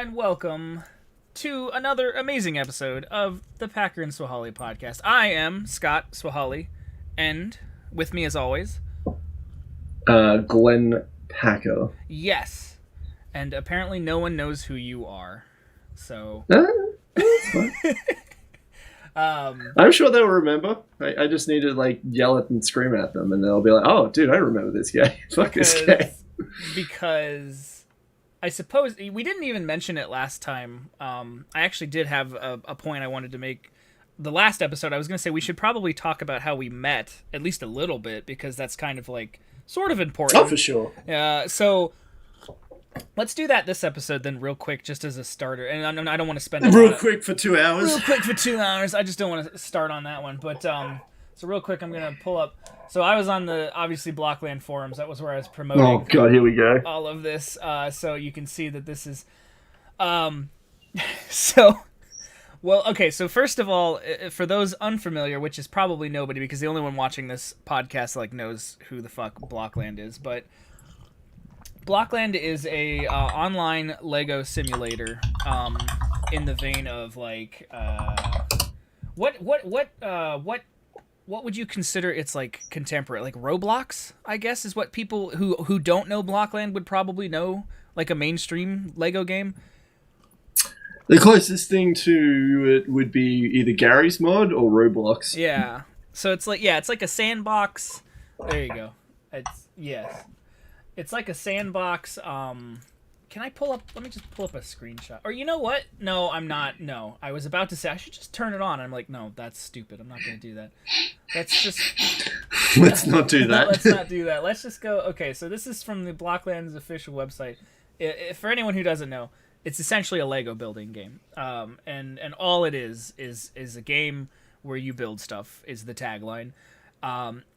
and welcome to another amazing episode of the Packer and Swholli podcast. I am Scott Swholli, and with me as always, Glenn Packer. yes, and apparently no one knows who you are, so... I'm sure they'll remember. I just need to yell it and scream at them, and they'll be like, "Oh, dude, I remember this guy. Fuck this guy." Because I suppose we didn't even mention it last time. I actually did have a point I wanted to make. The last episode, I was going to say we should probably talk about how we met, at least a little bit, because that's kind of sort of important. Oh, for sure. So let's do that this episode then, real quick, just as a starter. And I don't want to spend real quick for 2 hours. Real quick for 2 hours. I just don't want to start on that one. But so real quick, I'm gonna pull up. So I was on the obviously Blockland forums. That was where I was promoting. Oh god, here we go. All of this. So you can see that this is. So. Well, okay, so first of all, for those unfamiliar, which is probably nobody, because the only one watching this podcast knows who the fuck Blockland is, but Blockland is a online Lego simulator, in the vein of what would you consider its contemporary, Roblox? I guess is what people who don't know Blockland would probably know, a mainstream Lego game. The closest thing to it would be either Gary's Mod or Roblox. Yeah. So it's like a sandbox. There you go. It's like a sandbox. Can I pull up? Let me just pull up a screenshot. Or you know what? No, I'm not. No, I was about to say I should just turn it on. I'm like, no, that's stupid. I'm not going to do that. Let's just. Let's not do that. Let's not do that. Let's just go. Okay, so this is from the Blockland's official website. For anyone who doesn't know, it's essentially a Lego building game. And all it is a game where you build stuff. Is the tagline.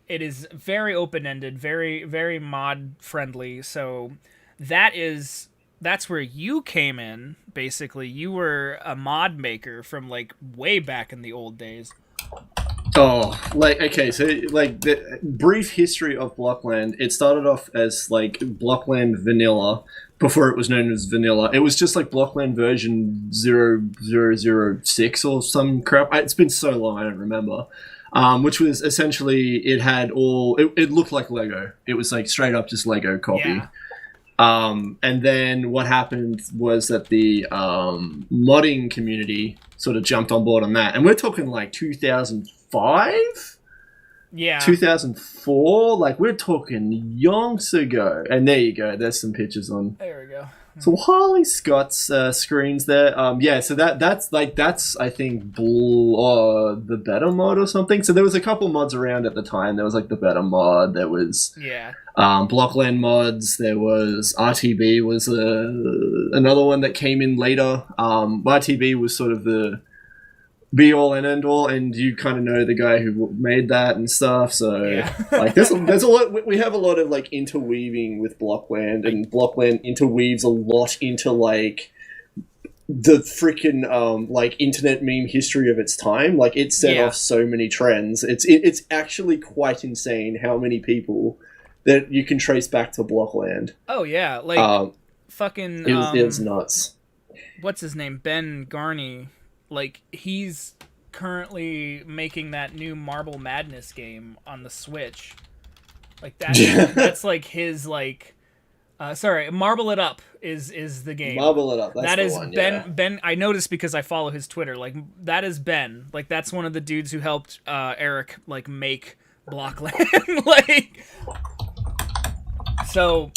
It is very open-ended, very, very mod-friendly. So that's where you came in, basically. You were a mod maker from, way back in the old days. Oh, okay, so, the brief history of Blockland, it started off as, Blockland Vanilla, before it was known as Vanilla. It was just, Blockland version 0006 or some crap. It's been so long, I don't remember. Which was essentially, it had it looked like Lego. It was, straight up just Lego copy. Yeah. And then what happened was that the modding community sort of jumped on board on that. And we're talking 2005? Yeah. 2004? We're talking yonks ago. And there you go. There's some pictures on. There we go. So Harley Scott's screens there. Yeah, so that's I think the better mod or something. So there was a couple mods around at the time. There was the better mod. There was Blockland mods. There was RTB was another one that came in later. RTB was sort of the be all and end all, and you kind of know the guy who made that and stuff. So there's a lot. We have a lot of interweaving with Blockland, and Blockland interweaves a lot into the freaking internet meme history of its time. It set off so many trends. It's actually quite insane how many people that you can trace back to Blockland. Oh yeah, fucking. It was nuts. What's his name? Ben Garney. He's currently making that new Marble Madness game on the Switch. That's his sorry, Marble It Up is the game. Marble It Up. That's the one, Ben. I noticed because I follow his Twitter. That is Ben. That's one of the dudes who helped Eric make Blockland. So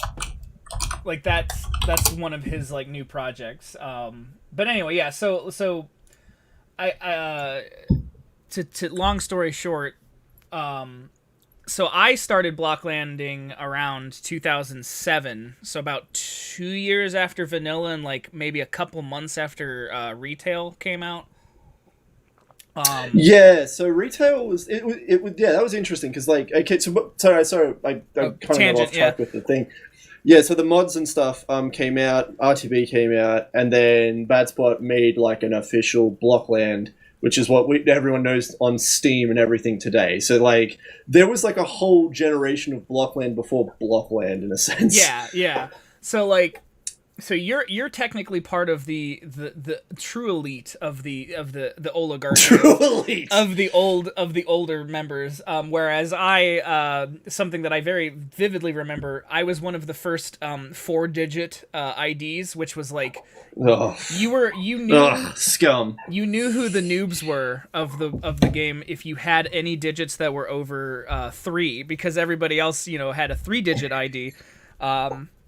that's one of his new projects. But anyway, yeah. So. To long story short, so I started Blocklanding around 2007, so about 2 years after Vanilla and maybe a couple months after Retail came out. Yeah, so Retail was it yeah, that was interesting because okay, so sorry, I kind of got off track with the thing. Yeah, so the mods and stuff came out, RTB came out, and then Bad Spot made an official Blockland, which is what everyone knows on Steam and everything today. So there was a whole generation of Blockland before Blockland in a sense. Yeah. So So you're technically part of the true elite of the oligarchy True elite. of the older members. Whereas I something that I very vividly remember, I was one of the first 4-digit IDs, which was like Ugh. you knew Ugh, scum. you knew who the noobs were of the game if you had any digits that were over 3, because everybody else had a 3-digit ID.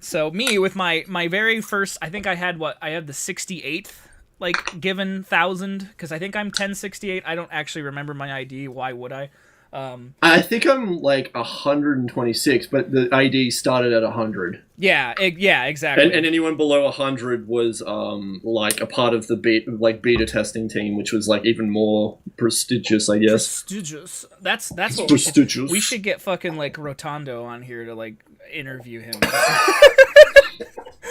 So me with my very first, I think I had the 68th like given thousand, because I think I'm 1068. I don't actually remember my ID. Why would I? I think I'm like 126, but the ID started at 100. Yeah, exactly. And anyone below 100 was like a part of the beta testing team, which was like even more prestigious, I guess. Prestigious. That's what prestigious. We should get fucking like Rotondo on here to like interview him.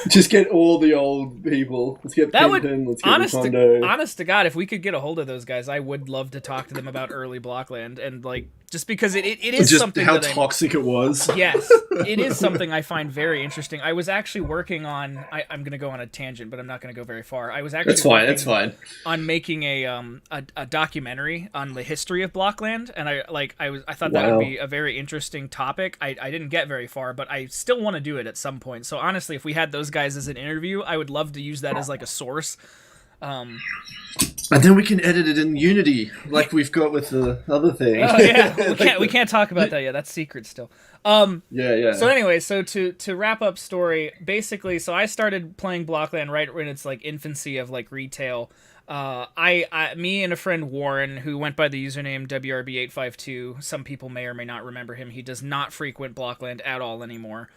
Just get all the old people. Let's get Pimpin, let's get Rotondo. Honest to God, if we could get a hold of those guys, I would love to talk to them about early Blockland, and like just because it is just something how toxic it was. Yes, it is something I find very interesting. I was actually working on. I'm going to go on a tangent, but I'm not going to go very far. I was actually That's fine. On making a documentary on the history of Blockland, and I thought that would be a very interesting topic. I didn't get very far, but I still want to do it at some point. So honestly, if we had those guys as an interview, I would love to use that as like a source. And then we can edit it in Unity, like we've got with the other thing. Oh yeah, we can't talk about that yet. That's secret still. Yeah. So anyway, so to wrap up story, basically, so I started playing Blockland right when its like infancy of like retail. Me and a friend Warren, who went by the username WRB852. Some people may or may not remember him. He does not frequent Blockland at all anymore.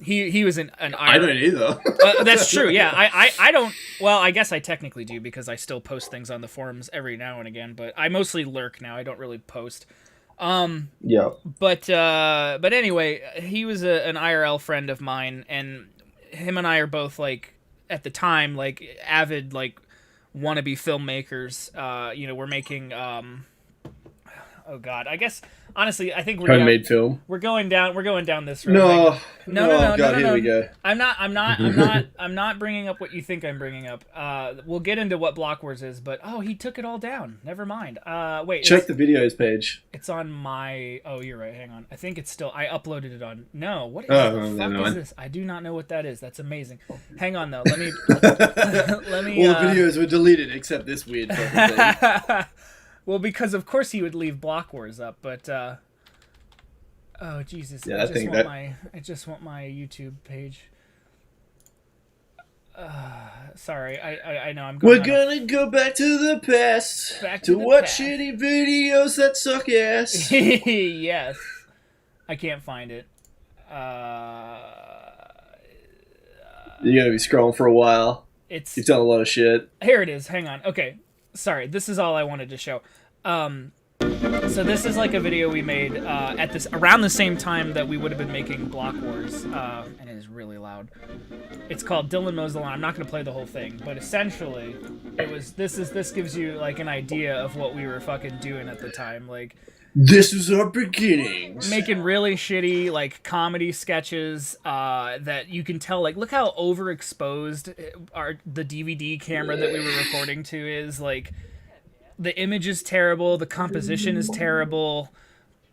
He was an I don't either. That's true. Yeah, I don't. Well, I guess I technically do, because I still post things on the forums every now and again. But I mostly lurk now. I don't really post. Yeah. But anyway, he was an IRL friend of mine, and him and I are both like at the time like avid like wannabe filmmakers. We're making oh god, I guess honestly, I think homemade film. We're going down this road. No. No. Here we go. I'm not bringing up what you think I'm bringing up. We'll get into what Block Wars is, but he took it all down. Never mind. Wait. Check the videos page. It's on my. Oh, you're right. Hang on. I think it's still. I uploaded it on. No. What is the fuck is this? I do not know what that is. That's amazing. Hang on though. Let me. Let me. All the videos were deleted except this weird fucking thing. Well, because of course he would leave Block Wars up, but oh Jesus! Yeah, I just want my YouTube page. Sorry, I know I'm going. We're gonna go back to the past. To watch shitty videos that suck ass. Yes, I can't find it. You're gonna be scrolling for a while. You've done a lot of shit. Here it is. Hang on. Okay. Sorry, this is all I wanted to show. So this is like a video we made around the same time that we would have been making Block Wars, and it is really loud. It's called Dylan Mows the Lawn. I'm not going to play the whole thing, but essentially, this gives you like an idea of what we were fucking doing at the time, like. This is our beginnings. Making really shitty like comedy sketches that you can tell, like, look how overexposed the DVD camera that we were recording to is. Like, the image is terrible, the composition is terrible,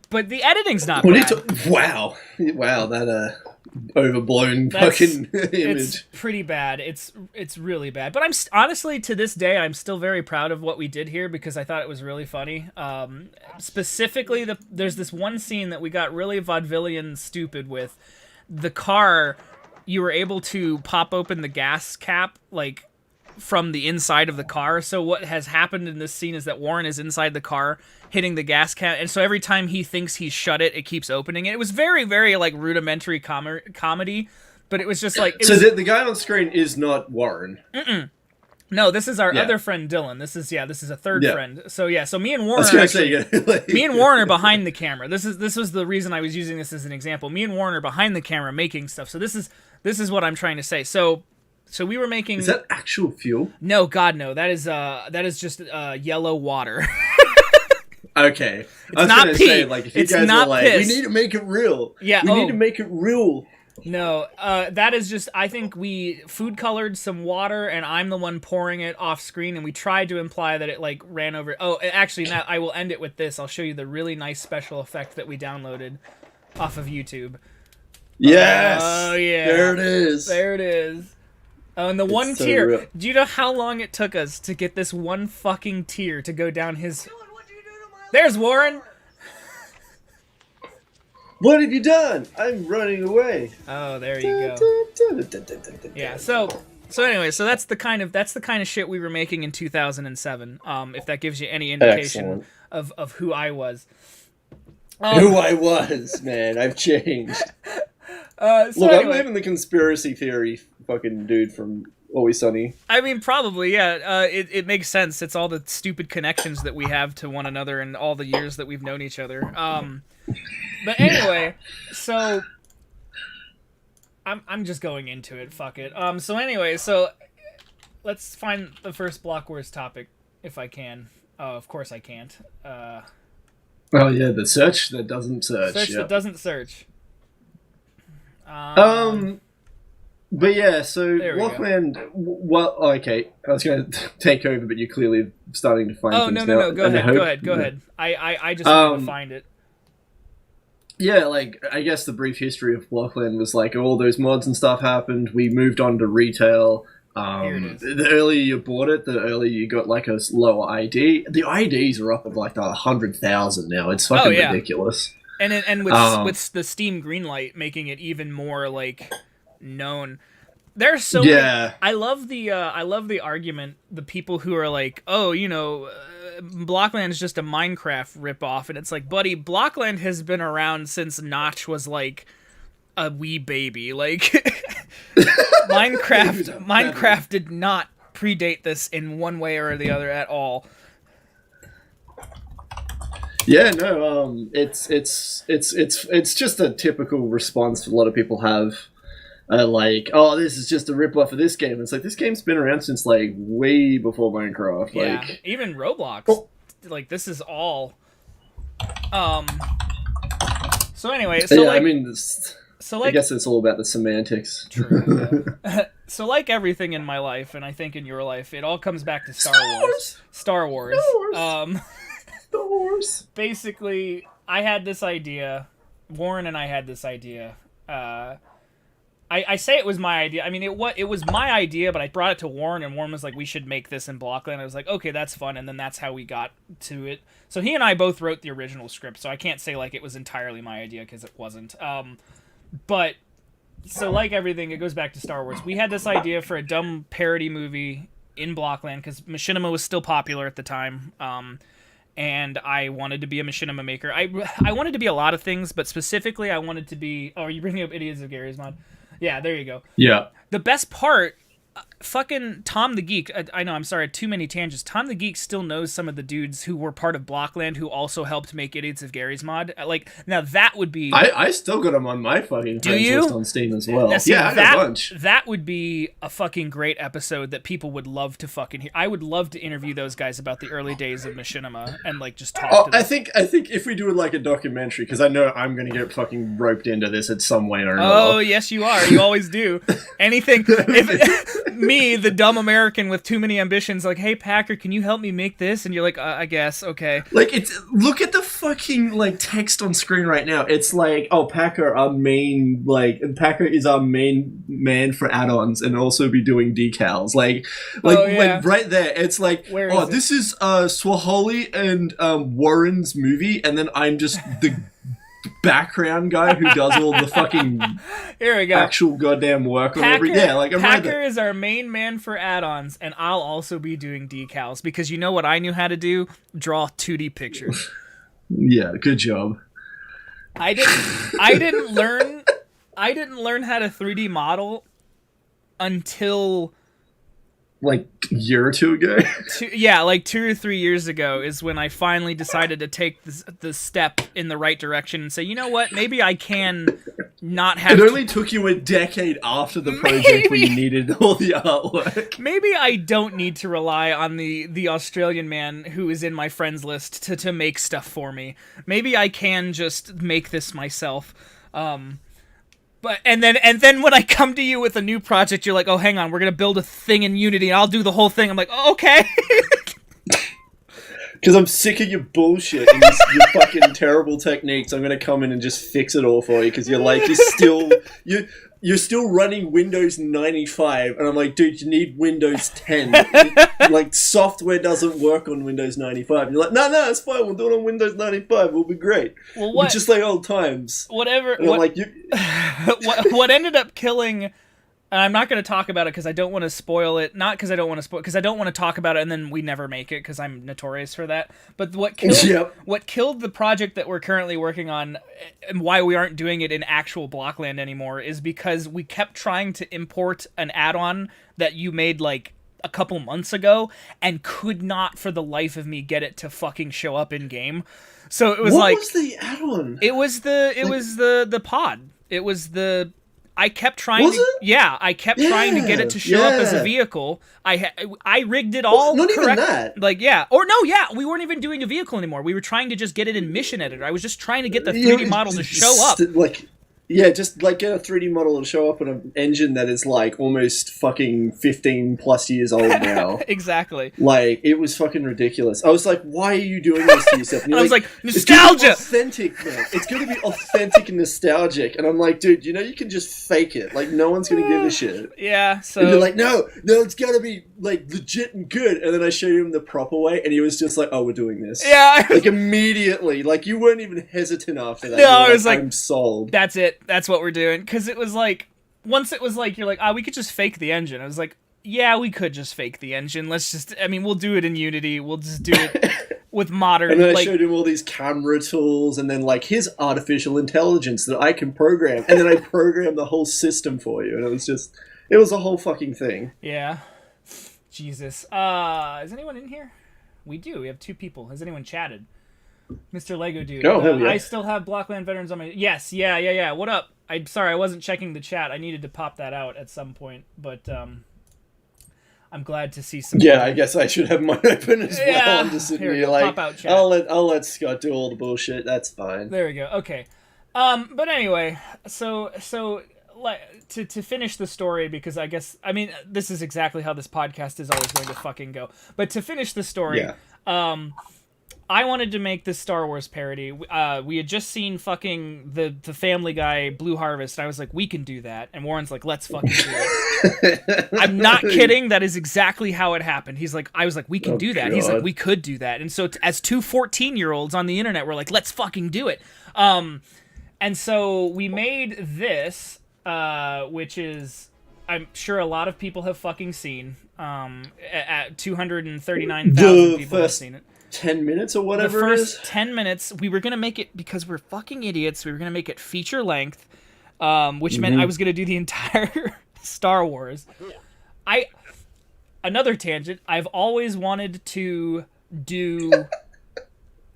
but the editing's not bad. Wow, that overblown fucking image. It's pretty bad. It's really bad. But I'm honestly, to this day, I'm still very proud of what we did here, because I thought it was really funny. Specifically, there's this one scene that we got really vaudevillian stupid with. The car, you were able to pop open the gas cap, like, from the inside of the car. So what has happened in this scene is that Warren is inside the car hitting the gas can, and so every time he thinks he's shut it keeps opening it. It was very, very like rudimentary comedy, but it was just like the guy on screen is not Warren. No, this is our other friend Dylan. This is a third friend. So me and Warren me and Warren are behind the camera. This was the reason I was using this as an example. Me and Warren are behind the camera making stuff. So this is what I'm trying to say. So we were making. Is that actual fuel? No, God, no. That is just yellow water. Okay, it's not pee. Say, like, if you guys were like, piss. we need to make it real. Yeah, we need to make it real. No, that is just. I think we food colored some water, and I'm the one pouring it off screen, and we tried to imply that it like ran over. Oh, actually, now I will end it with this. I'll show you the really nice special effect that we downloaded off of YouTube. Yes, Oh yeah, there it is. there it is. Oh, and the It's one so tear. real. Do you know how long it took us to get this one fucking tear to go down his? There's Warren. What have you done? I'm running away. Oh, there you go. Yeah. So anyway, so that's the kind of shit we were making in 2007. If that gives you any indication of who I was. Who I was, man. I've changed. So Look, anyway, I'm living the conspiracy theory fucking dude from Always Sunny. I mean, probably, yeah. It makes sense. It's all the stupid connections that we have to one another and all the years that we've known each other. But anyway, so I'm just going into it. Fuck it. So anyway, so let's find the first Block Wars topic if I can. Oh, of course I can't. Oh yeah, the search that doesn't search. Search that doesn't search. But yeah, so There we Blockland. Well, okay, I was going to take over, but you're clearly starting to find. Oh things no! now, Go and I ahead. hope- Go ahead. I just want to find it. Yeah, like I guess the brief history of Blockland was like all those mods and stuff happened. We moved on to retail. Here it is. The earlier you bought it, the earlier you got like a lower ID. The IDs are up at like 100,000 now. It's fucking ridiculous. And with the Steam Greenlight making it even more like known. There's so many, I love the argument, the people who are like, oh, you know, Blockland is just a Minecraft ripoff, and it's like, buddy, Blockland has been around since Notch was like a wee baby. Like Minecraft did not predate this in one way or the other at all. Yeah, no, it's just a typical response a lot of people have. Like, oh, this is just a rip-off of this game. It's like, this game's been around since, like, way before Minecraft. Yeah, like, even Roblox. Oh. Like, this is all... So anyway, so yeah, like... I mean, I guess it's all about the semantics. True, yeah. So like everything in my life, and I think in your life, it all comes back to Star Wars. Star Wars. Star Wars. Basically, I had this idea. Warren and I had this idea. I say it was my idea. I mean, it was my idea, but I brought it to Warren, and Warren was like, we should make this in Blockland. I was like, okay, that's fun, and then that's how we got to it. So he and I both wrote the original script, so I can't say, like, it was entirely my idea, because it wasn't. But, so like everything, it goes back to Star Wars. We had this idea for a dumb parody movie in Blockland, because Machinima was still popular at the time, and I wanted to be a machinima maker. I wanted to be a lot of things, but specifically I wanted to be... Oh, are you bringing up Idiots of Gary's Mod? Yeah, there you go. Yeah. The best part, fucking Tom the Geek, I know, I'm sorry, too many tangents. Tom the Geek still knows some of the dudes who were part of Blockland who also helped make Idiots of Gary's Mod. Like, now that would be... I still got them on my fucking friends list on Steam as well. Now, see, yeah, I got a bunch. That would be a fucking great episode that people would love to fucking hear. I would love to interview those guys about the early days of Machinima and, like, just talk to them. I think if we do it like a documentary, because I know I'm going to get fucking roped into this in some way or another. Oh, yes, you are. You always do. Anything... If me, the dumb American with too many ambitions, like, hey, Packer, can you help me make this? And you're like, I guess, okay. Like, look at the fucking, like, text on screen right now. It's like, oh, Packer is our main man for add-ons and also be doing decals. Like right there, it's like, this is Swholli and Warren's movie, and then I'm just the background guy who does all the fucking here we go actual goddamn work on every like I'm Packer is our main man for add-ons, and I'll also be doing decals because you know what I knew how to do? Draw 2D pictures. Yeah, good job. I didn't learn how to 3D model until like a year or two ago. Like 2 or 3 years ago is when I finally decided to take the step in the right direction and say, you know what, maybe I can not have... It only took you a decade after the project where you needed all the artwork. Maybe I don't need to rely on the Australian man who is in my friends list to make stuff for me. Maybe I can just make this myself. But and then when I come to you with a new project, you're like, oh, hang on, we're gonna build a thing in Unity, and I'll do the whole thing. I'm like, oh, okay. Because I'm sick of your bullshit and your fucking terrible techniques. I'm gonna come in and just fix it all for you. Because you're still running Windows 95, and I'm like, dude, you need Windows 10. Like, software doesn't work on Windows 95. And you're like, no, it's fine. We'll do it on Windows 95. We'll be great. Well, what? Just like old times. Whatever. And I'm like, what ended up killing. And I'm not going to talk about it because I don't want to spoil it. Not because I don't want to spoil, because I don't want to talk about it and then we never make it because I'm notorious for that. But what killed the project that we're currently working on and why we aren't doing it in actual Blockland anymore is because we kept trying to import an add-on that you made like a couple months ago and could not for the life of me get it to fucking show up in game. So it was what was the add-on? It was the pod. It was the. I kept trying I kept trying to get it to show up as a vehicle. I rigged it all not correct. Even that. Like, we weren't even doing a vehicle anymore. We were trying to just get it in Mission Editor. I was just trying to get the 3D model to show up. Just like get a 3D model to show up on an engine that is like almost fucking 15 plus years old now. Exactly. Like, it was fucking ridiculous. I was like, why are you doing this to yourself? And I was like, nostalgia! It's authentic, man. It's gonna be authentic and nostalgic. And I'm like, dude, you can just fake it. Like, no one's gonna give a shit. Yeah, so... And they're like, no, it's gotta be, like, legit and good. And then I showed him the proper way, and he was just like, oh, we're doing this. Yeah. Like, immediately. Like, you weren't even hesitant after that. No, I was like, I'm sold. That's it. That's what we're doing. Because it was like, once it was like, you're like, we could just fake the engine. I was like, yeah, we could just fake the engine. We'll do it in Unity. We'll just do it with modern. And then I showed him all these camera tools and then like his artificial intelligence that I can program. And then I programmed the whole system for you. And it was a whole fucking thing. Yeah. Jesus. Is anyone in here? We do. We have 2 people. Has anyone chatted? Mr. Lego Dude. Yeah. I still have Blockland veterans on my... Yes, yeah. What up? I'm sorry, I wasn't checking the chat. I needed to pop that out at some point, but I'm glad to see some... Yeah, I guess I should have mine open as well. I'm just sitting here like, pop out chat. I'll let Scott do all the bullshit. That's fine. There we go. Okay. But anyway, so to finish the story, because this is exactly how this podcast is always going to fucking go. But to finish the story, I wanted to make this Star Wars parody. We had just seen fucking the Family Guy Blue Harvest. I was like, we can do that. And Warren's like, let's fucking do it. I'm not kidding. That is exactly how it happened. I was like, we can do that. God. He's like, we could do that. And so as 2 14-year-olds on the internet, we're like, let's fucking do it. And so we made this, which is, I'm sure a lot of people have fucking seen. At 239,000 people have seen it. 10 minutes or whatever the it first is? 10 minutes, we were going to make it, because we're fucking idiots, we were going to make it feature length, which meant I was going to do the entire Star Wars. Another tangent, I've always wanted to do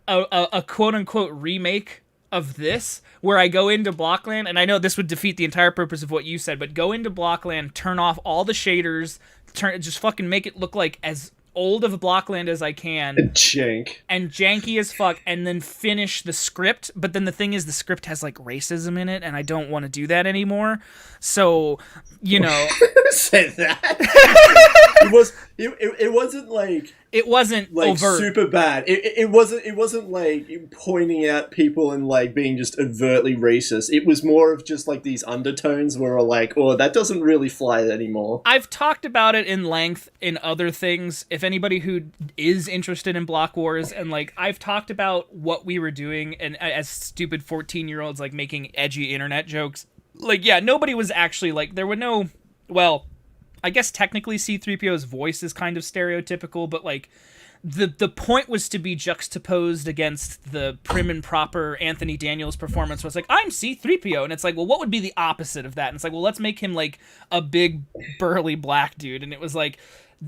a quote-unquote remake of this, where I go into Blockland, and I know this would defeat the entire purpose of what you said, but go into Blockland, turn off all the shaders, just fucking make it look like as old of a Blockland as I can. And janky as fuck, and then finish the script. But then the thing is, the script has like racism in it, and I don't want to do that anymore. So, say that. It wasn't like... It wasn't like overt. Super bad. It wasn't like pointing out people and like being just overtly racist. It was more of just like these undertones where we're like, oh, that doesn't really fly anymore. I've talked about it in length in other things. If anybody who is interested in Block Wars, and like I've talked about what we were doing, and as stupid 14-year-olds like making edgy internet jokes. Like, yeah, nobody was actually like, there were no, well, I guess technically C-3PO's voice is kind of stereotypical, but like the point was to be juxtaposed against the prim and proper Anthony Daniels performance where it's like, I'm C-3PO, and it's like, well, what would be the opposite of that? And it's like, well, let's make him like a big burly black dude. And it was like,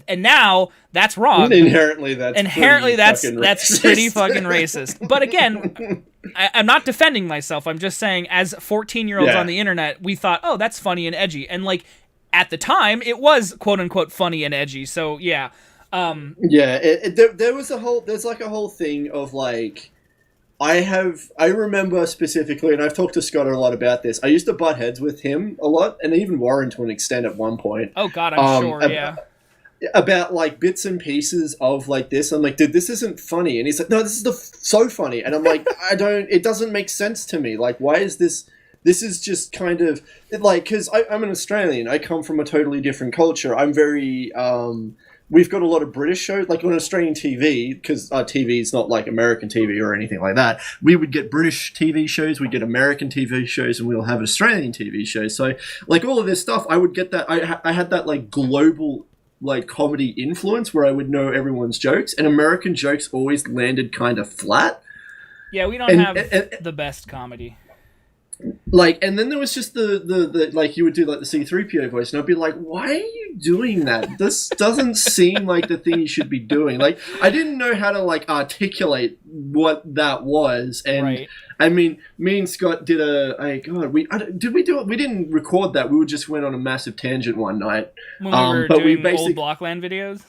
and now that's wrong. Inherently that's pretty fucking racist. But again, I'm not defending myself. I'm just saying, as 14-year-olds on the internet, we thought, oh, that's funny and edgy. And like, at the time, it was quote unquote funny and edgy. So yeah, there's like a whole thing of like I remember specifically, and I've talked to Scott a lot about this. I used to butt heads with him a lot, and even Warren to an extent at one point. Oh God, I'm sure. Yeah. About like bits and pieces of like this. I'm like, dude, this isn't funny, and he's like, no, this is so funny, and I'm like, it doesn't make sense to me. Like, why is this? This is just kind of like, because I'm an Australian. I come from a totally different culture. I'm very we've got a lot of British shows, like on Australian TV, because our TV is not like American TV or anything like that. We would get British TV shows, we'd get American TV shows, and we'll have Australian TV shows. So, like, all of this stuff, I would get that. I had that, like, global, like, comedy influence where I would know everyone's jokes, and American jokes always landed kind of flat. Yeah, we don't have the best comedy. Like, and then there was just the like, you would do like the C-3PO voice, and I'd be like, why are you doing that? This doesn't seem like the thing you should be doing. Like, I didn't know how to like articulate what that was, and right. I mean, me and Scott did did we do it? We didn't record that. We just went on a massive tangent one night when we were doing old Blockland videos.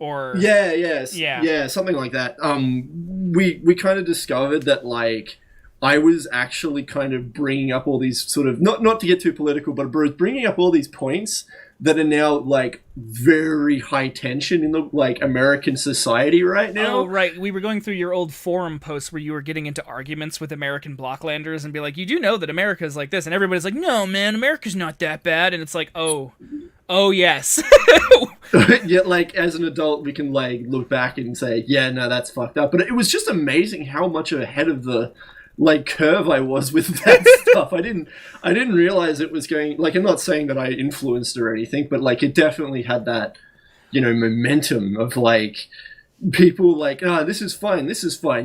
Or yeah, something like that. We kind of discovered that like, I was actually kind of bringing up all these sort of, not to get too political, but bringing up all these points that are now like very high tension in the like American society right now. Oh, right. We were going through your old forum posts where you were getting into arguments with American Blocklanders and be like, you do know that America's like this, and everybody's like, no, man, America's not that bad, and it's like, oh yes. Yeah, like as an adult, we can like look back and say, yeah, no, that's fucked up. But it was just amazing how much ahead of the like curve I was with that stuff. I didn't realize it was going, like, I'm not saying that I influenced or anything, but like it definitely had that, you know, momentum of like people like, this is fine,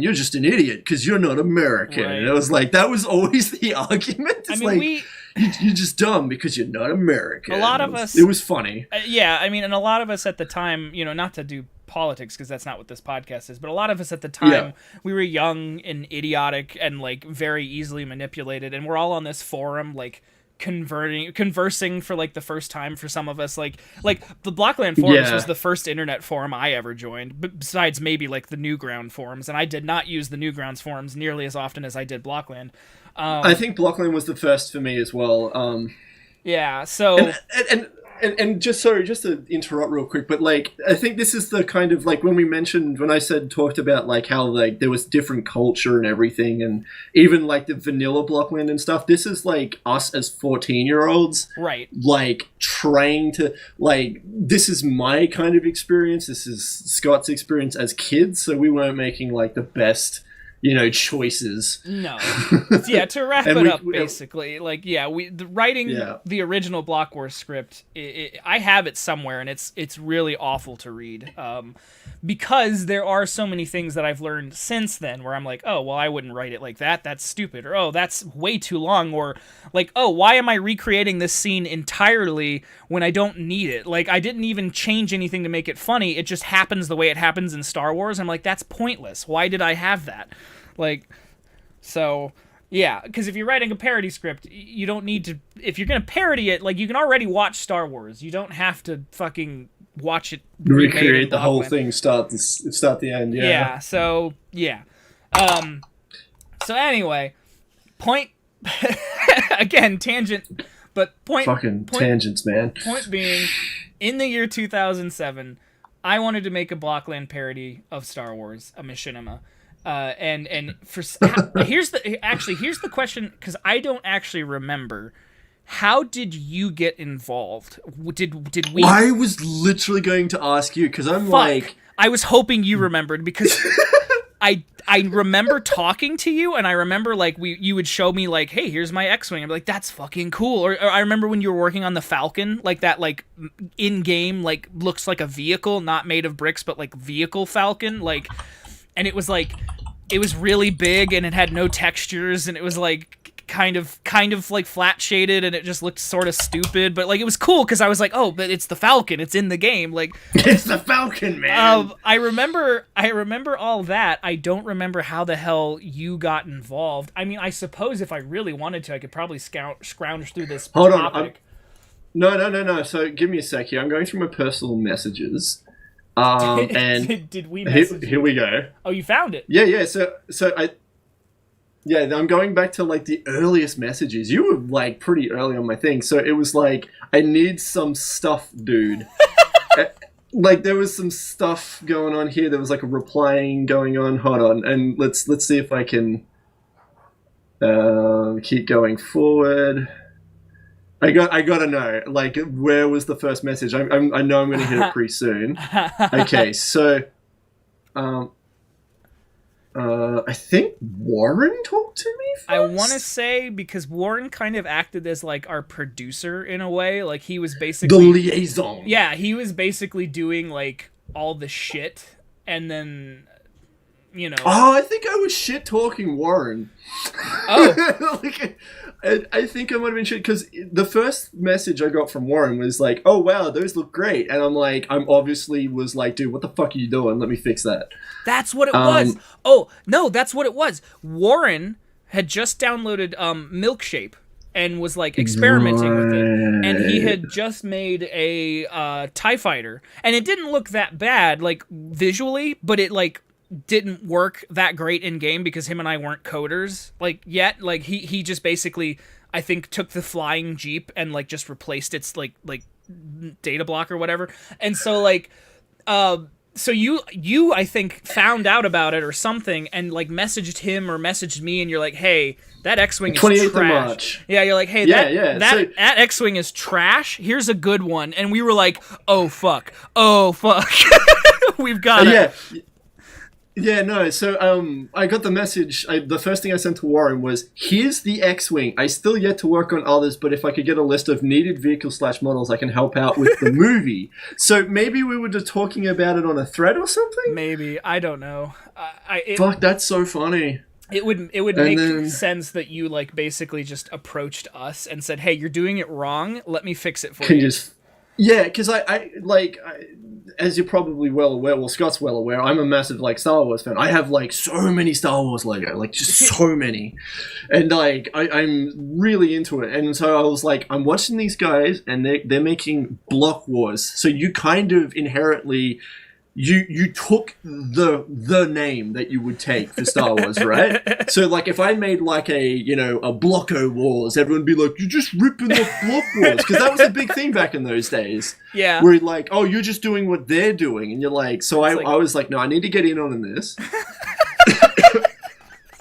you're just an idiot because you're not American. Right. And it was like, that was always the argument. It's you're just dumb because you're not American. A lot of us, it was funny. Yeah, I mean, and a lot of us at the time, you know, not to do politics because that's not what this podcast is, but a lot of us at the time, we were young and idiotic and like very easily manipulated, and we're all on this forum like conversing for like the first time for some of us, like the Blockland forums was the first internet forum I ever joined, besides maybe like the Newground forums, and I did not use the Newgrounds forums nearly as often as I did Blockland. I think Blockland was the first for me as well. Yeah, so And just to interrupt real quick, but like I think this is the kind of like when I talked about like how like there was different culture and everything, and even like the vanilla Blockland and stuff. This is like us as 14-year-olds, right? Like trying to like, this is my kind of experience. This is Scott's experience as kids. So we weren't making like the best, you know, choices. No. Yeah, to wrap it up, basically, like, writing the original Block Wars script, I have it somewhere, and it's really awful to read, because there are so many things that I've learned since then where I'm like, oh, well, I wouldn't write it like that, that's stupid, or oh, that's way too long, or like, oh, why am I recreating this scene entirely when I don't need it? Like, I didn't even change anything to make it funny, it just happens the way it happens in Star Wars. I'm like, that's pointless, why did I have that? Like, so, yeah, because if you're writing a parody script, you don't need to, if you're going to parody it, like, you can already watch Star Wars. You don't have to fucking watch it. Recreate the whole thing, start the end, yeah. Yeah, so, yeah. So anyway, point, again, tangent, but point. Tangents, man. Point being, in the year 2007, I wanted to make a Blockland parody of Star Wars, a machinima. And for here's the question, because I don't actually remember. How did you get involved? Did we? I was literally going to ask you, because I'm like, I was hoping you remembered, because I remember talking to you, and I remember like you would show me like, hey, here's my X-wing. I'm like, that's fucking cool. Or I remember when you were working on the Falcon, like that, like in game, like looks like a vehicle, not made of bricks, but like vehicle Falcon, like. And it was like, it was really big and it had no textures, and it was like kind of like flat shaded, and it just looked sort of stupid, but like it was cool because I was like, oh, but it's the Falcon, it's in the game, like it's the Falcon, man. I remember all that. I don't remember how the hell you got involved. I mean, I suppose if I really wanted to, I could probably scrounge through this Hold topic. No. So give me a sec here. I'm going through my personal messages. And did we message here we go. Oh, you found it? Yeah. So Yeah, I'm going back to like the earliest messages. You were like pretty early on my thing, so it was like, I need some stuff, dude. Like there was some stuff going on here. There was like a replying going on. Hold on, and let's see if I can keep going forward. I gotta know, like, where was the first message? I know I'm gonna hit it pretty soon. Okay, so I think Warren talked to me first? I want to say because Warren kind of acted as like our producer in a way, like he was basically the liaison. Yeah, he was basically doing like all the shit, and then Oh, I think I was shit talking Warren. Oh. Like, I think I might have been shit because the first message I got from Warren was like, "Oh wow, those look great," and I'm like, I'm obviously was like, "Dude, what the fuck are you doing? Let me fix that." That's what it was. Oh no, that's what it was. Warren had just downloaded Milkshape and was like experimenting with it, and he had just made a TIE fighter, and it didn't look that bad like visually, but it like didn't work that great in game because him and I weren't coders like yet. Like he just basically, I think, took the flying Jeep and like just replaced its like data block or whatever. And so like so you I think found out about it or something and like messaged him or messaged me, and you're like, hey, that X-Wing is 28th trash. of March. Yeah, you're like, hey, that X-Wing is trash. Here's a good one. And we were like, oh fuck. We've got it. Yeah, no, so I got the message. The first thing I sent to Warren was, here's the X-Wing. I still yet to work on others, but if I could get a list of needed vehicles/models, I can help out with the movie. So maybe we were just talking about it on a thread or something? Maybe. I don't know. Fuck, that's so funny. It would make sense that you like basically just approached us and said, hey, you're doing it wrong. Let me fix it for you. Yeah, because I as you're probably well aware, well, Scott's well aware, I'm a massive, like, Star Wars fan. I have, like, so many Star Wars Lego, like, just so many. And, like, I'm really into it. And so I was like, I'm watching these guys, and they're making Block Wars. So you kind of inherently... You took the name that you would take for Star Wars, right? So, like, if I made, like, a Blocko Wars, everyone would be like, you're just ripping off Block Wars. Because that was a big thing back in those days. Yeah. Where, like, oh, you're just doing what they're doing. And you're like... So I was like, no, I need to get in on this.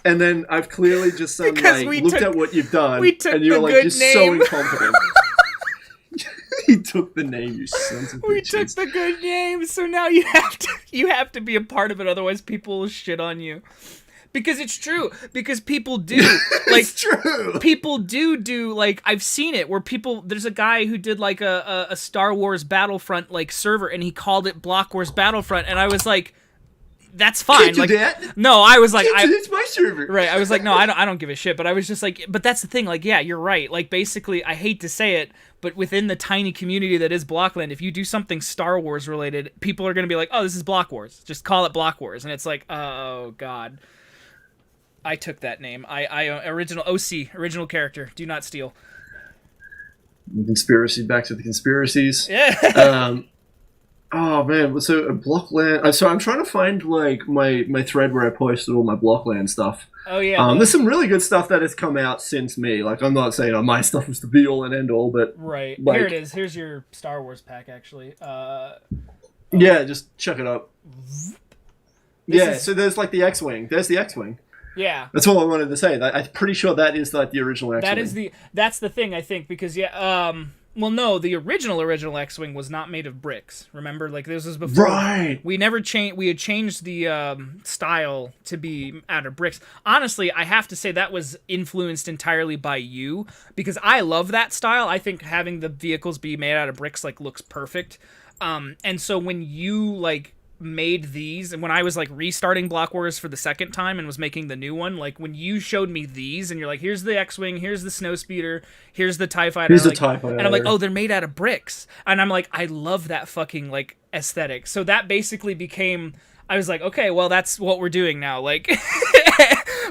And then I've clearly just looked at what you've done. And you're, like, just so incompetent. He took the name, you sons of bitches. We took the good name, so now you have to be a part of it, otherwise people will shit on you. Because it's true. Because people do. Like, it's true. People do, like, I've seen it where there's a guy who did, like, a Star Wars Battlefront, like, server, and he called it Block Wars Battlefront, and I was like, that's fine. Can't do that. No, I was like, it's my server. Right, I was like, no, I don't give a shit, but I was just like, but that's the thing, like, yeah, you're right. Like, basically, I hate to say it, but within the tiny community that is Blockland, if you do something Star Wars related, people are going to be like, oh, this is Block Wars. Just call it Block Wars. And it's like, oh, God. I took that name. I original OC, original character. Do not steal. Conspiracy, back to the conspiracies. Yeah. Oh, man. So, Blockland... So, I'm trying to find, like, my thread where I posted all my Blockland stuff. Oh, yeah. There's some really good stuff that has come out since me. Like, I'm not saying my stuff was the be-all and end-all, but... Right. Like, here it is. Here's your Star Wars pack, actually. Yeah, just check it up. So there's, like, the X-Wing. There's the X-Wing. Yeah. That's all I wanted to say. I'm pretty sure that is, like, the original X-Wing. That's the thing, I think, because, well, no, the original X-Wing was not made of bricks. Remember, like, this was before. Right. We never changed. We had changed the style to be out of bricks. Honestly, I have to say that was influenced entirely by you, because I love that style. I think having the vehicles be made out of bricks like looks perfect. And so when you like made these, and when I was like restarting Block Wars for the second time and was making the new one, like when you showed me these and you're like, here's the X-Wing, here's the Snowspeeder, here's the TIE Fighter, and I'm like, oh, they're made out of bricks, and I'm like, I love that fucking like aesthetic. So that basically became, I was like, okay, well, that's what we're doing now, like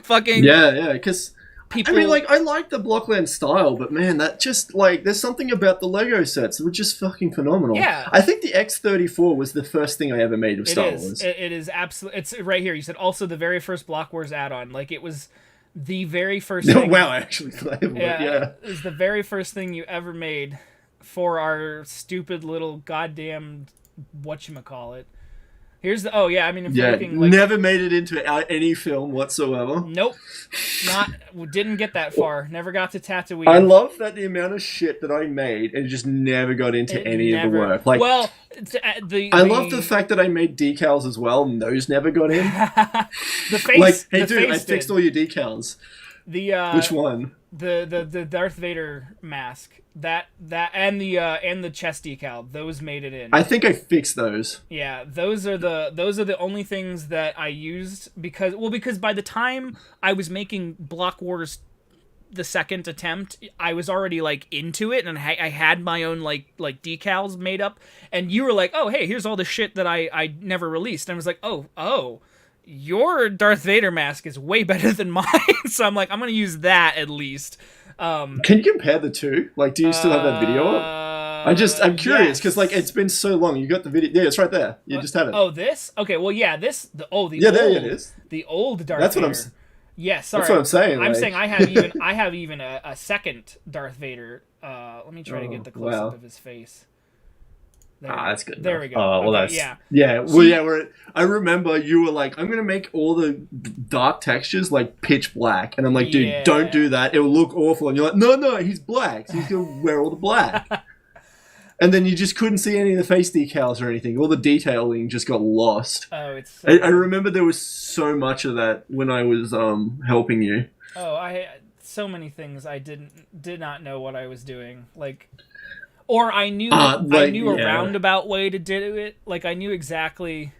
fucking because I mean, like, I like the Blockland style, but man, that just, like, there's something about the Lego sets that were just fucking phenomenal. Yeah. I think the X-34 was the first thing I ever made of Star Wars. It is absolutely, it's right here. You said also the very first Block Wars add-on. Like, it was, The very first thing. Wow, actually playable. Yeah. It was the very first thing you ever made for our stupid little goddamn whatchamacallit. Here's the Never made it into any film whatsoever. Nope. Didn't get that far. Never got to Tatooine. I love that the amount of shit that I made and just never got into of the work. Like, well, I love the fact that I made decals as well, and those never got in. The face. Like, hey the dude, face I fixed all your decals. Which one? The Darth Vader mask. That and the chest decal, those made it in. I think I fixed those. Yeah, those are the only things that I used because by the time I was making Block Wars the second attempt, I was already like into it, and I had my own like decals made up, and you were like, "Oh, hey, here's all the shit that I never released." And I was like, "Oh, your Darth Vader mask is way better than mine." So I'm like, I'm going to use that at least. Can you compare the two? Like, do you still have that video up? I'm curious because like it's been so long. You got the video? Yeah, it's right there. You just have it. Oh, this? Okay, well, yeah, there it is. The old Darth Vader. That's what I'm. Yes, sorry. That's what I'm saying. I'm saying I have even a second Darth Vader. Let me try to get the close up of his face. That's good. There we go. Well, okay, that's yeah. Well, yeah. I remember you were like, "I'm gonna make all the dark textures like pitch black," and I'm like, "Dude, don't do that. It will look awful." And you're like, "No, he's black. So he's gonna wear all the black." And then you just couldn't see any of the face decals or anything. All the detailing just got lost. Oh, it's. I remember there was so much of that when I was helping you. Oh, I so many things I did not know what I was doing. Like. Or I knew a roundabout way to do it. Like I knew exactly.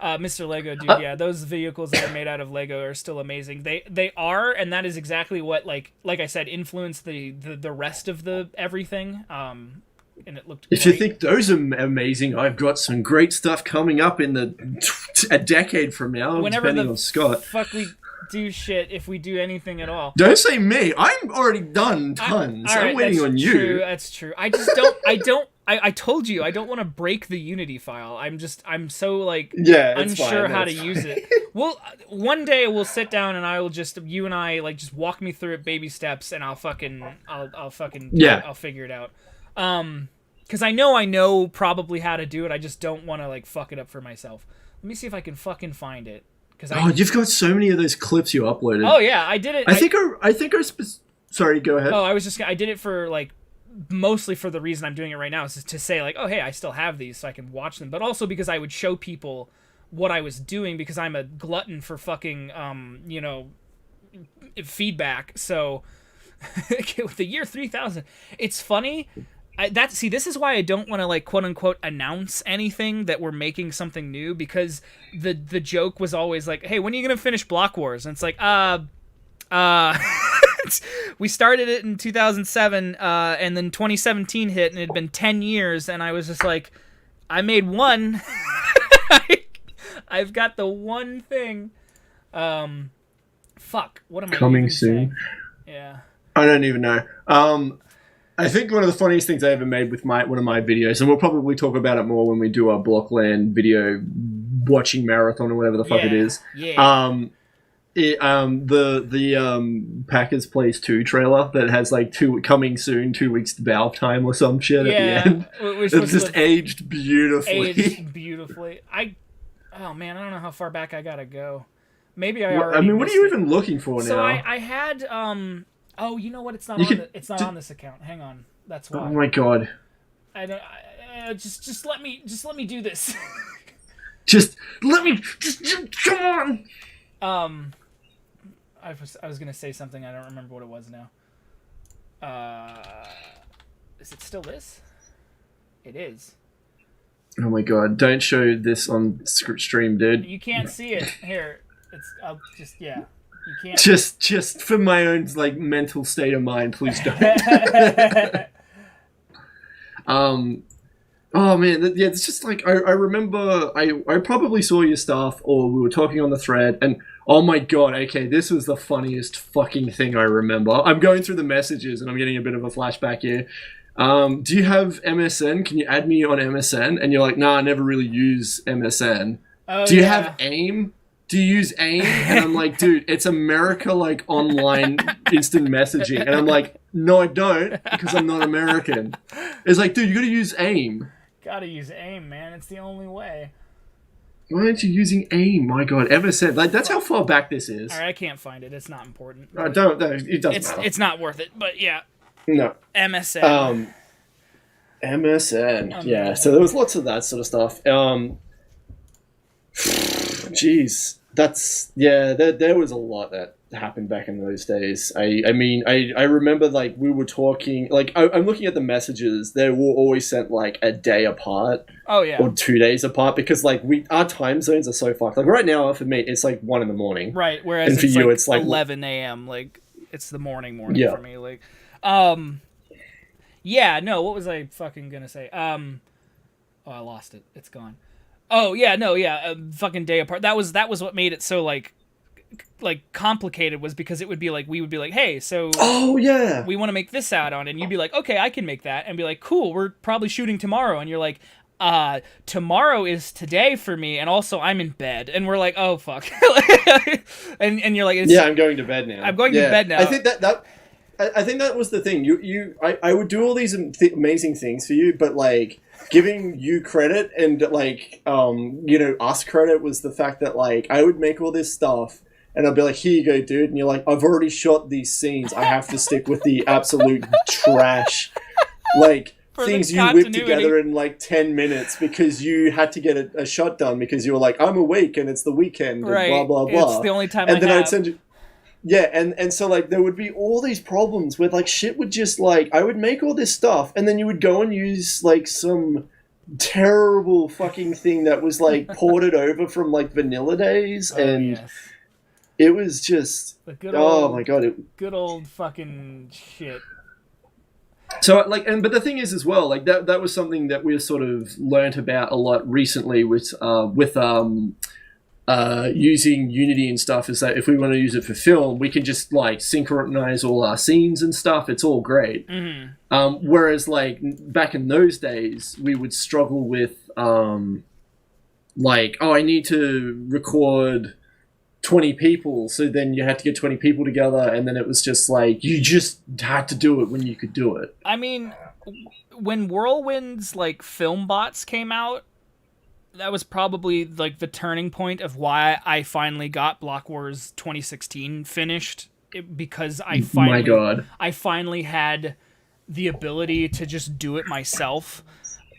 Mr. Lego, dude, yeah, those vehicles that are made out of Lego are still amazing. They are, and that is exactly what like I said influenced the rest of the everything. And it looked. If you think those are amazing, I've got some great stuff coming up in a decade from now. Whenever depending on Scott. Fuck we. Do shit if we do anything at all. Don't say me. I'm already done tons. I'm waiting on you. That's true. I just don't. I told you I don't want to break the Unity file. I'm so like unsure how to use it. Well, one day we'll sit down and I will you and I like just walk me through it baby steps, and I'll figure it out. Because I know probably how to do it. I just don't want to like fuck it up for myself. Let me see if I can fucking find it. You've got so many of those clips you uploaded. Oh yeah, I did it. Sorry, go ahead. Oh, I did it for like mostly for the reason I'm doing it right now is to say like, oh hey, I still have these so I can watch them, but also because I would show people what I was doing because I'm a glutton for fucking feedback. So with the year 3000, it's funny. This is why I don't want to like quote unquote announce anything that we're making something new, because the joke was always like, hey, when are you gonna finish Block Wars? And it's like we started it in 2007 and then 2017 hit and it had been 10 years and I was just like, I made one. I've got the one thing. Fuck, what am I coming soon saying? Yeah, I don't even know. I think one of the funniest things I ever made with one of my videos, and we'll probably talk about it more when we do our Blockland video watching marathon or whatever the fuck it is. Yeah. The Packers Plays 2 trailer that has like 2 weeks to Valve time or some shit at the end. It's just aged beautifully. Oh man, I don't know how far back I gotta go. Maybe I already. I mean, what are you even looking for now? So I had Oh, you know what? It's not on this account. Hang on, that's why. Oh my god! I don't. Just let me do this. just come on. I was gonna say something. I don't remember what it was now. Is it still this? It is. Oh my god! Don't show this on stream, dude. You can't see it here. I'll just You can't. Just for my own like mental state of mind, please don't. Oh man, it's just like I remember I probably saw your stuff or we were talking on the thread and oh my god, okay, this was the funniest fucking thing I remember. I'm going through the messages and I'm getting a bit of a flashback here. Do you have MSN? Can you add me on MSN? And you're like, nah, I never really use MSN. Oh, do you have AIM? do you use AIM? And I'm like, dude, it's America, like, online instant messaging. And I'm like, no, I don't, because I'm not American. It's like, dude, you gotta use AIM. Gotta use AIM, man. It's the only way. Why aren't you using AIM? My God, MSN. Like, that's how far back this is. All right, I can't find it. It's not important. It doesn't matter. It's not worth it, but yeah. No. MSN. MSN. Yeah, so there was lots of that sort of stuff. Jeez. There was a lot that happened back in those days. I mean, I remember, like, we were talking, like, I'm looking at the messages. They were always sent, like, a day apart. Oh, yeah. Or 2 days apart, because, like, our time zones are so fucked. Like, right now, for me, it's, like, 1 in. Right, whereas for you, it's like 11 a.m. Like, it's the morning yeah. for me. Like, yeah, no, what was I fucking gonna say? Oh, I lost it. It's gone. Oh, yeah, no, yeah, fucking day apart. That was what made it so, like complicated, was because it would be like, we would be like, hey, so oh yeah, we want to make this add-on, and you'd be like, okay, I can make that, and be like, cool, we're probably shooting tomorrow, and you're like, tomorrow is today for me, and also I'm in bed, and we're like, oh fuck. and you're like, yeah, I'm going to bed now. I'm going to bed now. I think that was the thing. I would do all these amazing things for you, but, like, giving you credit and, like, us credit was the fact that, like, I would make all this stuff and I'd be like, here you go, dude. And you're like, I've already shot these scenes. I have to stick with the absolute trash, like, for things you whipped together in, like, 10 minutes because you had to get a shot done because you were like, I'm awake and it's the weekend and blah, blah, blah. It's the only time and then I'd send you... Yeah, and so, like, there would be all these problems where, like, shit would just, like, I would make all this stuff, and then you would go and use, like, some terrible fucking thing that was, like, ported over from, like, vanilla days, and yes. It was just... oh, my God. Good old fucking shit. So, like, but the thing is as well, like, that was something that we sort of learnt about a lot recently with using Unity and stuff, is that if we want to use it for film, we can just, like, synchronize all our scenes and stuff. It's all great. Mm-hmm. Whereas, like, back in those days, we would struggle with, like, oh, I need to record 20 people, so then you had to get 20 people together, and then it was just like, you just had to do it when you could do it. I mean, when Whirlwind's, like, film bots came out, that was probably, like, the turning point of why I finally got Block Wars 2016 finished, because I finally had the ability to just do it myself,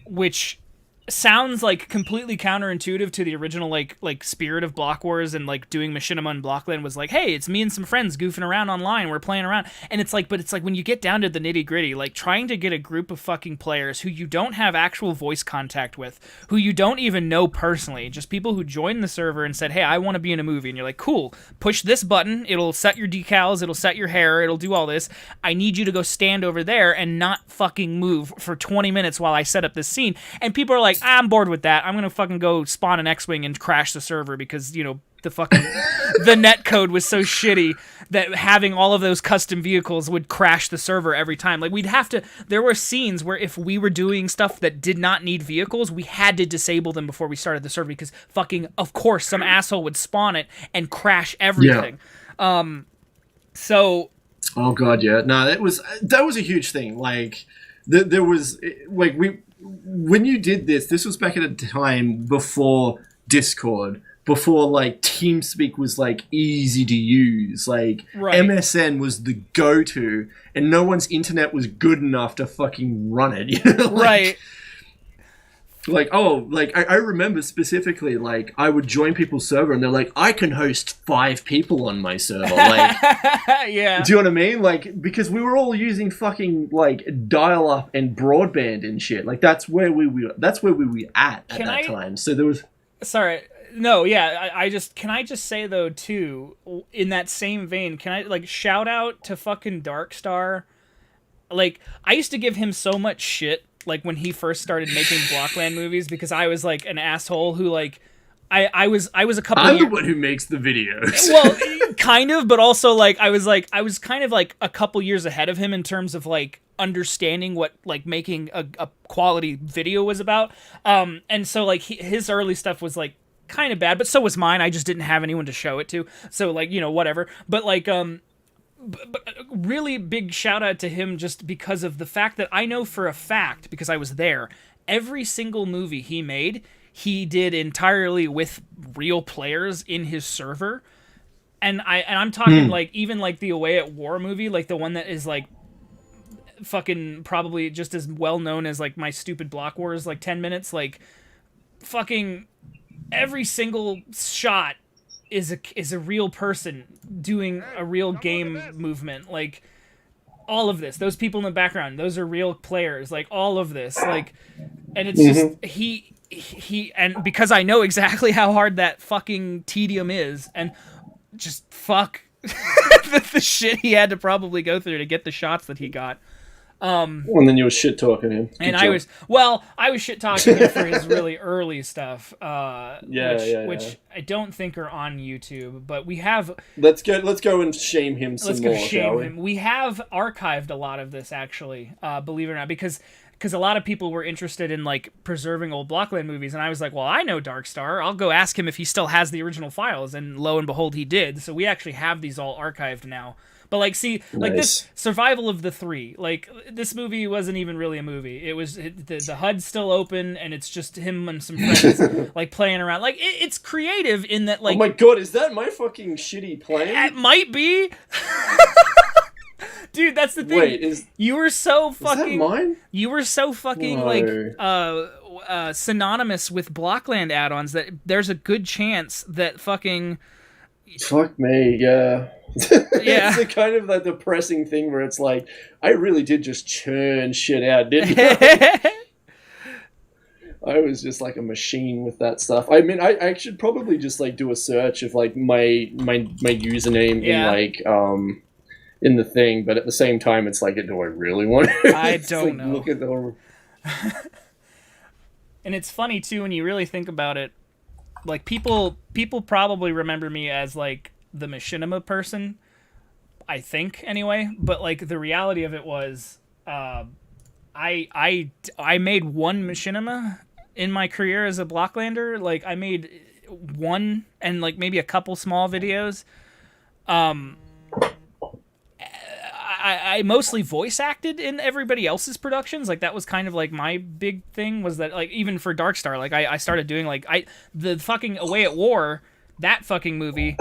which sounds like completely counterintuitive to the original like spirit of Block Wars, and like doing Machinima and Blockland was like, hey, it's me and some friends goofing around online, we're playing around, and it's like, but it's like when you get down to the nitty gritty, like trying to get a group of fucking players who you don't have actual voice contact with, who you don't even know personally, just people who joined the server and said, hey, I want to be in a movie, and you're like, cool, push this button, it'll set your decals, it'll set your hair, it'll do all this, I need you to go stand over there and not fucking move for 20 minutes while I set up this scene, and people are like, I'm bored with that. I'm gonna fucking go spawn an X-Wing and crash the server because, you know, the fucking the net code was so shitty that having all of those custom vehicles would crash the server every time. Like, we'd have to... There were scenes where if we were doing stuff that did not need vehicles, we had to disable them before we started the server because fucking, of course, some asshole would spawn it and crash everything. Yeah. So... Oh, God, yeah. No, that was a huge thing. Like, there was... Like, when you did this was back at a time before Discord, before, like, TeamSpeak was, like, easy to use. Like, right. MSN was the go-to, and no one's internet was good enough to fucking run it. You know? Right. Like, oh, like, I remember specifically, like, I would join people's server, and they're like, I can host 5 people on my server. Like, yeah. Do you know what I mean? Like, because we were all using fucking, like, dial-up and broadband and shit. Like, that's where we were at that time. So there was... Sorry. No, yeah, can I just say, though, too, in that same vein, can I, like, shout out to fucking Darkstar? Like, I used to give him so much shit, like, when he first started making Blockland movies, because I was, like, an asshole who, like, I was a couple I'm the one who makes the videos. Well, kind of, but also, like, I was kind of, like, a couple years ahead of him in terms of, like, understanding what, like, making a quality video was about. And so, like, his early stuff was, like, kind of bad, but so was mine. I just didn't have anyone to show it to. So like, whatever. But like but really big shout out to him just because of the fact that I know for a fact, because I was there, every single movie he made, he did entirely with real players in his server. And I'm talking like even like the Away at War movie, like the one that is like fucking probably just as well known as like my stupid Block Wars like 10 minutes, like fucking every single shot is a real person doing a real game movement. Like all of this, those people in the background, those are real players. Like all of this, like, and it's just he and because I know exactly how hard that fucking tedium is, and just fuck the shit he had to probably go through to get the shots that he got. And then you were shit talking him. And I was shit talking him for his really early stuff. Which I don't think are on YouTube, but we have. Let's go and shame him some more. Shall we? We have archived a lot of this actually, believe it or not, because a lot of people were interested in like preserving old Blockland movies, and I was like, well, I know Darkstar. I'll go ask him if he still has the original files, and lo and behold, he did. So we actually have these all archived now. But like, see, like this Survival of the Three, like this movie wasn't even really a movie. It was the HUD's still open, and it's just him and some friends like playing around. Like it's creative in that, like, oh my god, is that my fucking shitty plane? It might be. Dude, that's the thing. Wait, you were so fucking. Is that mine? You were so fucking like synonymous with Blockland add-ons that there's a good chance that fucking. Fuck me, yeah. Yeah. It's a kind of like depressing thing where it's like, I really did just churn shit out, didn't I? I was just like a machine with that stuff. I mean, I should probably just like do a search of like my username in like in the thing, but at the same time, it's like, do I really want to? I don't know. Look at the. And it's funny too when you really think about it. Like people probably remember me as like the machinima person, I think anyway. But like the reality of it was, I made one machinima in my career as a Blocklander. Like I made one and like maybe a couple small videos. I mostly voice acted in everybody else's productions. Like that was kind of like my big thing, was that like even for Darkstar, like I started doing like the fucking Away at War, that fucking movie,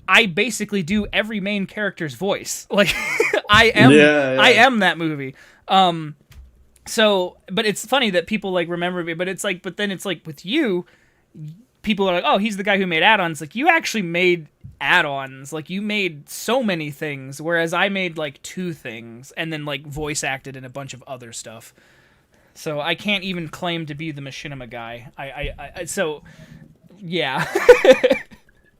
I basically do every main character's voice. Like I am that movie. So but it's funny that people like remember me, but then it's like with you, people are like, oh, he's the guy who made add-ons. Like you actually made add-ons, like you made so many things, whereas I made like 2 things and then like voice acted in a bunch of other stuff. So I can't even claim to be the machinima guy. I so yeah.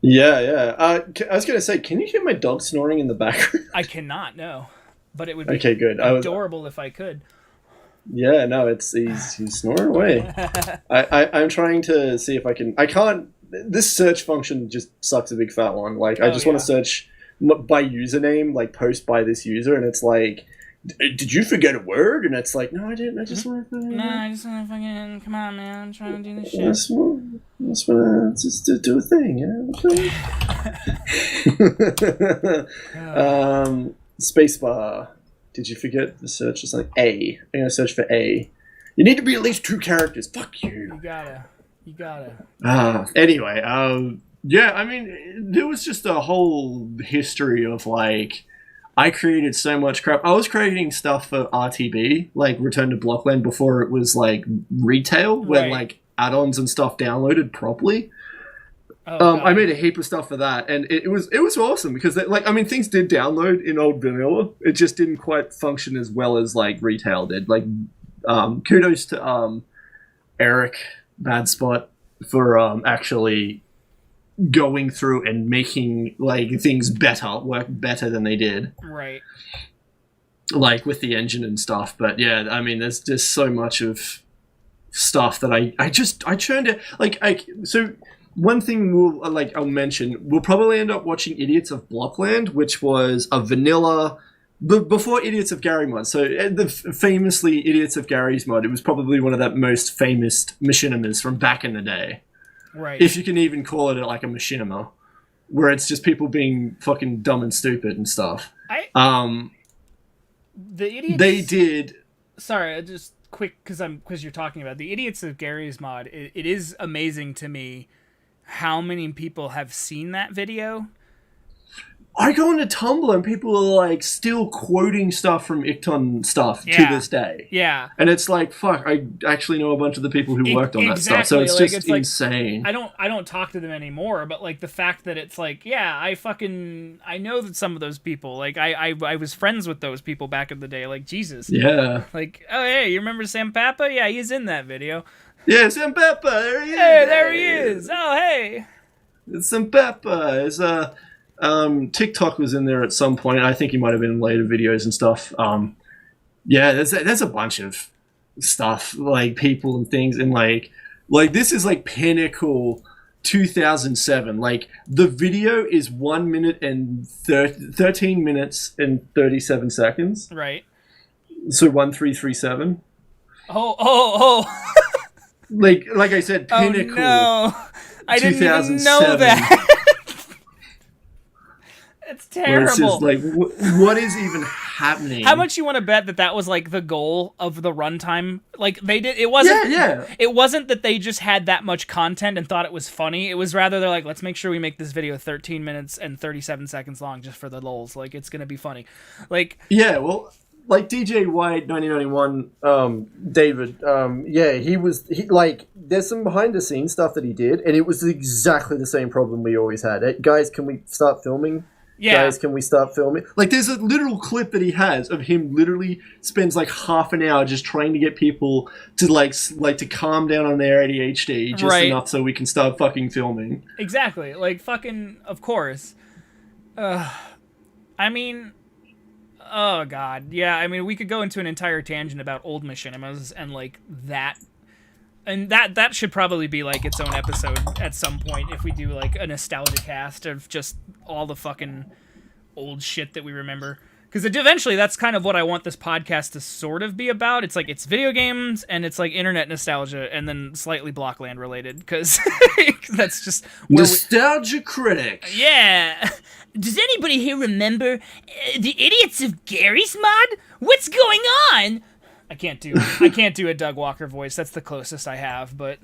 Yeah. I was gonna say, can you hear my dog snoring in the background? I cannot, no, but it would be okay, good. Adorable if I could. Yeah, no, he's snoring away. I'm trying to see if I can't. This search function just sucks a big fat one. Like, I just want to search by username, like post by this user, and it's like, did you forget a word? And it's like, no, I didn't. I just want to. No, I just want to fucking come on, man. I'm trying to do this shit. I just want to just do a thing, Spacebar. Did you forget the search? It's like A. I'm gonna search for A. You need to be at least 2 characters. Fuck you. You gotta. Anyway, yeah, I mean, there was just a whole history of like, I created so much crap. I was creating stuff for RTB, like Return to Blockland, before it was like retail, where like add-ons and stuff downloaded properly. I made a heap of stuff for that, and it was awesome because like, I mean, things did download in old vanilla. It just didn't quite function as well as like retail did. Like, kudos to Eric Bad Spot for actually going through and making like things work better than they did. Right. Like with the engine and stuff. But yeah, I mean, there's just so much of stuff that I churned it. So one thing I'll mention, we'll probably end up watching Idiots of Blockland, which was a vanilla before Idiots of Gary mod. So the famously Idiots of Gary's mod, it was probably one of the most famous machinimas from back in the day. Right. If you can even call it like a machinima, where it's just people being fucking dumb and stupid and stuff. The idiots. They did. Sorry, just quick because you're talking about the idiots of Gary's mod. It is amazing to me how many people have seen that video. I go into Tumblr and people are like still quoting stuff from Icton stuff to this day. Yeah. And it's like, fuck, I actually know a bunch of the people who worked on that stuff. So it's just insane. I don't talk to them anymore, but like the fact that it's like, yeah, I know that some of those people, like I was friends with those people back in the day, like Jesus. Yeah. Like, oh hey, you remember Sam Papa? Yeah, he's in that video. Yeah, Sam Papa, there he is. Hey, there he is. Oh hey. It's Sam Papa. It's TikTok was in there at some point. I think he might have been in later videos and stuff. Yeah, there's a bunch of stuff, like people and things, and like this is like pinnacle 2007. Like the video is 1 minute and 13 minutes and 37 seconds. Right. So 1337. Oh. like I said, pinnacle. Oh no, I didn't even know that. It's terrible. It's just like, what is even happening? How much you want to bet that was like the goal of the runtime? Like they did. It wasn't. Yeah. It wasn't that they just had that much content and thought it was funny. It was rather they're like, let's make sure we make this video 13 minutes and 37 seconds long just for the lulz. Like it's gonna be funny. Like yeah, well, like DJ White 1991, David. Yeah, he like. There's some behind the scenes stuff that he did, and it was exactly the same problem we always had. Hey, guys, can we start filming? Yeah. Guys, can we start filming? Like, there's a literal clip that he has of him literally spends like half an hour just trying to get people to like to calm down on their ADHD just enough so we can start fucking filming. Exactly. Like, fucking, of course. I mean, oh god, yeah. I mean, we could go into an entire tangent about old machinimas and like that. And that should probably be, like, its own episode at some point if we do, like, a nostalgia cast of just all the fucking old shit that we remember. Because eventually that's kind of what I want this podcast to sort of be about. It's, like, it's video games, and it's, like, internet nostalgia, and then slightly Blockland related. Because that's just... Nostalgia critic! Yeah! Does anybody here remember the idiots of Gary's mod? What's going on? I can't do a Doug Walker voice. That's the closest I have, but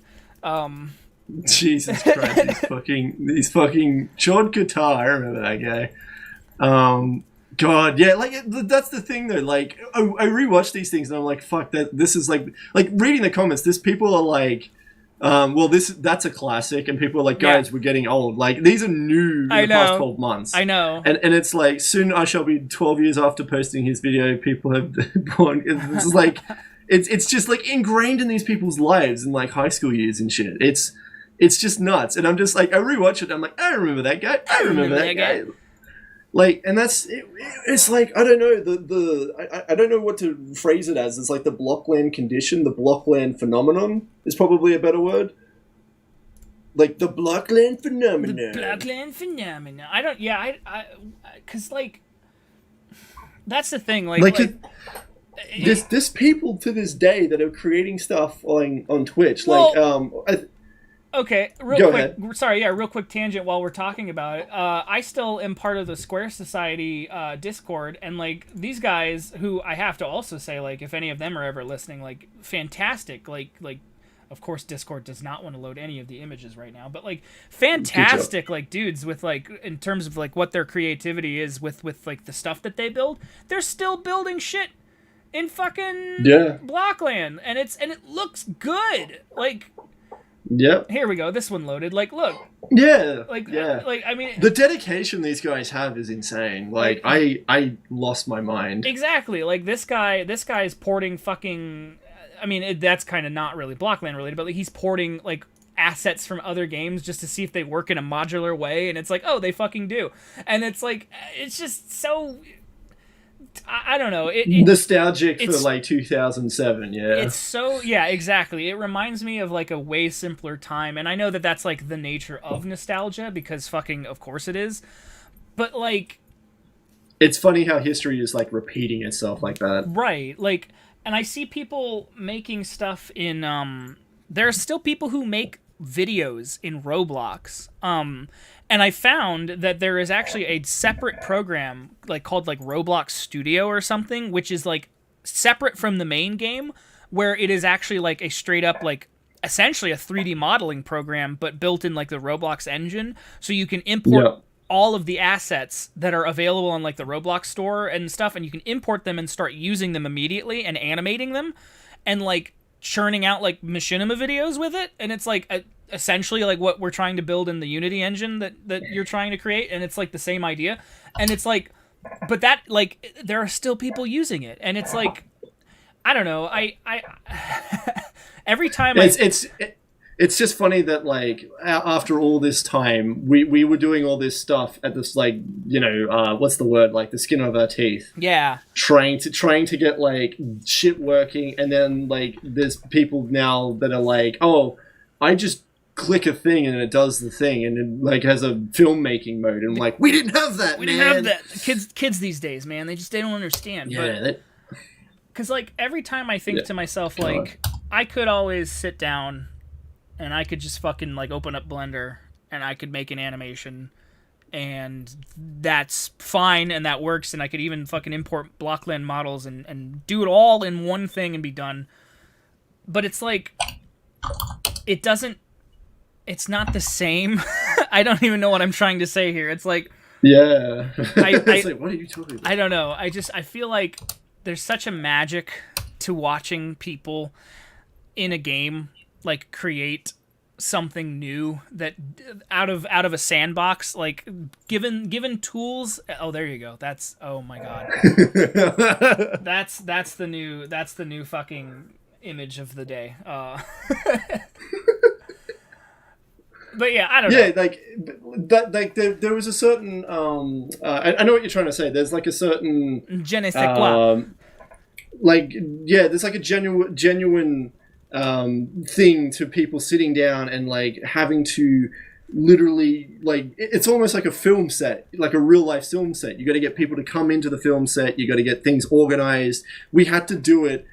Jesus Christ, he's fucking Sean Guitar. I remember that guy. God, yeah, like that's the thing though. Like, I rewatch these things and I'm like, fuck that. This is like reading the comments. This people are like, well, that's a classic, and people are like, guys, we're getting old. Like, these are new in the past 12 months. I know. And it's like, soon I shall be 12 years after posting his video. People have born. It's like, it's just like ingrained in these people's lives in like high school years and shit. It's just nuts. And I'm just like, I rewatch it. I'm like, I remember that guy. I remember that guy. Like, and it's like, I don't know, I don't know what to phrase it as. It's like the Blockland condition, the Blockland phenomenon is probably a better word. Like, the Blockland phenomenon. The Blockland phenomenon. Because, like, that's the thing, there's people to this day that are creating stuff on Twitch, well, okay, real quick tangent while we're talking about it. I still am part of the Square Society Discord, and like these guys, who I have to also say, like, if any of them are ever listening, like, fantastic. Like of course Discord does not want to load any of the images right now, but like fantastic, like, dudes with like, in terms of like what their creativity is with like the stuff that they build. They're still building shit in fucking Blockland, and it looks good. Like, yep. Here we go. This one loaded. Like, look. Yeah. Like, I mean, the dedication these guys have is insane. Like, I lost my mind. Exactly. Like, this guy is porting fucking. I mean, that's kind of not really Blockland related, but like he's porting like assets from other games just to see if they work in a modular way, and it's like, oh, they fucking do, and it's like, it's just so. I don't know. Nostalgic for like 2007, yeah. It's so, yeah, exactly. It reminds me of like a way simpler time, and I know that that's like the nature of nostalgia, because fucking, of course it is. But like, it's funny how history is like repeating itself like that. Right. Like, and I see people making stuff in there are still people who make videos in Roblox. And I found that there is actually a separate program like called like Roblox Studio or something, which is like separate from the main game, where it is actually like a straight up like essentially a 3D modeling program, but built in like the Roblox engine, so you can import all of the assets that are available on like the Roblox store and stuff, and you can import them and start using them immediately and animating them and like churning out like machinima videos with it. And it's like essentially like what we're trying to build in the Unity engine that you're trying to create, and it's like the same idea. And it's like, but that like there are still people using it, and it's like, I don't know, I every time it's just funny that like after all this time we were doing all this stuff at this like, you know, what's the word, like the skin of our teeth, trying to get like shit working, and then like there's people now that are like, oh, I just click a thing and it does the thing, and it like has a filmmaking mode, and I'm like, we didn't have that. Didn't have that. Kids these days, man, they don't understand. Because like every time I think to myself, like I could always sit down and I could just fucking like open up Blender and I could make an animation, and that's fine and that works, and I could even fucking import Blockland models and do it all in one thing and be done. But it's like it's not the same. I don't even know what I'm trying to say here. It's like it's like, what are you talking about? I don't know. I feel like there's such a magic to watching people in a game like create something new that out of a sandbox, like given tools. Oh, there you go. That's, oh my god. that's the new fucking image of the day. But yeah, I don't know. Yeah, like that. Like there was a certain. I know what you're trying to say. There's like a certain. Je ne sais quoi. Like there's like a genuine thing to people sitting down and like having to literally, like, it's almost like a film set, like a real life film set. You got to get people to come into the film set. You got to get things organized. We had to do it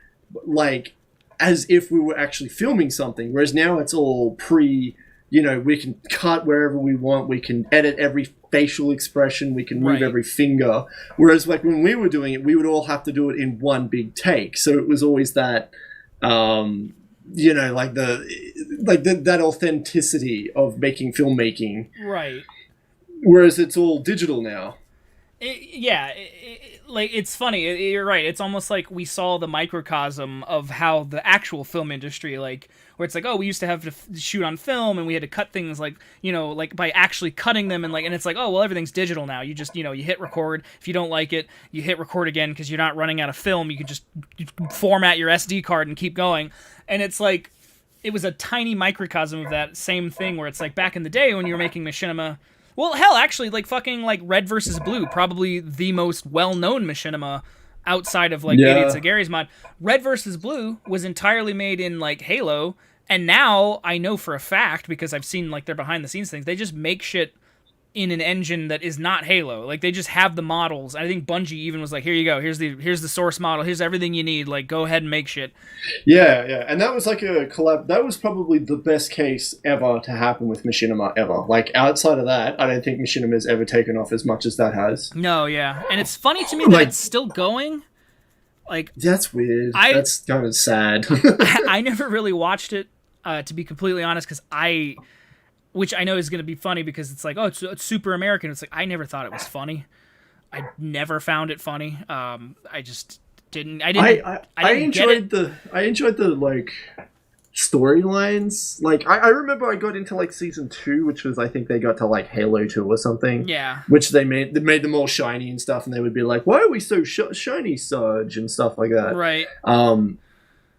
like as if we were actually filming something. Whereas now it's all you know, we can cut wherever we want. We can edit every facial expression. We can move every finger. Whereas, like, when we were doing it, we would all have to do it in one big take. So it was always that, you know, like that authenticity of making filmmaking. Right. Whereas it's all digital now. Like, it's funny. You're right. It's almost like we saw the microcosm of how the actual film industry, like, where it's like, oh, we used to have to shoot on film and we had to cut things, like, you know, like by actually cutting them, and it's like, oh, well, everything's digital now. You just, you know, you hit record. If you don't like it, you hit record again because you're not running out of film. You can just format your SD card and keep going. And it's like, it was a tiny microcosm of that same thing where it's like back in the day when you were making machinima. Well, hell, actually, like fucking like Red vs. Blue, probably the most well-known machinima outside of like Idiots of Gary's Mod. Red vs. Blue was entirely made in like Halo, and now I know for a fact, because I've seen like their behind-the-scenes things, they just make shit in an engine that is not Halo. Like, they just have the models. I think Bungie even was like, here you go, here's the source model, here's everything you need, like, go ahead and make shit. Yeah, and that was like a collab. That was probably the best case ever to happen with machinima ever. Like, outside of that, I don't think machinima's ever taken off as much as that has. No, yeah, and it's funny to me that it's still going. Like, that's weird. That's kind of sad. I never really watched it, to be completely honest, because which I know is going to be funny because it's like, oh, it's super American. It's like, I never thought it was funny. I never found it funny. I just didn't. I enjoyed the like storylines. Like, I remember I got into like season 2, which was, I think they got to like Halo 2 or something. Yeah. Which they made them all shiny and stuff, and they would be like, why are we so shiny, Sarge, and stuff like that. Right.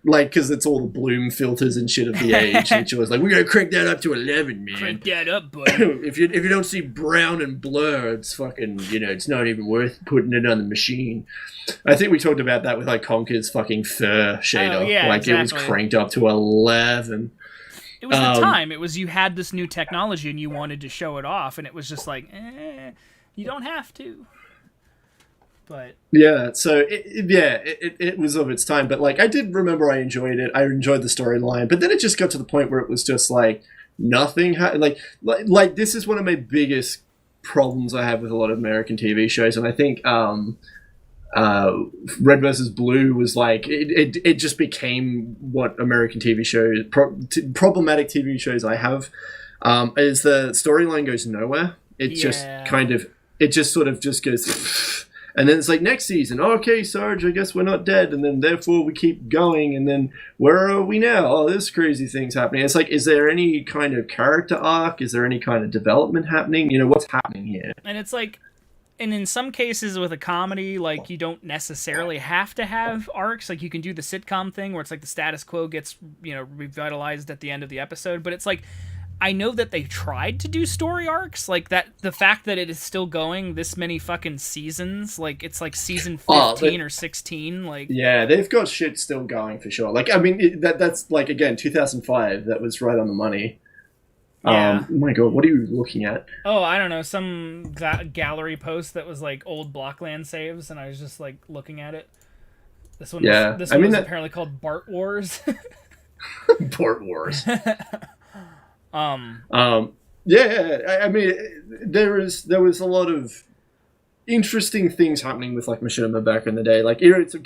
Like, because it's all the bloom filters and shit of the age, and she was like, "We're gonna crank that up to 11, man. Crank that up, buddy. if you don't see brown and blur, it's fucking, you know, it's not even worth putting it on the machine." I think we talked about that with like Conker's fucking fur shader. Like, exactly. It was cranked up to 11. It was the time. It was, you had this new technology and you wanted to show it off, and it was just like, you don't have to. But yeah, so it was of its time, but like I did remember I enjoyed it. I enjoyed the storyline, but then it just got to the point where it was just like nothing like this is one of my biggest problems I have with a lot of American TV shows, and I think Red versus Blue was like it just became what American TV shows problematic TV shows I have is the storyline goes nowhere. It just kind of it just sort of just goes and then it's like next season, okay, Sarge, I guess we're not dead, and then therefore we keep going, and then where are we now? Oh, there's crazy things happening. It's like, is there any kind of character arc? Is there any kind of development happening? You know, what's happening here? And it's like, and in some cases with a comedy, like, you don't necessarily have to have arcs. Like, you can do the sitcom thing where it's like the status quo gets, you know, revitalized at the end of the episode, but it's like, I know that they tried to do story arcs, like that. The fact that it is still going this many fucking seasons, like it's like season 15 or 16. Like, yeah, they've got shit still going for sure. Like, I mean, that's like again 2005. That was right on the money. Yeah. Oh my god, what are you looking at? Oh, I don't know, some gallery post that was like old Blockland saves, and I was just like looking at it. This one, yeah, this one was apparently called Bart Wars. Bart Wars. Yeah. I mean, there was a lot of interesting things happening with like Machinima back in the day. Like, Irritants of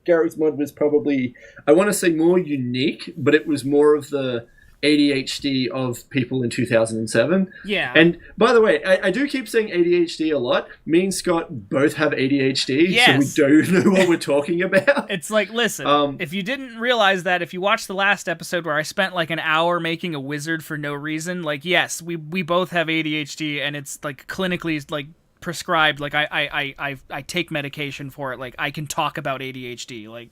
Gary's Mod was probably, I want to say, more unique, but it was more of the ADHD of people in 2007. Yeah. And by the way, I do keep saying ADHD a lot. Me and Scott both have ADHD, yes. So we don't know what we're talking about. It's like, listen, if you didn't realize that, if you watched the last episode where I spent like an hour making a wizard for no reason, like, yes, we both have ADHD, and it's like clinically like prescribed. Like, I take medication for it. Like, I can talk about ADHD. Like,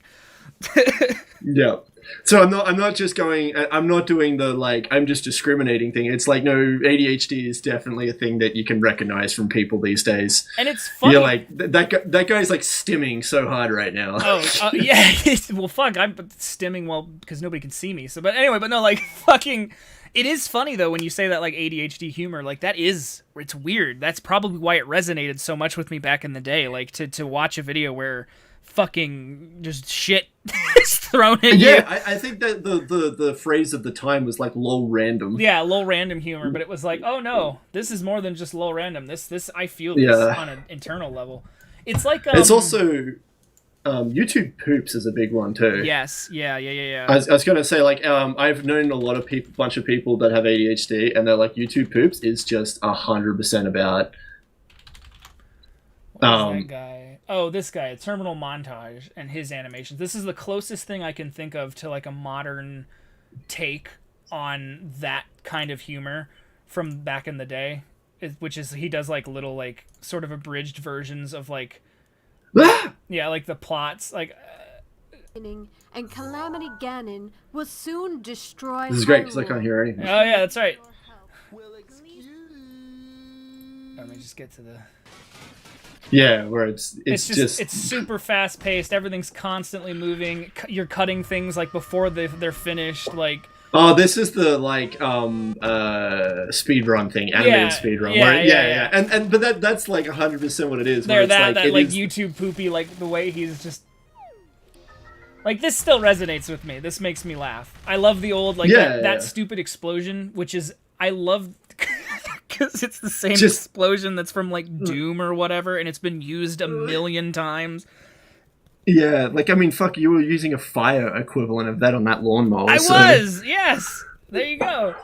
yeah. So I'm not just going, I'm not doing the like I'm just discriminating thing. It's like, no, ADHD is definitely a thing that you can recognize from people these days. And it's funny. You're like that guy's like stimming so hard right now. Yeah. Well, fuck, I'm stimming because nobody can see me. So, but anyway, but no, like, fucking, it is funny though when you say that, like, ADHD humor, like, it's weird. That's probably why it resonated so much with me back in the day. Like, to watch a video where fucking just shit is thrown at you. Yeah, I think that the phrase of the time was like low random. Yeah, low random humor, but it was like, oh no, this is more than just low random. This I feel this on an internal level. It's like it's also YouTube poops is a big one too. Yes, yeah. I was gonna say, like, I've known a lot of people, bunch of people that have ADHD, and they're like, YouTube poops is just 100% about. That guy? Oh, this guy, Terminal Montage, and his animations. This is the closest thing I can think of to like a modern take on that kind of humor from back in the day, which is he does like little like sort of abridged versions of like yeah, like the plots, like and Calamity Ganon will soon destroy. This is great because I can't hear anything. Oh yeah, that's right. Let me just get to the. Yeah, where it's just it's super fast paced. Everything's constantly moving. You're cutting things like before they're finished. Like, oh, this is the like speedrun thing, animated speedrun. Yeah. And but that's like 100% what it is. There, that YouTube poopy, like the way he's just. Like, this still resonates with me. This makes me laugh. I love the old that stupid explosion, which is I love. Because it's the same explosion that's from like Doom or whatever, and it's been used a million times. Yeah, like, I mean, fuck, you were using a fire equivalent of that on that lawnmower. Yes. There you go.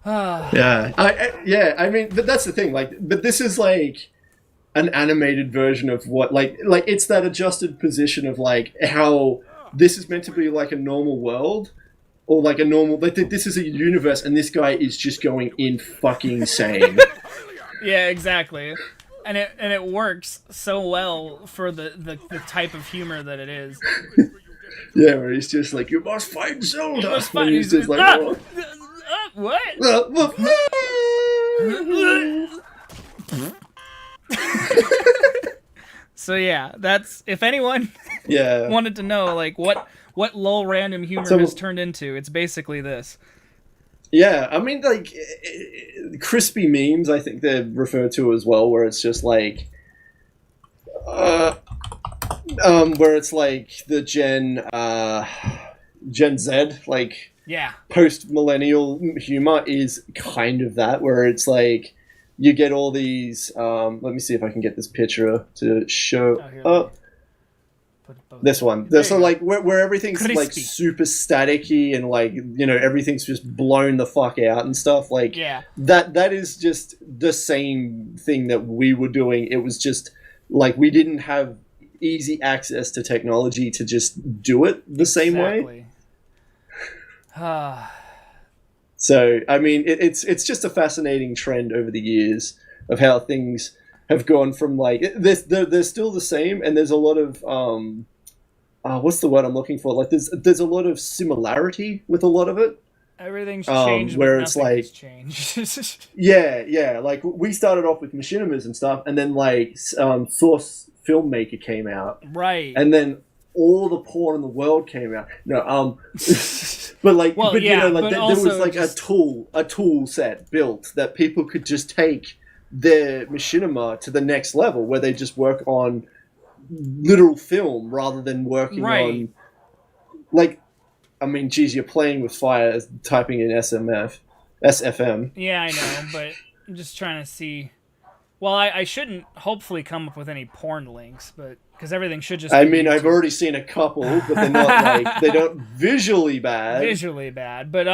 Yeah, I mean, but that's the thing. Like, but this is like an animated version of what, like it's that adjusted position of like how this is meant to be like a normal world. Or like a normal, like this is a universe, and this guy is just going in fucking insane. Yeah, exactly, and it works so well for the type of humor that it is. Yeah, where he's just like, you must fight Zelda. You must fight. He's just like, what? So yeah, that's, if anyone wanted to know like what low random humor has turned into, it's basically this. Yeah, I mean, like, crispy memes, I think they're referred to as well, where it's just like, where it's like the Gen Z, like, Yeah. post-millennial humor is kind of that, where it's like you get all these. Let me see if I can get this picture to show. Oh, here, Oh, this one. There So you go. like where everything's like Crispy. super staticky and like everything's just blown the fuck out and stuff. Like Yeah. that is just the same thing that we were doing. It was just like we didn't have easy access to technology to just do it the same way. So I mean, it's just a fascinating trend over the years of how things have gone from like they're still the same, and there's a lot of what's the word I'm looking for? Like there's a lot of similarity with a lot of it. Everything's changed, where but it's nothing like has changed. yeah. Like we started off with machinimas and stuff, and then like Source Filmmaker came out, Right. and then all the porn in the world came out. No, but like, Well, but yeah, like but there also was like just- a tool set built that people could just take their machinima to the next level, where they just work on literal film rather than working Right. on like. I mean, geez, you're playing with fire, typing in SFM. Yeah, I know, but I'm just trying to see. Well, I shouldn't hopefully come up with any porn links, but because everything should just. I be mean, YouTube. I've already seen a couple, but they're not like they don't visually bad. Visually bad, but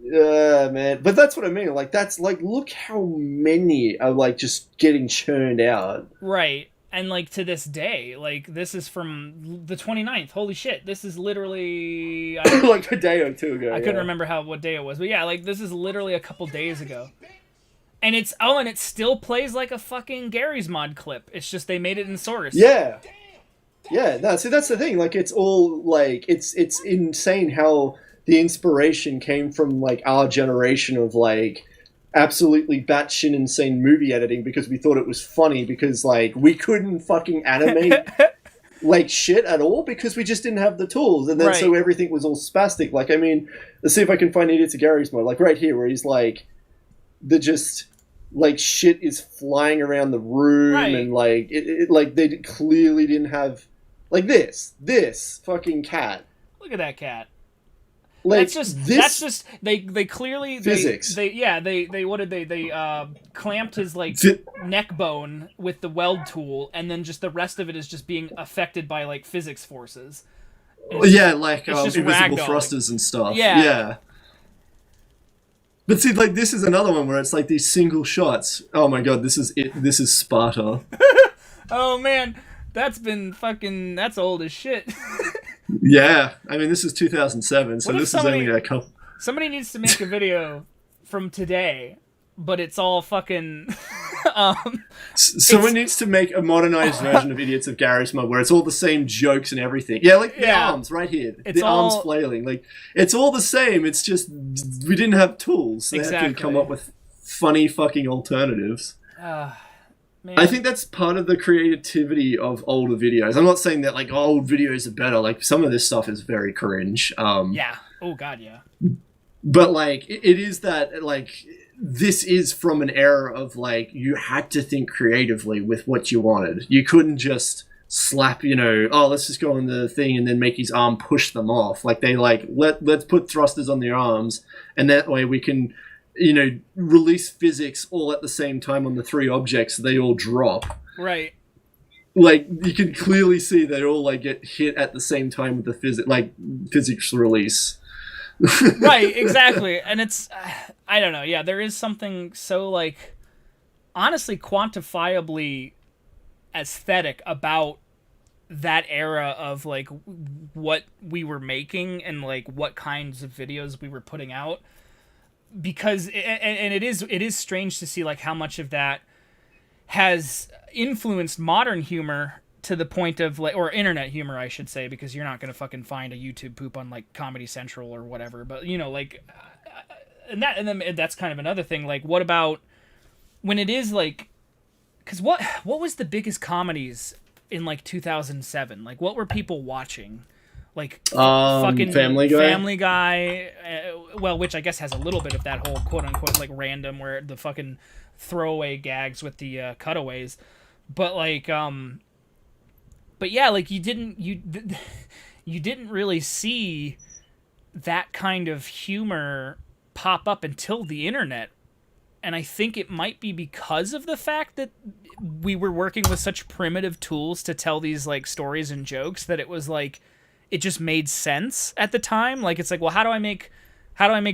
Man, but that's what I mean. Like, that's like, look how many are like just getting churned out. right. And like to this day, like this is from the 29th. Holy shit! This is literally Like a day or two ago. I couldn't remember what day it was, but yeah, like this is literally a couple days ago. And it still plays like a fucking Gary's Mod clip. It's just they made it in Source. Yeah. Yeah, no, see, that's the thing. Like, it's all, like, it's insane how the inspiration came from, like, our generation of, like, absolutely batshit insane movie editing because we thought it was funny because, like, we couldn't fucking animate, like, shit at all because we just didn't have the tools. And then so Right. everything was all spastic. Like, I mean, let's see if I can find Idiot to Gary's Mode. Like, right here where he's, like, like, shit is flying around the room Right. and, like, like, they clearly didn't have... Like this fucking cat. Look at that cat. Like That's just they clearly physics. they what did they clamped his like neck bone with the weld tool, and then just the rest of it is just being affected by like physics forces. Yeah, like just invisible ragdolling. thrusters and stuff. Yeah. But see, like this is another one where it's like these single shots. Oh my god, this is it. This is Sparta. Oh man, that's old as shit. Yeah, I mean this is 2007, so What if this somebody- is only a couple. Somebody needs to make a video from today, but it's all fucking. Someone needs to make a modernized version of Idiots of Gary's Mode where it's all the same jokes and everything. Yeah, like the Yeah. arms right here, It's the arms all- flailing. Like it's all the same. It's just we didn't have tools. So they had to Exactly. come up with funny fucking alternatives. Man. I think that's part of the creativity of older videos. I'm not saying that like old videos are better. Like some of this stuff is very cringe. Yeah. Oh god, yeah. But like it is that like this is from an era of like you had to think creatively with what you wanted. You couldn't just slap, oh, let's just go on the thing and then make his arm push them off. Like they like let's put thrusters on their arms and that way we can release physics all at the same time on the three objects, so they all drop. Right. Like you can clearly see they all like get hit at the same time with the physics release. Right, exactly. And it's I don't know. Yeah, there is something so like honestly quantifiably aesthetic about that era of like what we were making and like what kinds of videos we were putting out. Because and it is strange to see like how much of that has influenced modern humor to the point of like, or internet humor I should say, because you're not gonna fucking find a YouTube poop on like Comedy Central or whatever. But like, and then that's kind of another thing. Like, what about when it is like, because what was the biggest comedies in like 2007? Like, what were people watching? Like fucking Family Guy. Family Guy, well, which I guess has a little bit of that whole quote unquote like random where the fucking throwaway gags with the cutaways, but like but yeah, like you didn't really see that kind of humor pop up until the internet. And I think it might be because of the fact that we were working with such primitive tools to tell these like stories and jokes that it was like it just made sense at the time. Like it's like, well, how do I make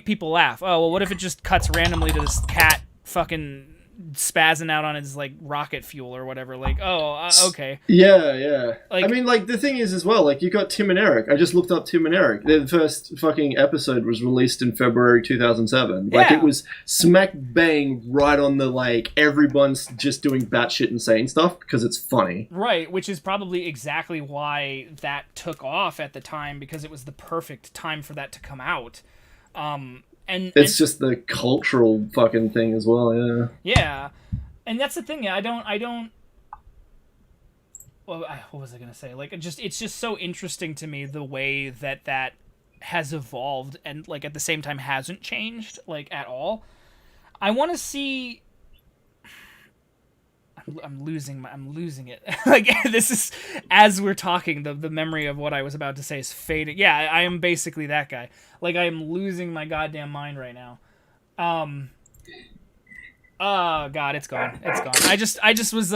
people laugh? Oh, well, what if it just cuts randomly to this cat fucking spazzing out on his like rocket fuel or whatever? Like, okay. Yeah. Like, I mean, like the thing is as well, like you got Tim and Eric. I just looked up Tim and Eric. The first fucking episode was released in February 2007. Like it was smack bang right on the like everyone's just doing batshit insane stuff because it's funny. Right, which is probably exactly why that took off at the time, because it was the perfect time for that to come out. And it's just the cultural fucking thing as well, yeah. Yeah, and that's the thing. I don't. Well, what was I gonna say? Like, it's just so interesting to me the way that has evolved and like at the same time hasn't changed like at all. I want to see. I'm losing it. Like this is as we're talking, the memory of what I was about to say is fading. Yeah, I am basically that guy. Like I am losing my goddamn mind right now. Oh god, it's gone. It's gone. I just was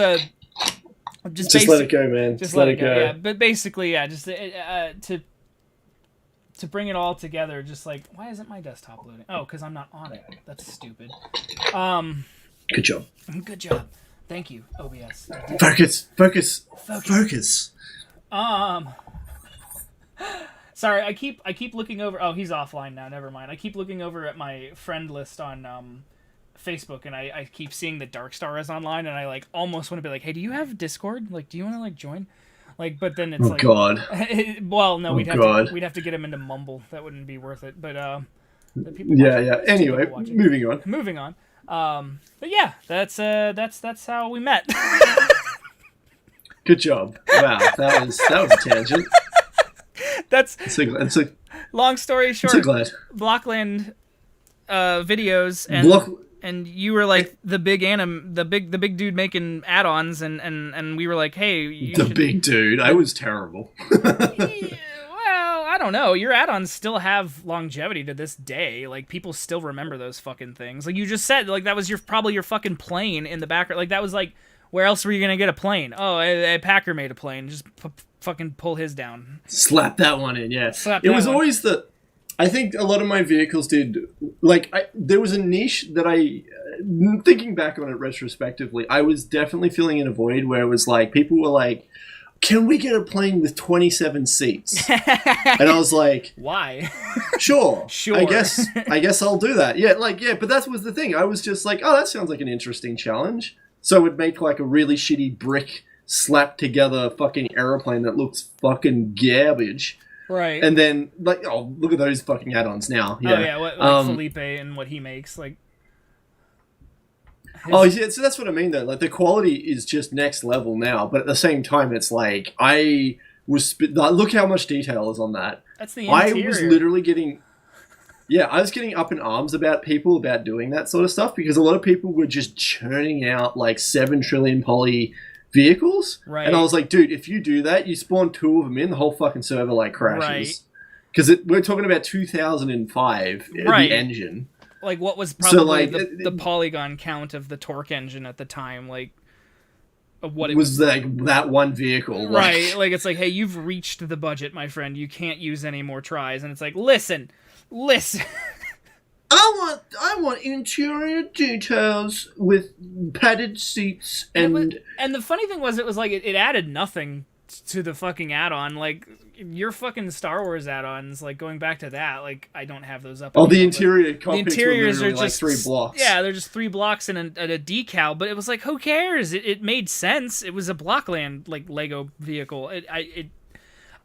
just let it go, man. Just let it go. Yeah, but basically, yeah, just to bring it all together. Just like, why isn't my desktop loading? Oh, because I'm not on it. That's stupid. Good job. Good job. Thank you, OBS. Focus. Sorry, I keep looking over. Oh, he's offline now. Never mind. I keep looking over at my friend list on Facebook, and I keep seeing that Darkstar is online, and I like almost want to be like, hey, do you have Discord? Like, do you want to like join? Like, but then it's God. Well, no, we'd have to get him into Mumble. That wouldn't be worth it. But the people. Yeah. Anyway, moving on. But yeah, that's how we met. Good job. Wow, that was a tangent. That's a long story short. I'm so glad. Blockland videos and you were like the big dude making add-ons and we were like, hey, big dude. I was terrible. Well, I don't know. Your add-ons still have longevity to this day. Like, people still remember those fucking things. Like you just said, like that was probably your fucking plane in the background. Like that was like, where else were you gonna get a plane? Oh, a Packer made a plane. Just fucking pull his down. Slap that one in, yeah. It was always I think a lot of my vehicles did, like, there was a niche that thinking back on it retrospectively, I was definitely feeling in a void where it was like, people were like, can we get a plane with 27 seats? And I was like, why? Sure. I guess I'll do that. Yeah, but that was the thing. I was just like, oh, that sounds like an interesting challenge. So it would make like a really shitty brick slapped together fucking aeroplane that looks fucking garbage. Right. And then like, oh, look at those fucking add-ons now. Yeah. Oh yeah, like Felipe and what he makes, like. Oh yeah, so that's what I mean though. Like the quality is just next level now, but at the same time, it's like look how much detail is on that. That's the interior. I was literally getting, I was getting up in arms about people about doing that sort of stuff because a lot of people were just churning out like 7 trillion poly vehicles, right? And I was like, dude, if you do that, you spawn 2 of them in, the whole fucking server like crashes. Because we're talking about 2005, right. The engine. Like, what was probably the polygon count of the torque engine at the time, like, of what it was like that one vehicle. Right, like, it's like, hey, you've reached the budget, my friend. You can't use any more tries. And it's like, listen. I want interior details with padded seats and... And the funny thing was, it was like, it added nothing to the fucking add-on. Like, your fucking Star Wars add-ons, like, going back to that, like, I don't have those up. Oh, the interiors are just like 3 blocks. Yeah, they're just 3 blocks and a decal, but it was like, who cares? It made sense. It was a Blockland, like, Lego vehicle.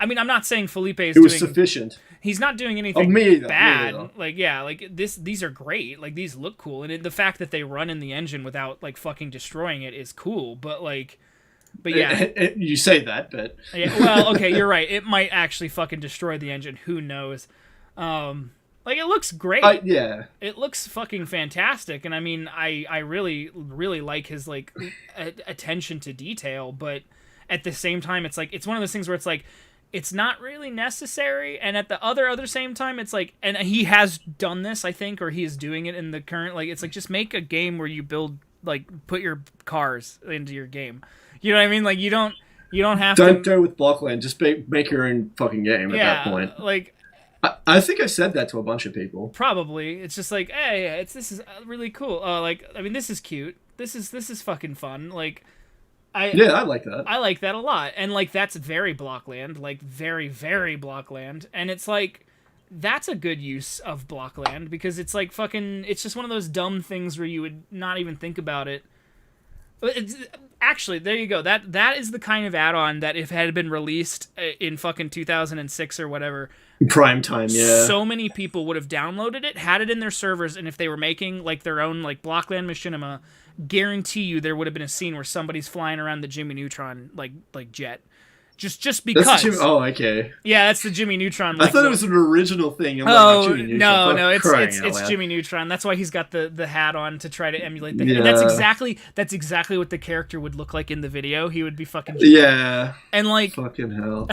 I mean, I'm not saying Felipe is doing... sufficient. He's not doing anything bad. Like, yeah, like, these are great. Like, these look cool. And the fact that they run in the engine without, like, fucking destroying it is cool. But, like... But yeah. You say that, but... Yeah, well, okay, you're right. It might actually fucking destroy the engine. Who knows? Like, it looks great. Yeah. It looks fucking fantastic. And, I mean, I really, really like his, like, attention to detail. But at the same time, it's like... It's one of those things where it's like... it's not really necessary, and at the other same time it's like, and he has done this, I think, or he is doing it in the current, like, it's like, just make a game where you build, like, put your cars into your game, you know what I mean? Like, you don't have don't go with Blockland, just make your own fucking game at that point. Like, I think I said that to a bunch of people. Probably. It's just like, hey, this is really cool. Like, I mean, this is cute. This is fucking fun. Like, I like that. I like that a lot. And, like, that's very Blockland. Like, very, very Blockland. And it's like, that's a good use of Blockland, because it's like fucking, it's just one of those dumb things where you would not even think about it. Actually, there you go. That is the kind of add-on that, if it had been released in fucking 2006 or whatever, prime time, yeah, so many people would have downloaded it, had it in their servers, and if they were making, like, their own, like, Blockland Machinima, guarantee you there would have been a scene where somebody's flying around the Jimmy Neutron like jet. Just because. Okay. Yeah, that's the Jimmy Neutron. Like, I thought it was an original thing. No, it's Jimmy Neutron. That's why he's got the hat on, to try to emulate the. Yeah. And that's exactly what the character would look like in the video. He would be fucking. Yeah. And like. Fucking hell.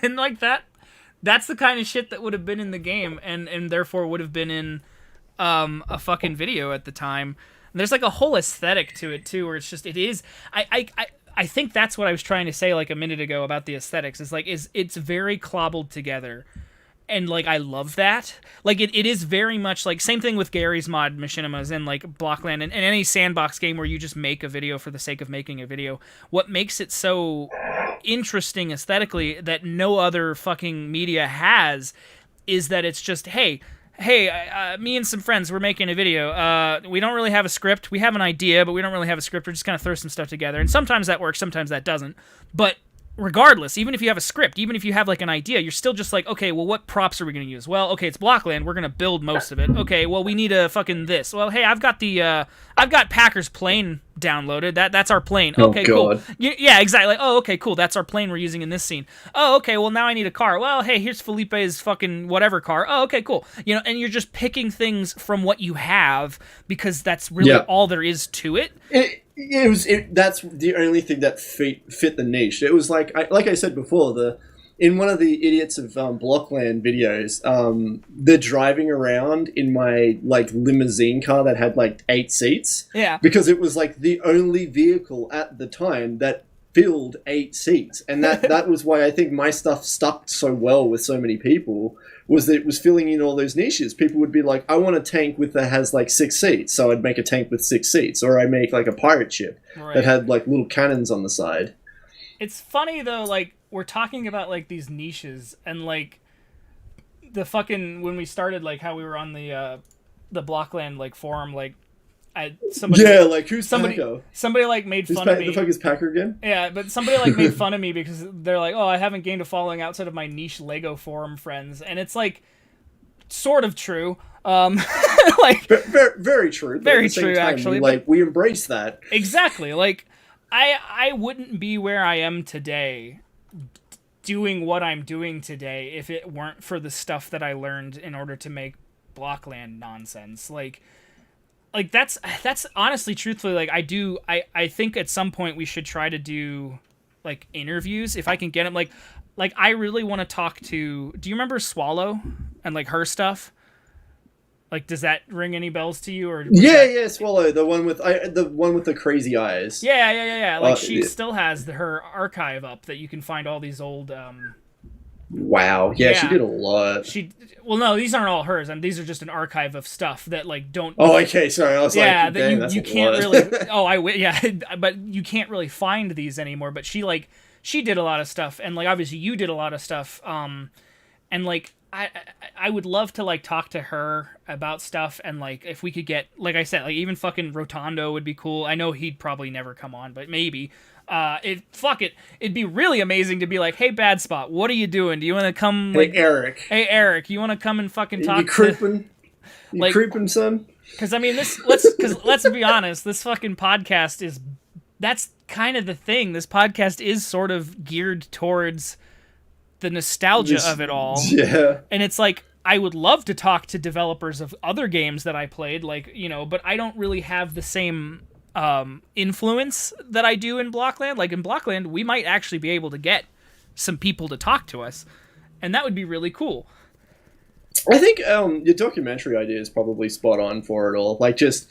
And like that. That's the kind of shit that would have been in the game, and therefore would have been in a fucking video at the time. And there's like a whole aesthetic to it too, where it's just, it is. I think that's what I was trying to say like a minute ago about the aesthetics. It's very clobbled together, and like I love that. Like it is very much like, same thing with Gary's mod Machinimas and like Blockland and any sandbox game where you just make a video for the sake of making a video. What makes it so interesting aesthetically that no other fucking media has is that it's just, hey, me and some friends, we're making a video. We don't really have a script. We have an idea, but we don't really have a script. We're just kind of throw some stuff together. And sometimes that works, sometimes that doesn't. But regardless, even if you have a script, even if you have like an idea, you're still just like, okay, well, what props are we going to use? Well, okay, it's Blockland. We're going to build most of it. Okay, well, we need a fucking this. Well, hey, I've got Packer's plane downloaded. That's our plane. Okay, cool. Yeah, exactly. Like, oh, okay, cool. That's our plane we're using in this scene. Oh, okay, well, now I need a car. Well, hey, here's Felipe's fucking whatever car. Oh, okay, cool. You know, and you're just picking things from what you have, because that's really all there is to it. That's the only thing that fit the niche. It was like I said before, in one of the Idiots of Blockland videos, they're driving around in my like limousine car that had like 8 seats. Yeah. Because it was like the only vehicle at the time that filled 8 seats, and that was why I think my stuff stuck so well with so many people, was that it was filling in all those niches. People would be like, I want a tank that has like 6 seats, so I'd make a tank with 6 seats, or I make like a pirate ship that had like little cannons on the side. It's funny though, like we're talking about like these niches, and like the fucking, when we started, like how we were on the Blockland like forum, like somebody like made fun of me. The fuck is Packer again? Yeah, but somebody like made fun of me because they're like, oh, I haven't gained a following outside of my niche Lego forum friends, and it's like sort of true. Like very, very true. Very true, actually. We embrace that. Exactly. Like I wouldn't be where I am today, doing what I'm doing today, if it weren't for the stuff that I learned in order to make Blockland nonsense. Like that's honestly, truthfully, like I think at some point we should try to do like interviews if I can get them. Like I really want to talk to. Do you remember Swholli and like her stuff? Like, does that ring any bells to you? Or yeah, Swholli, the one with the crazy eyes. Yeah. Like she still has her archive up that you can find all these old. Wow. Yeah, she did a lot. Well, no, these aren't all hers. These are just an archive of stuff that like don't. Oh, okay. Sorry, I was like, that you can't really. But you can't really find these anymore. But she did a lot of stuff, and like obviously you did a lot of stuff. And like I would love to like talk to her about stuff, and like if we could get, like I said, like even fucking Rotondo would be cool. I know he'd probably never come on, but maybe. It'd be really amazing to be like, hey, Bad Spot, what are you doing? Do you want to come? Like, Hey, Eric, you want to come and fucking talk? You creeping? You creeping, son? Because I mean, let's be honest, this fucking podcast that's kind of the thing. This podcast is sort of geared towards the nostalgia of it all. Yeah. And it's like, I would love to talk to developers of other games that I played, like, you know, but I don't really have the same influence that I do in Blockland. Like in Blockland, we might actually be able to get some people to talk to us, and that would be really cool. I think your documentary idea is probably spot on for it all. Like just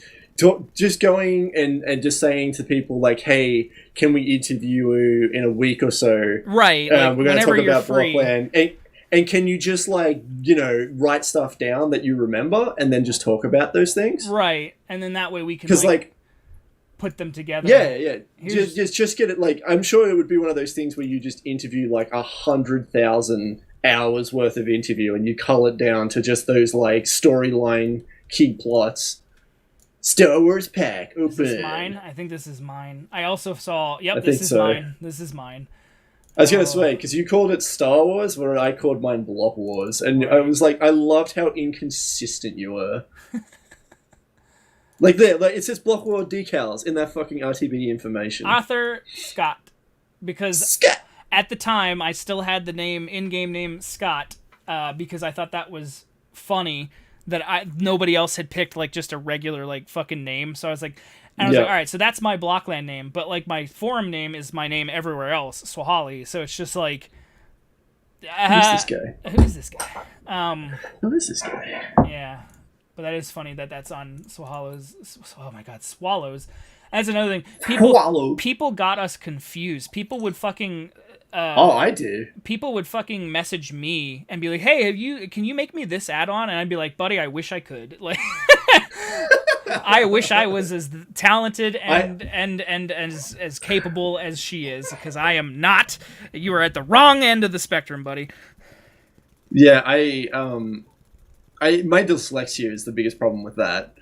going and just saying to people like, "Hey, can we interview you in a week or so?" Right. We're going to talk about free. Blockland. And can you just like, you know, write stuff down that you remember and then just talk about those things? Right. And then that way we can like put them together. Yeah. Just get it. Like, I'm sure it would be one of those things where you just interview like 100,000 hours worth of interview and you cull it down to just those like storyline key plots. Star Wars pack open. Is this mine? I think this is mine. I also saw. Yep, mine. This is mine. I was going to say, because you called it Star Wars, where I called mine Block Wars. And right. I was like, I loved how inconsistent you were. like, it says Block War decals in that fucking RTB information. Author Scott. Because at the time, I still had the in-game name Scott, because I thought that was funny that nobody else had picked, like, just a regular, like, fucking name. So I was like... And I was like, all right, so that's my Blockland name, but like my forum name is my name everywhere else, Swholli. So it's just like, who's this guy? Who's this guy? Who is this guy? Yeah, but that is funny that's on Swallows. Oh my God, Swallows. That's another thing. People got us confused. People would fucking. I do. People would fucking message me and be like, "Hey, can you make me this add-on?" And I'd be like, "Buddy, I wish I could." Like. I wish I was as talented and as capable as she is, because I am not. You are at the wrong end of the spectrum, buddy. Yeah, my dyslexia is the biggest problem with that.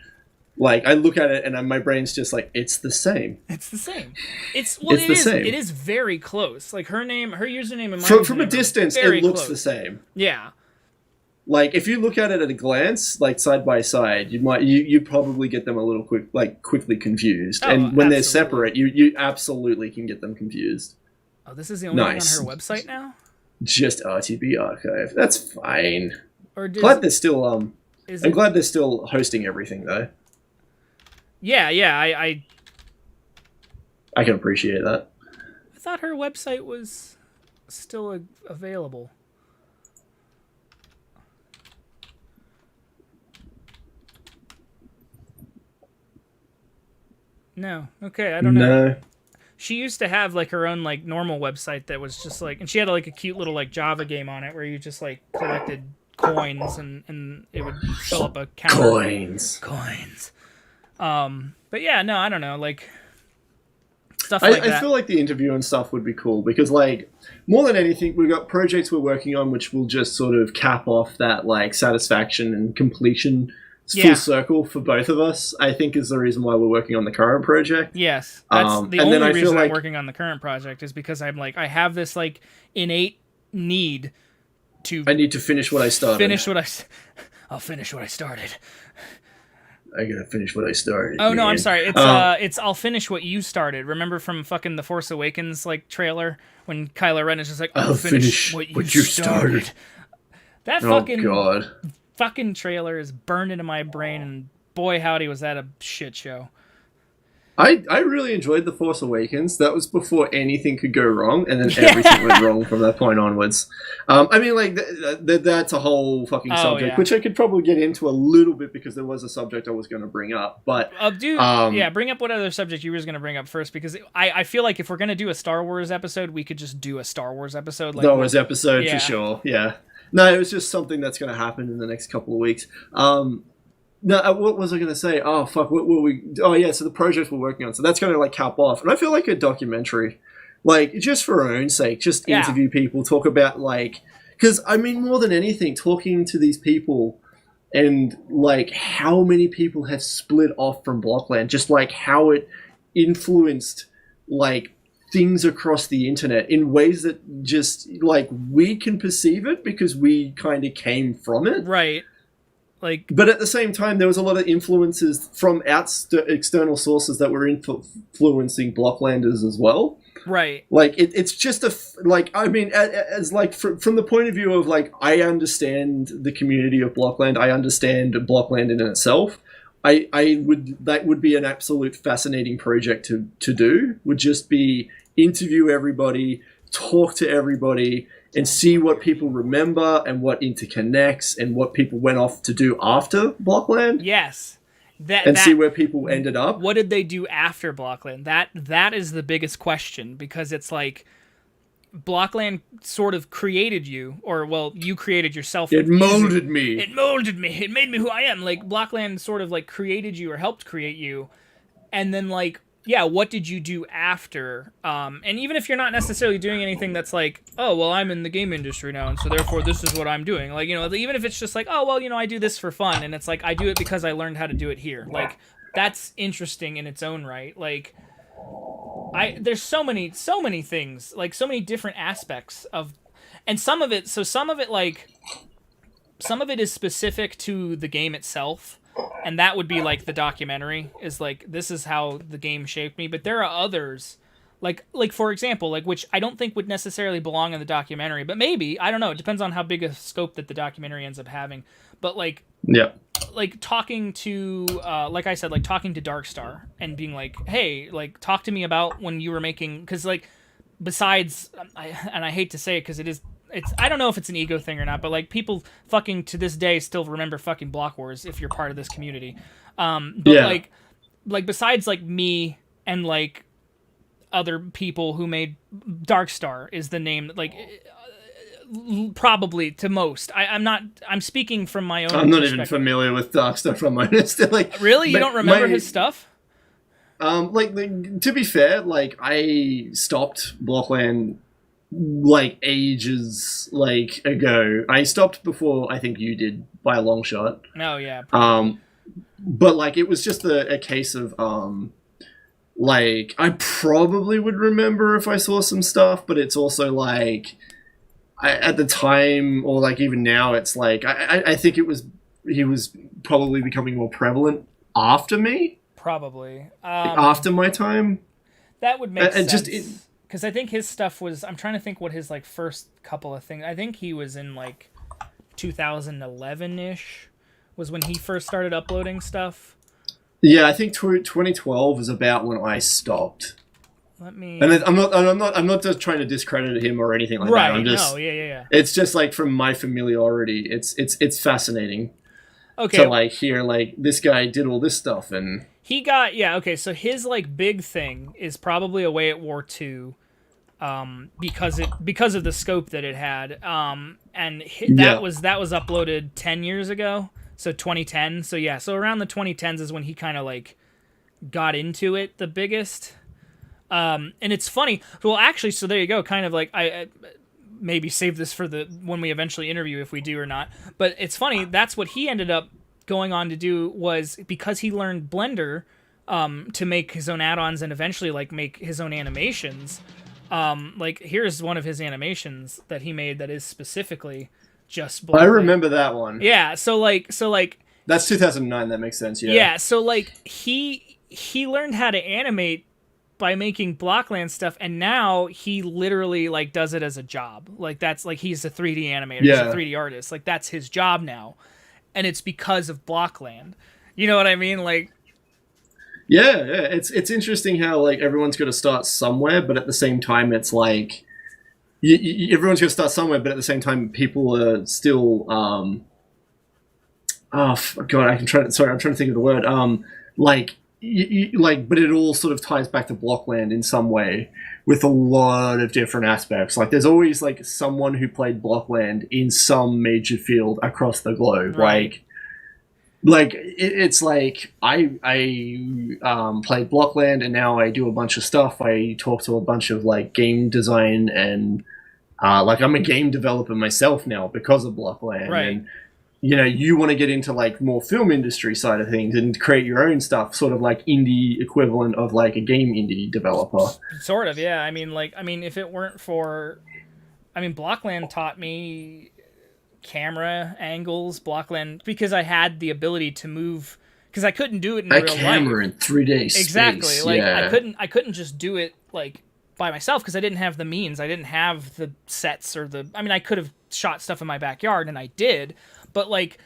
Like, I look at it and my brain's just like, it's the same. It's the same. It is very close. Like her username and mine. From a distance, it looks the same. Yeah. Like, if you look at it at a glance, like side by side, you probably get them a little quickly confused. And when they're separate, you absolutely can get them confused. Oh, this is the only thing on her website now? Just RTB archive. That's fine. Glad they're still I'm glad they're still hosting everything though. Yeah, I can appreciate that. I thought her website was still available. No. Okay, I don't know. No. She used to have like her own like normal website that was just like, and she had like a cute little like Java game on it where you just like collected coins and it would fill up a counter. Coins. But yeah, no, I don't know, like stuff like that. I feel like the interview and stuff would be cool because like more than anything, we've got projects we're working on which will just sort of cap off that like satisfaction and completion. Full circle for both of us, I think, is the reason why we're working on the current project. Yes, that's the only reason I'm working on the current project is because I'm like, I have this like innate need to. I need to finish what I started. I'll finish what I started. I gotta finish what I started. Oh, man. No, I'm sorry. It's I'll finish what you started. Remember from fucking the Force Awakens like trailer when Kylo Ren is just like, I'll finish what you started. That fucking God. Fucking trailer is burned into my brain, and boy howdy was that a shit show. I really enjoyed The Force Awakens. That was before anything could go wrong, and then everything went wrong from that point onwards. I mean, like, that's a whole fucking subject, which I could probably get into a little bit because there was a subject I was going to bring up. But bring up what other subject you were going to bring up first, because I feel like if we're going to do a Star Wars episode, we could just do a Star Wars episode. Like, Star Wars episode, for sure, yeah. No, it was just something that's going to happen in the next couple of weeks. No, what was I going to say? Oh, fuck, what were we... Oh, yeah, so the project we're working on. So that's going to, like, cap off. And I feel like a documentary, like, just for our own sake, just interview people, talk about, like... Because, I mean, more than anything, talking to these people and, like, how many people have split off from Blockland, just, like, how it influenced, like... things across the internet in ways that just like we can perceive it because we kind of came from it, right? Like, but at the same time, there was a lot of influences from external sources that were influencing Blocklanders as well, right? Like it's just like I mean, as like from the point of view of like I understand the community of Blockland, I understand Blockland in itself. That would be an absolute fascinating project to do. Would just be interview everybody, talk to everybody and see what people remember and what interconnects and what people went off to do after Blockland. Yes. See where people ended up. What did they do after Blockland? That is the biggest question, because it's like Blockland sort of created you, or well, you created yourself. It molded me. It molded me. It made me who I am. Like Blockland sort of like created you or helped create you, and then like, yeah, what did you do after? And even if you're not necessarily doing anything that's like, oh, well, I'm in the game industry now, and so therefore this is what I'm doing. Like, you know, even if it's just like, oh, well, you know, I do this for fun, and it's like, I do it because I learned how to do it here. Like, that's interesting in its own right. Like, there's so many things, like so many different aspects of, and some of it is specific to the game itself. And that would be like the documentary is like, this is how the game shaped me. But there are others, like for example, like, which I don't think would necessarily belong in the documentary, but maybe, I don't know. It depends on how big a scope that the documentary ends up having. But like, yeah, like talking to, like I said, like talking to Darkstar and being like, hey, like talk to me about when you were making, because like, besides, I hate to say it because it's I don't know if it's an ego thing or not, but like people fucking to this day still remember fucking Block Wars if you're part of this community. But yeah. like besides like me and like other people who made Darkstar is the name like probably to most. I'm speaking from my own. I'm not even familiar with Darkstar from my like. Really, you don't remember his stuff? Like to be fair, like I stopped Blockland like ages like ago. I stopped before I think you did by a long shot. Oh yeah. But like it was just a case of like I probably would remember if I saw some stuff, but it's also like at the time or like even now it's like I think he was probably becoming more prevalent after me. Probably. After my time. That would make sense. Because I think his stuff was... I'm trying to think what his like first couple of things... I think he was in like 2011-ish was when he first started uploading stuff. Yeah, I think 2012 is about when I stopped. Let me... And I'm not just trying to discredit him or anything like that. I'm just, no, yeah. It's just like from my familiarity, it's fascinating. Okay. To like hear like this guy did all this stuff and... He got, yeah, okay, so his, like, big thing is probably Away at War 2, because of the scope that it had, that was uploaded 10 years ago, so 2010, so yeah, so around the 2010s is when he kind of, like, got into it the biggest, and it's funny, well, actually, so there you go, kind of like, I maybe save this for when we eventually interview, if we do or not, but it's funny, that's what he ended up going on to do, was because he learned Blender to make his own add-ons and eventually like make his own animations. Like here's one of his animations that he made that is specifically just Blender. I remember that one. Yeah, so like that's 2009. That makes sense. Yeah. Yeah, so like he learned how to animate by making Blockland stuff, and now he literally like does it as a job. Like that's like he's a 3D animator, he's a 3D artist. Like that's his job now. And it's because of Blockland. You know what I mean? Like, yeah. It's interesting how like everyone's got to start somewhere, but at the same time, it's like everyone's got to start somewhere, but at the same time, people are still. Oh God! I'm trying to think of the word. Like, but it all sort of ties back to Blockland in some way with a lot of different aspects. Like there's always like someone who played Blockland in some major field across the globe. Right. It's like I played Blockland and now I do a bunch of stuff. I talk to a bunch of like game design and like I'm a game developer myself now because of Blockland. Right. And, you know, you want to get into like more film industry side of things and create your own stuff, sort of like indie equivalent of like a game indie developer. Sort of, yeah. I mean, if it weren't for, Blockland taught me camera angles, Blockland, because I had the ability to move, because I couldn't do it in real life. A camera in 3D space. Exactly. Like yeah. I couldn't just do it like by myself because I didn't have the means. I didn't have the sets or I could have shot stuff in my backyard and I did. But, like,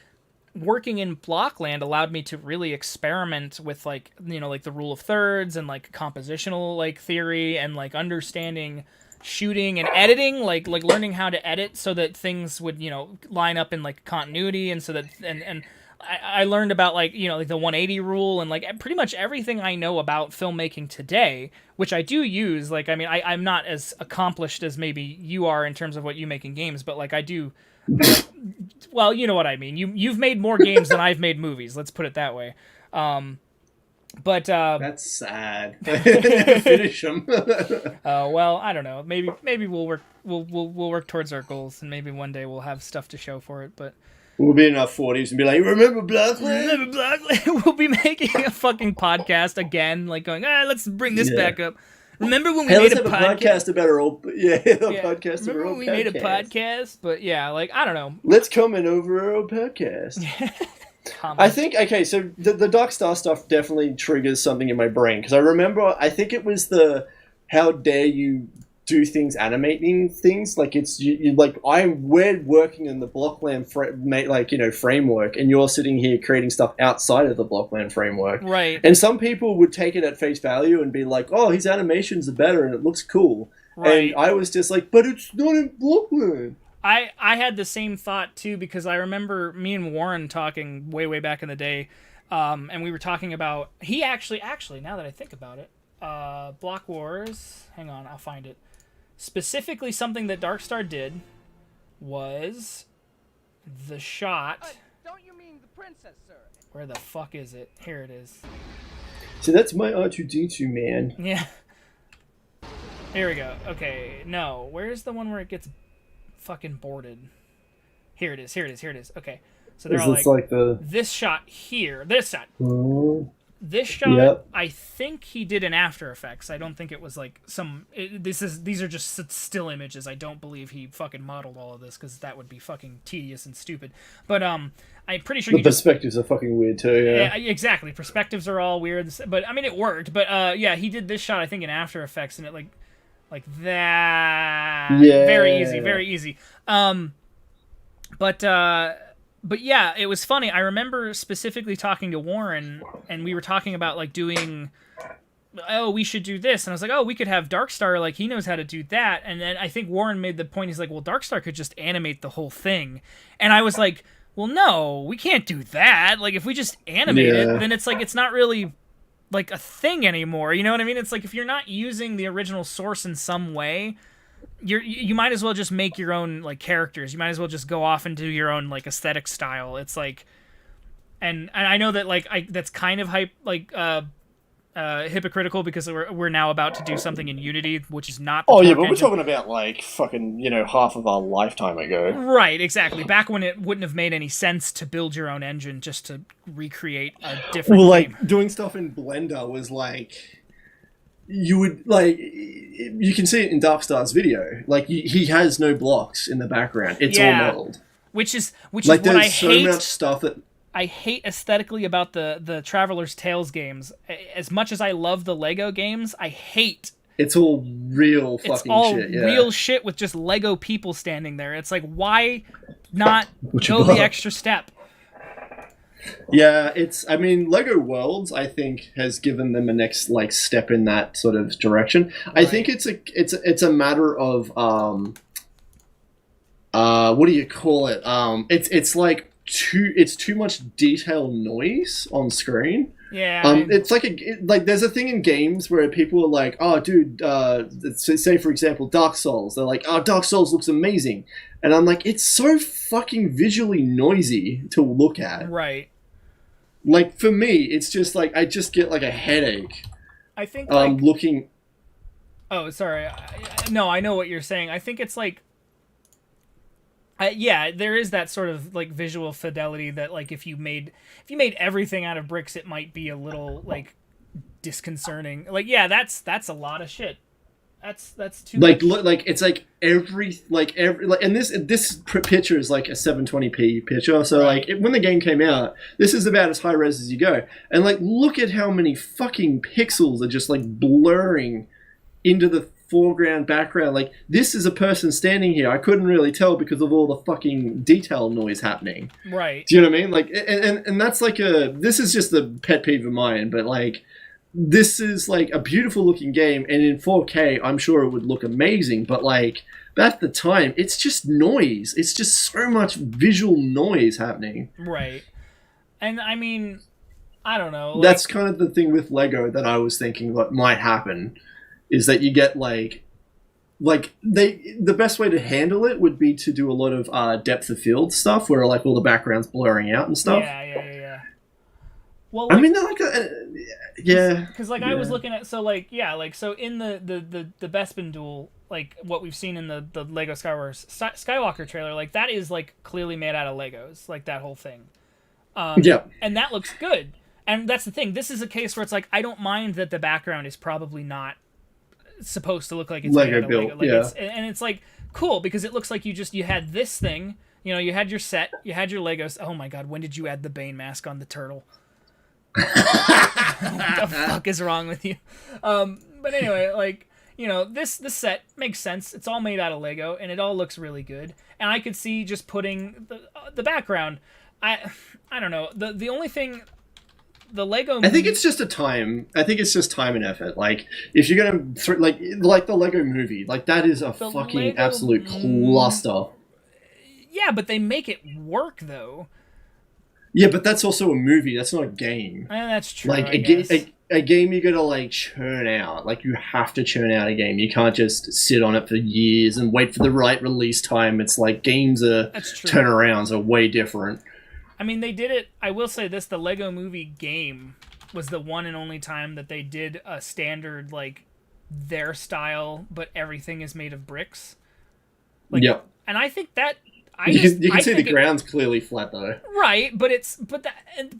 working in Blockland allowed me to really experiment with, like, you know, like, the rule of thirds and, like, compositional, like, theory and, like, understanding shooting and editing, like learning how to edit so that things would, you know, line up in like continuity, and so that and I learned about like, you know, like the 180 rule and like pretty much everything I know about filmmaking today, which I do use. Like, I mean, I'm not as accomplished as maybe you are in terms of what you make in games, but like I do. Like, well, you know what I mean. You've made more games than I've made movies. Let's put it that way. But that's sad. Finish them. Well, I don't know. Maybe we'll work towards our goals, and maybe one day we'll have stuff to show for it. But we'll be in our 40s and be like, remember Blackland? Remember Blackland? We'll be making a fucking podcast again, like going, let's bring this back up. Remember when we made a podcast about our old podcast? Remember when we made a podcast? But yeah, like I don't know. Let's comment over our old podcast. I think, okay, so the Dark Star stuff definitely triggers something in my brain, because I remember, I think it was the how dare you do things animating things, like it's you like we're working in the Blockland framework, and you're sitting here creating stuff outside of the Blockland framework, right? And some people would take it at face value and be like, oh, his animations are better and it looks cool, right? And I was just like, but it's not in Blockland. I had the same thought too, because I remember me and Warren talking way back in the day, and we were talking about he actually now that I think about it, Block Wars. Hang on, I'll find it. Specifically, something that Darkstar did was the shot. Don't you mean the princess, sir? Where the fuck is it? Here it is. So that's my R2D2, man. Yeah. Here we go. Okay, no. Where's the one where it gets fucking boarded? Here it is. Okay. So they're all like this shot here. This shot. This shot, yep. I think he did in After Effects. I don't think it was like these are just still images. I don't believe he fucking modeled all of this, because that would be fucking tedious and stupid. But I'm pretty sure the perspectives are fucking weird too. Yeah, exactly. Perspectives are all weird, but I mean it worked. But yeah, he did this shot I think in After Effects, and it like that. Yeah, very easy. But yeah, it was funny. I remember specifically talking to Warren, and we were talking about like doing, we should do this, and I was like, we could have Darkstar, like he knows how to do that. And then I think Warren made the point, he's like, well, Darkstar could just animate the whole thing, and I was like, well, no, we can't do that. Like if we just animate it, then it's like it's not really like a thing anymore. You know what I mean? It's like if you're not using the original source in some way, you might as well just make your own like characters. You might as well just go off and do your own like aesthetic style. It's like, and I know that like that's kind of hypocritical, because we're now about to do something in Unity, which is not. But we're talking about like fucking half of our lifetime ago. Right, exactly. Back when it wouldn't have made any sense to build your own engine just to recreate a different. Well, like doing stuff in Blender was like. You would like, you can see it in Darkstar's video. Like he has no blocks in the background; it's all modeled. Which is like what I so hate. Much stuff that I hate aesthetically about the Traveler's Tales games. As much as I love the Lego games, I hate. It's all real fucking shit. It's all real shit with just Lego people standing there. It's like, why not go the extra step? Yeah, I mean, Lego Worlds, I think, has given them a next like step in that sort of direction. Right. I think it's a matter of what do you call it? It's like too much detail noise on screen. Yeah. It's like there's a thing in games where people are like, oh, dude, say for example, Dark Souls. They're like, oh, Dark Souls looks amazing, and I'm like, it's so fucking visually noisy to look at. Right. Like, for me, it's just, like, I just get, like, a headache. I think, looking... Oh, sorry. No, I know what you're saying. I think it's, like... yeah, there is that sort of, like, visual fidelity that, like, if you made everything out of bricks, it might be a little, like, disconcerting. Like, yeah, that's a lot of shit. That's too much. Like it's like every and this picture is like a 720p picture, so right. Like when the game came out, this is about as high res as you go, and like look at how many fucking pixels are just like blurring into the foreground, background. Like this is a person standing here. I couldn't really tell because of all the fucking detail noise happening. Right. Do you know what I mean? Like and that's like this is just a pet peeve of mine, but like this is like a beautiful looking game, and in 4K, I'm sure it would look amazing. But like back at the time, it's just noise. It's just so much visual noise happening. Right. And I mean, I don't know. That's kind of the thing with Lego that I was thinking what might happen is that you get the best way to handle it would be to do a lot of depth of field stuff where like all the background's blurring out and stuff. Yeah. Well, I mean, yeah. Because I was looking at so in the Bespin duel, like what we've seen in the Lego Skywalker trailer, like that is like clearly made out of Legos, like that whole thing. And that looks good. And that's the thing. This is a case where it's like I don't mind that the background is probably not supposed to look like it's Lego made out of built. Lego. Yeah. And it's like cool because it looks like you had this thing. You know, you had your set, you had your Legos. Oh my god, when did you add the Bane mask on the turtle? What the fuck is wrong with you? But anyway, like, you know, this set makes sense. It's all made out of Lego, and it all looks really good. And I could see just putting the background. I don't know. The only thing, the Lego movie, I think it's just time and effort. Like, if you're gonna like the Lego movie, like that is a fucking Lego absolute cluster. Yeah, but they make it work though. Yeah, but that's also a movie. That's not a game. That's true. Like a game, you gotta like churn out. Like you have to churn out a game. You can't just sit on it for years and wait for the right release time. It's like games turnarounds are way different. I mean, they did it. I will say this: the Lego Movie game was the one and only time that they did a standard like their style, but everything is made of bricks. Like, yep. And I think that. You can see the ground's clearly flat though. Right, but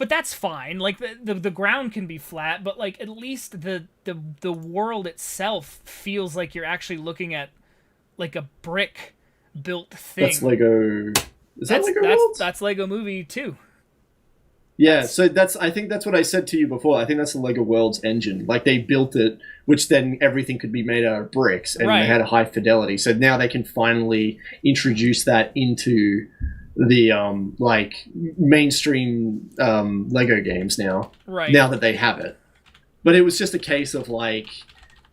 that's fine. Like the ground can be flat, but like at least the world itself feels like you're actually looking at like a brick built thing. That's Lego. That's Lego Movie too. Yeah, so I think that's what I said to you before. I think that's the Lego Worlds engine. Like they built it, which then everything could be made out of bricks, and they had a high fidelity. So now they can finally introduce that into the like mainstream Lego games now. Right. Now that they have it, but it was just a case of like,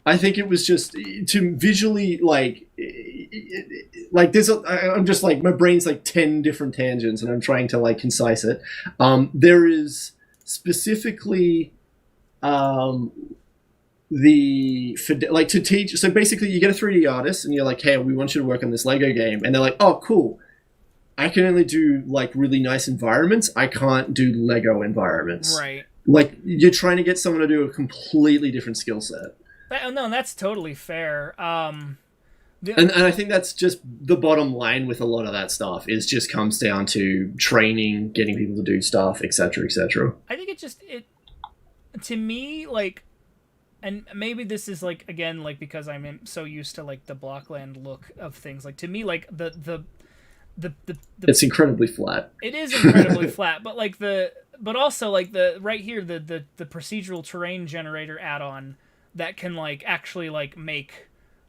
I think it was just to visually like I'm just like my brain's like 10 different tangents and I'm trying to like concise it. There is specifically to teach. So basically you get a 3D artist and you're like, hey, we want you to work on this Lego game. And they're like, oh, cool. I can only do like really nice environments. I can't do Lego environments. Right. Like you're trying to get someone to do a completely different skill set. No, that's totally fair. And I think that's just the bottom line with a lot of that stuff is just comes down to training, getting people to do stuff, etc., etc. I think to me, like, and maybe this is like again like because I'm so used to like the Blockland look of things. Like to me, like the it's incredibly flat. It is incredibly flat, but like but also like the right here the procedural terrain generator add-on that can like actually like make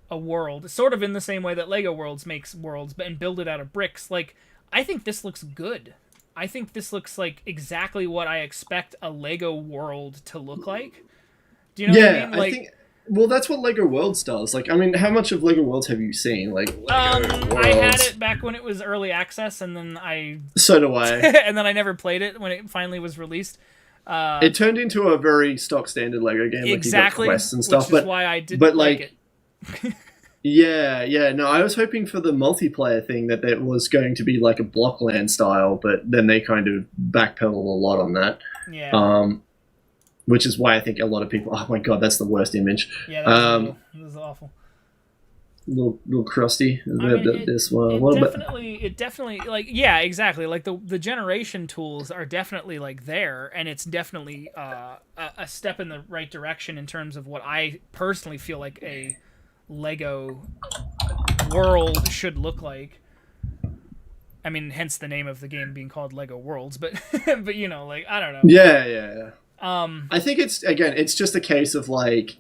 a world sort of in the same way that Lego Worlds makes worlds and build it out of bricks. Like I think this looks good. I think this looks like exactly what I expect a Lego world to look like. Do you know what I mean? Like, well, that's what Lego Worlds does. Like, I mean, how much of Lego Worlds have you seen? Like, Lego Worlds. I had it back when it was early access, and then So do I. and then I never played it when it finally was released. It turned into a very stock standard Lego game. Exactly. Like you got quests and stuff. Which is why I didn't like it. Yeah. No, I was hoping for the multiplayer thing that it was going to be like a Blockland style, but then they kind of backpedaled a lot on that. Yeah. Which is why I think a lot of people. Oh my god, that's the worst image. Yeah, that was awful. Little crusty. It definitely like yeah, exactly. Like the generation tools are definitely like there, and it's definitely a step in the right direction in terms of what I personally feel like a Lego world should look like. I mean, hence the name of the game being called Lego Worlds, but but you know, like I don't know. Yeah. I think it's just a case of like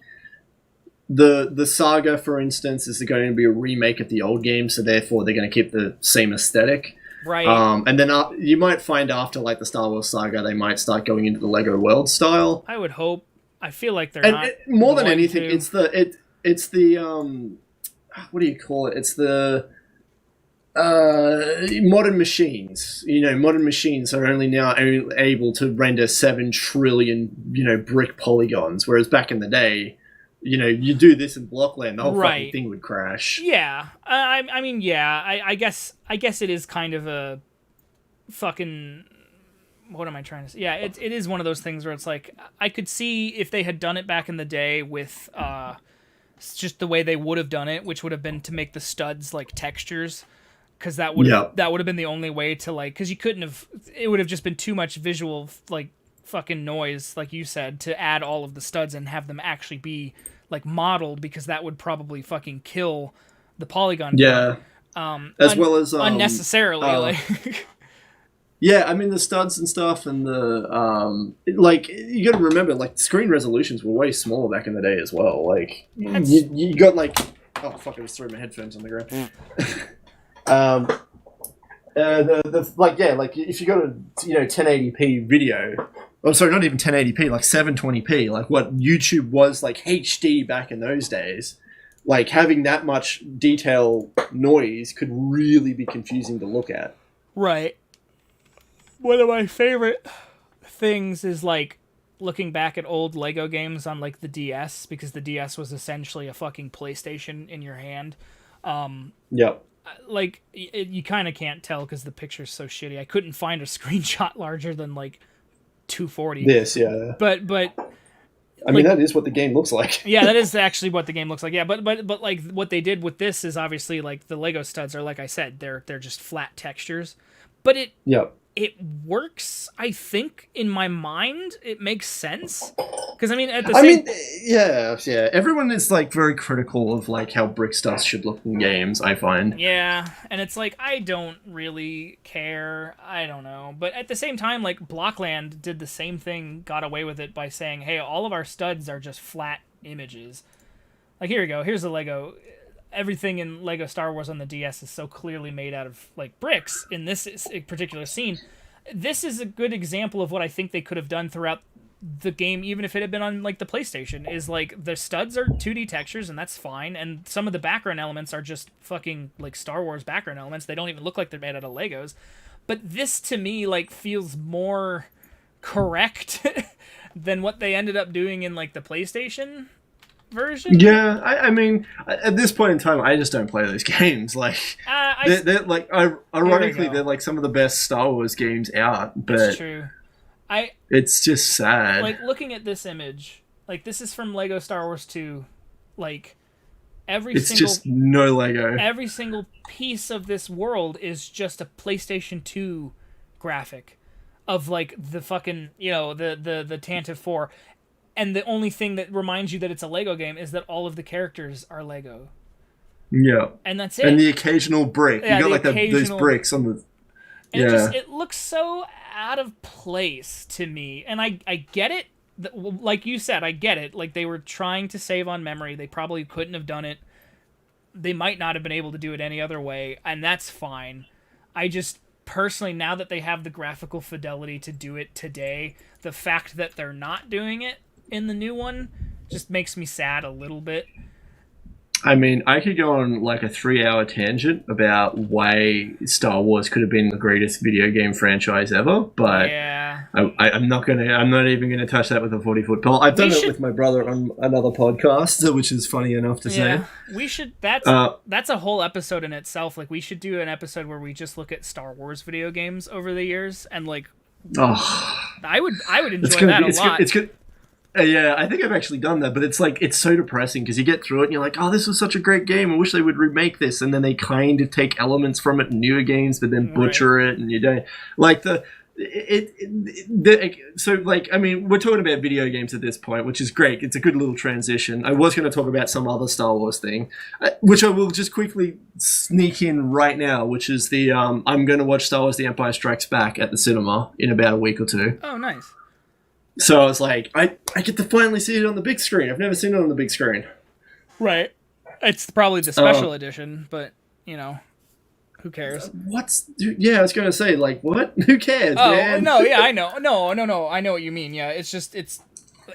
the Saga, for instance, is going to be a remake of the old game, so therefore they're going to keep the same aesthetic. Right. And then you might find after like the Star Wars Saga, they might start going into the Lego World style. I would hope. I feel like they're And not more than going anything, to. it's the what do you call it? It's the modern machines. Modern machines are only now able to render 7 trillion brick polygons, whereas back in the day, you do this in Blockland, the whole fucking thing would crash. Yeah, I mean, yeah, I guess it is kind of a fucking. What am I trying to say? Yeah, it is one of those things where it's like I could see if they had done it back in the day with just the way they would have done it, which would have been to make the studs like textures, because that would have been the only way to like, because you couldn't have, it would have just been too much visual like fucking noise, like you said, to add all of the studs and have them actually be like modeled, because that would probably fucking kill the polygon. Yeah. As well as unnecessarily like. Yeah, I mean the studs and stuff, and the like. You got to remember, like screen resolutions were way smaller back in the day as well. Like you got like, oh fuck! I just threw my headphones on the ground. Like if you got a 1080p video, I'm sorry, not even 1080p, like 720p, like what YouTube was like HD back in those days. Like having that much detail noise could really be confusing to look at. Right. One of my favorite things is like looking back at old Lego games on like the DS, because the DS was essentially a fucking PlayStation in your hand. Yep. Like you kind of can't tell because the picture's so shitty. I couldn't find a screenshot larger than like 240. This, yeah. But I mean, that is what the game looks like. Yeah, that is actually what the game looks like. Yeah, but like what they did with this is obviously like the Lego studs are, like I said, they're just flat textures. But it works, I think, in my mind. It makes sense. Because, I mean, yeah. Everyone is, like, very critical of, like, how brick stuff should look in games, I find. Yeah, and it's like, I don't really care. I don't know. But at the same time, like, Blockland did the same thing, got away with it by saying, hey, all of our studs are just flat images. Like, here you go. Here's the Lego. Everything in Lego Star Wars on the DS is so clearly made out of like bricks in this particular scene. This is a good example of what I think they could have done throughout the game, even if it had been on like the PlayStation, is like the studs are 2D textures and that's fine, and some of the background elements are just fucking like Star Wars background elements. They don't even look like they're made out of Legos. But this to me like feels more correct than what they ended up doing in like the PlayStation version. Yeah, I mean, at this point in time, I just don't play those games. Like, they're like, ironically, they're like some of the best Star Wars games out. But it's true. It's just sad. Like looking at this image, like this is from Lego Star Wars 2. Like it's just no Lego. Every single piece of this world is just a PlayStation 2 graphic of like the fucking the Tantive 4. And the only thing that reminds you that it's a Lego game is that all of the characters are Lego. Yeah. And that's it. And the occasional brick. Yeah, you got like those bricks on the... And it looks so out of place to me. And I get it. Like you said, I get it. Like they were trying to save on memory. They probably couldn't have done it. They might not have been able to do it any other way. And that's fine. I just... Personally, now that they have the graphical fidelity to do it today, the fact that they're not doing it in the new one just makes me sad a little bit. I mean, I could go on like a 3-hour tangent about why Star Wars could have been the greatest video game franchise ever, but yeah. I'm not even gonna touch that with a 40-foot pole. I've done it with my brother on another podcast, which is funny enough to say. We should. That's a whole episode in itself. Like, we should do an episode where we just look at Star Wars video games over the years, and like, I would enjoy that a lot. It's good. Yeah, I think I've actually done that, but it's like, it's so depressing because you get through it and you're like, oh, this was such a great game. I wish they would remake this. And then they kind of take elements from it in newer games, but then butcher it, and you don't like so like, I mean, we're talking about video games at this point, which is great. It's a good little transition. I was going to talk about some other Star Wars thing, which I will just quickly sneak in right now, which is the, I'm going to watch Star Wars The Empire Strikes Back at the cinema in about a week or two. Oh, nice. So I was like, I get to finally see it on the big screen. I've never seen it on the big screen. Right. It's probably the special edition, but, who cares? Yeah, I was going to say, like, what? Who cares, man? No, yeah, I know. No, I know what you mean. Yeah, it's just,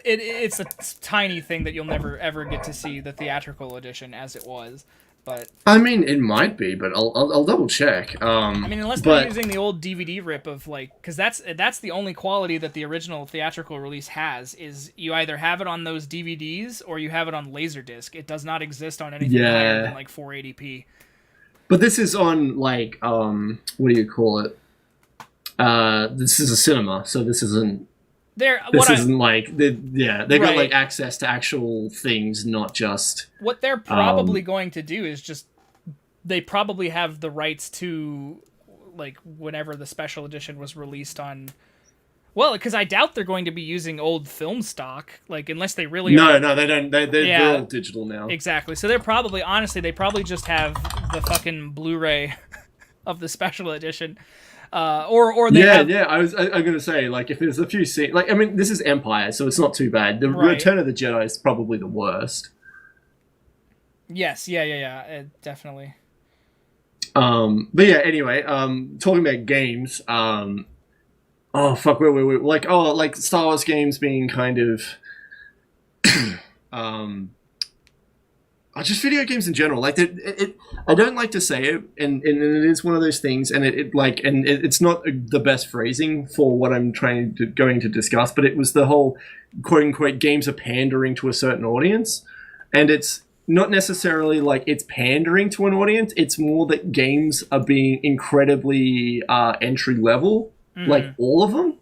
it's a tiny thing that you'll never ever get to see the theatrical edition as it was. But I mean, it might be, but I'll double check. I mean, unless they're using the old DVD rip of like, because that's the only quality that the original theatrical release has, is you either have it on those DVDs or you have it on Laserdisc. It does not exist on anything higher than like 480p. But this is on like what do you call it? This is a cinema, so this isn't. They got like access to actual things, not just. What they're probably going to do is just, they probably have the rights to, like, whenever the special edition was released on. Well, because I doubt they're going to be using old film stock, like, unless they really. No, they don't. They're all digital now. Exactly. So they're probably, honestly, they probably just have the fucking Blu-ray of the special edition. Or they have... I'm gonna say, like, if there's a few scenes, like, I mean, this is Empire, so it's not too bad. The Return of the Jedi is probably the worst. Yes, definitely. But yeah, anyway, talking about games, oh fuck, wait, like Star Wars games being kind of, just video games in general. Like I don't like to say it, and it is one of those things, and it's not the best phrasing for what I'm going to discuss. But it was the whole quote unquote games are pandering to a certain audience, and it's not necessarily like it's pandering to an audience. It's more that games are being incredibly entry level, like all of them.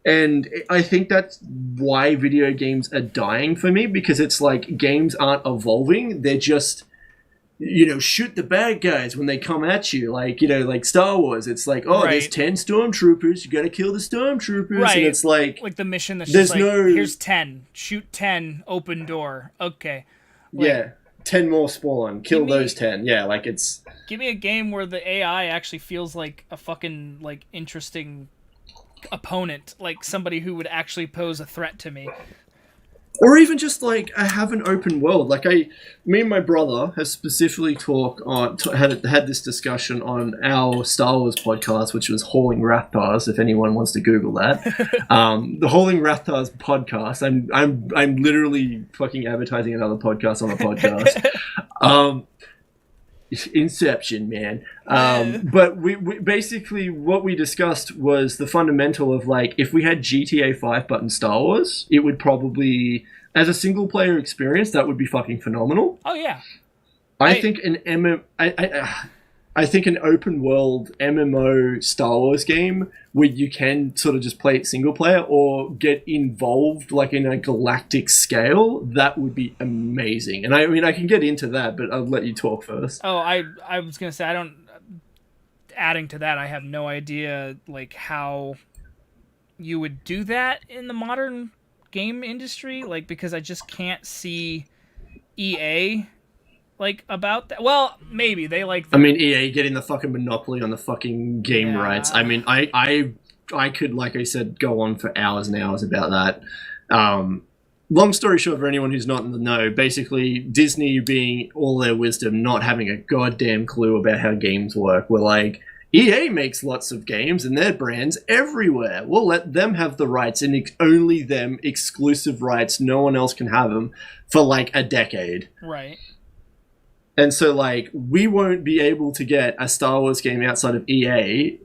And I think that's why video games are dying for me, because it's like games aren't evolving. They're just, shoot the bad guys when they come at you. Like, like Star Wars. It's like, there's 10 stormtroopers. You got to kill the stormtroopers. Right. And it's like the mission that's just like, here's 10. Shoot 10. Open door. Okay. Like, 10 more spawn. Kill those 10. Yeah, like it's... Give me a game where the AI actually feels like a fucking, like, interesting opponent, like somebody who would actually pose a threat to me, or even just like I have an open world. Like me and my brother have specifically had this discussion on our Star Wars podcast, which was Hauling Rathars. If anyone wants to Google that, the Hauling Rathars podcast. I'm literally fucking advertising another podcast on a podcast. Inception, man. But we basically what we discussed was the fundamental of like, if we had GTA 5 but in Star Wars, it would probably, as a single player experience, that would be fucking phenomenal. Oh yeah. I think I think an open world MMO Star Wars game where you can sort of just play it single player or get involved like in a galactic scale, that would be amazing. And I mean, I can get into that, but I'll let you talk first. Oh, I was going to say, adding to that, I have no idea like how you would do that in the modern game industry, like, because I just can't see EA like about that. Well, maybe they like. I mean, EA getting the fucking monopoly on the fucking game rights. I mean, I could, like I said, go on for hours and hours about that. Long story short, for anyone who's not in the know, basically Disney, being all their wisdom, not having a goddamn clue about how games work, were like, EA makes lots of games and their brands everywhere. We'll let them have the rights, and only them, exclusive rights. No one else can have them for like a decade. Right. And so, like, we won't be able to get a Star Wars game outside of EA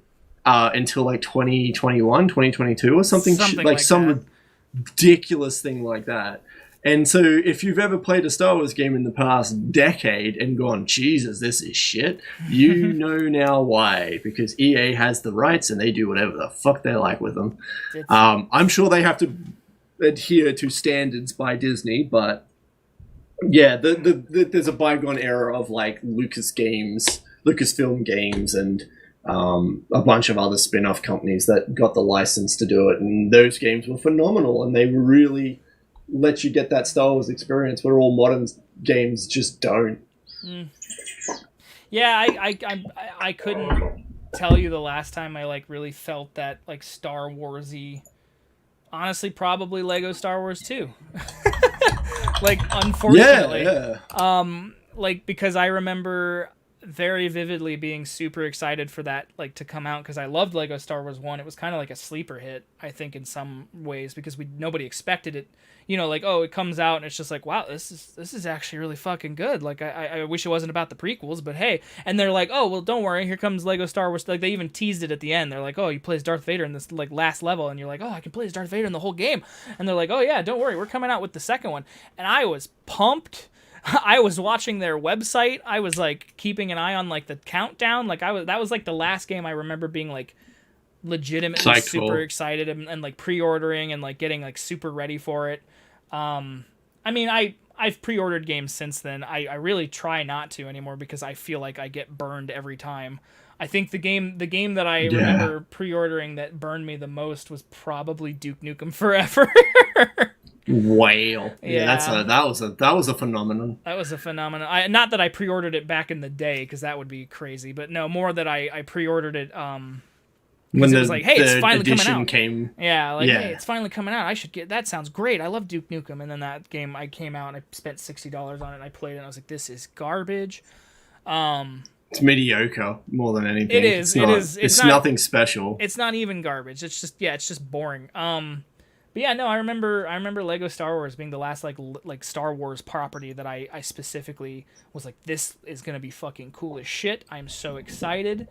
until, like, 2021, 2022 or something like some that. Ridiculous thing like that. And so if you've ever played a Star Wars game in the past decade and gone, Jesus, this is shit, you know now why. Because EA has the rights and they do whatever the fuck they like with them. I'm sure they have to adhere to standards by Disney, but... yeah, there's a bygone era of like Lucasfilm Games, and a bunch of other spin-off companies that got the license to do it, and those games were phenomenal, and they really let you get that Star Wars experience where all modern games just don't. Yeah, I couldn't tell you the last time I like really felt that like Star Warsy. Honestly, probably Lego Star Wars 2. Like, unfortunately. Yeah. Like, because I remember very vividly being super excited for that like to come out because I loved Lego Star Wars 1. It was kind of like a sleeper hit, I think, in some ways because nobody expected it. You know, like, oh, it comes out and it's just like, wow, this is actually really fucking good. Like, I wish it wasn't about the prequels, but hey. And they're like, oh, well, don't worry, here comes Lego Star Wars. Like, they even teased it at the end. They're like, oh, you play as Darth Vader in this, like, last level. And you're like, oh, I can play as Darth Vader in the whole game. And they're like, oh, yeah, don't worry, we're coming out with the second one. And I was pumped. I was watching their website. I was, like, keeping an eye on, like, the countdown. Like, that was, like, the last game I remember being, like, legitimately super excited and like, pre-ordering and, like, getting, like, super ready for it. I mean, I've pre-ordered games since then. I really try not to anymore because I feel like I get burned every time. I think the game that I remember pre-ordering that burned me the most was probably Duke Nukem Forever. Wow. Yeah, that was a phenomenon. That was a phenomenon. Not that I pre-ordered it back in the day because that would be crazy, but no, more that I pre-ordered it when it was like, hey, it's finally coming out. Hey, it's finally coming out. I should get that. Sounds great. I love Duke Nukem. And then that game I came out and I spent $60 on it and I played it and I was like, this is garbage. It's mediocre more than anything. It is. It's nothing special. It's not even garbage. It's just boring. But yeah, no, I remember Lego Star Wars being the last like Star Wars property that I specifically was like, this is gonna be fucking cool as shit. I'm so excited.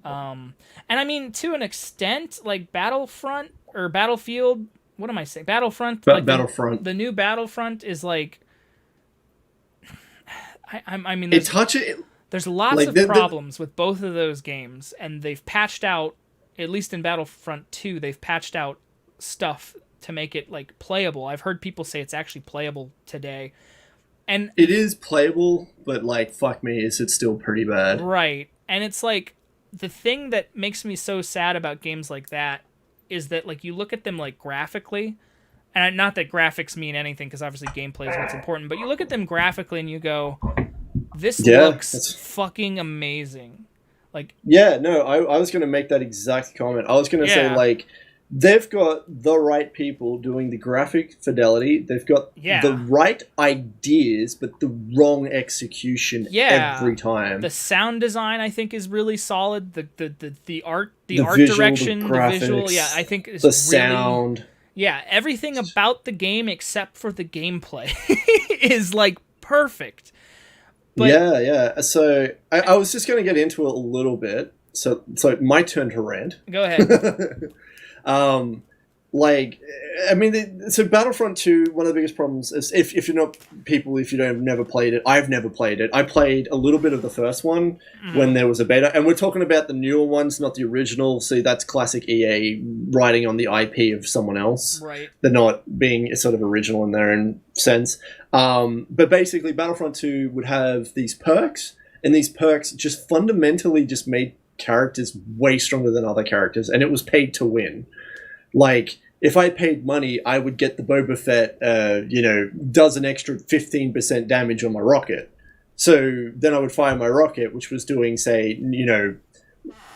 And I mean, to an extent, like Battlefront or Battlefield. What am I saying? Battlefront. Battlefront. The new Battlefront is like. I mean, there's lots of problems with both of those games, and they've patched out. At least in Battlefront 2, they've patched out stuff to make it like playable. I've heard people say it's actually playable today. And it is playable, but like fuck me, is it still pretty bad? Right. And it's like the thing that makes me so sad about games like that is that like you look at them like graphically, and not that graphics mean anything because obviously gameplay is what's important, but you look at them graphically and you go, this looks fucking amazing. Like I was going to make that exact comment. I was going to say like they've got the right people doing the graphic fidelity. They've got the right ideas, but the wrong execution every time. The sound design, I think, is really solid. The art visual, direction, the graphics, visual, I think is the sound. Yeah, everything about the game except for the gameplay is like perfect. But, So I was just going to get into it a little bit. So my turn to rant. Go ahead. So Battlefront 2, one of the biggest problems is if you're not people, if you don't have never played it, I've never played it. I played a little bit of the first one when there was a beta, and we're talking about the newer ones, not the original. See, that's classic EA riding on the IP of someone else. Right. They're not being sort of original in their own sense. But basically Battlefront 2 would have these perks, and these perks just fundamentally just made characters way stronger than other characters, and it was paid to win. Like, if I paid money, I would get the Boba Fett, does an extra 15% damage on my rocket. So then I would fire my rocket, which was doing, say,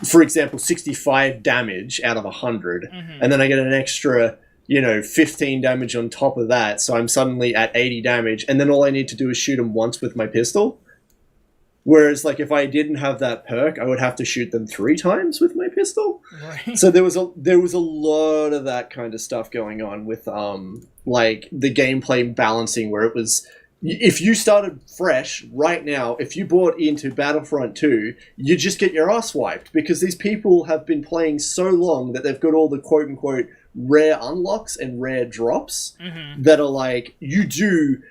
for example, 65 damage out of 100, and then I get an extra 15 damage on top of that, so I'm suddenly at 80 damage, and then all I need to do is shoot them once with my pistol. Whereas, like, if I didn't have that perk, I would have to shoot them 3 times with my pistol. Right. So there was a lot of that kind of stuff going on with like the gameplay balancing, where it was, if you started fresh right now, if you bought into Battlefront 2, you just get your ass wiped because these people have been playing so long that they've got all the quote unquote rare unlocks and rare drops that are like, you do,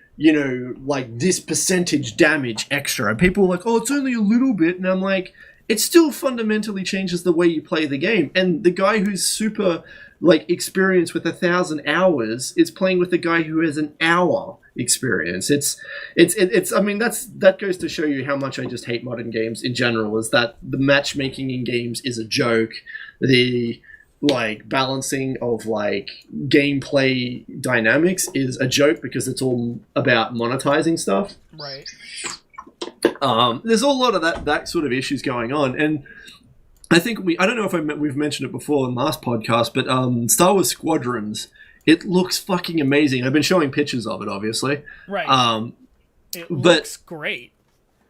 like this percentage damage extra. And people are like, oh, it's only a little bit. And I'm like, it still fundamentally changes the way you play the game. And the guy who's super, like, experienced with 1,000 hours is playing with the guy who has an hour experience. It's I mean, that goes to show you how much I just hate modern games in general, is that the matchmaking in games is a joke. The like balancing of like gameplay dynamics is a joke because it's all about monetizing stuff. Right. There's a lot of that sort of issues going on, and I think I don't know if we've mentioned it before in last podcast, but Star Wars Squadrons, it looks fucking amazing. I've been showing pictures of it, obviously. Right. It looks great.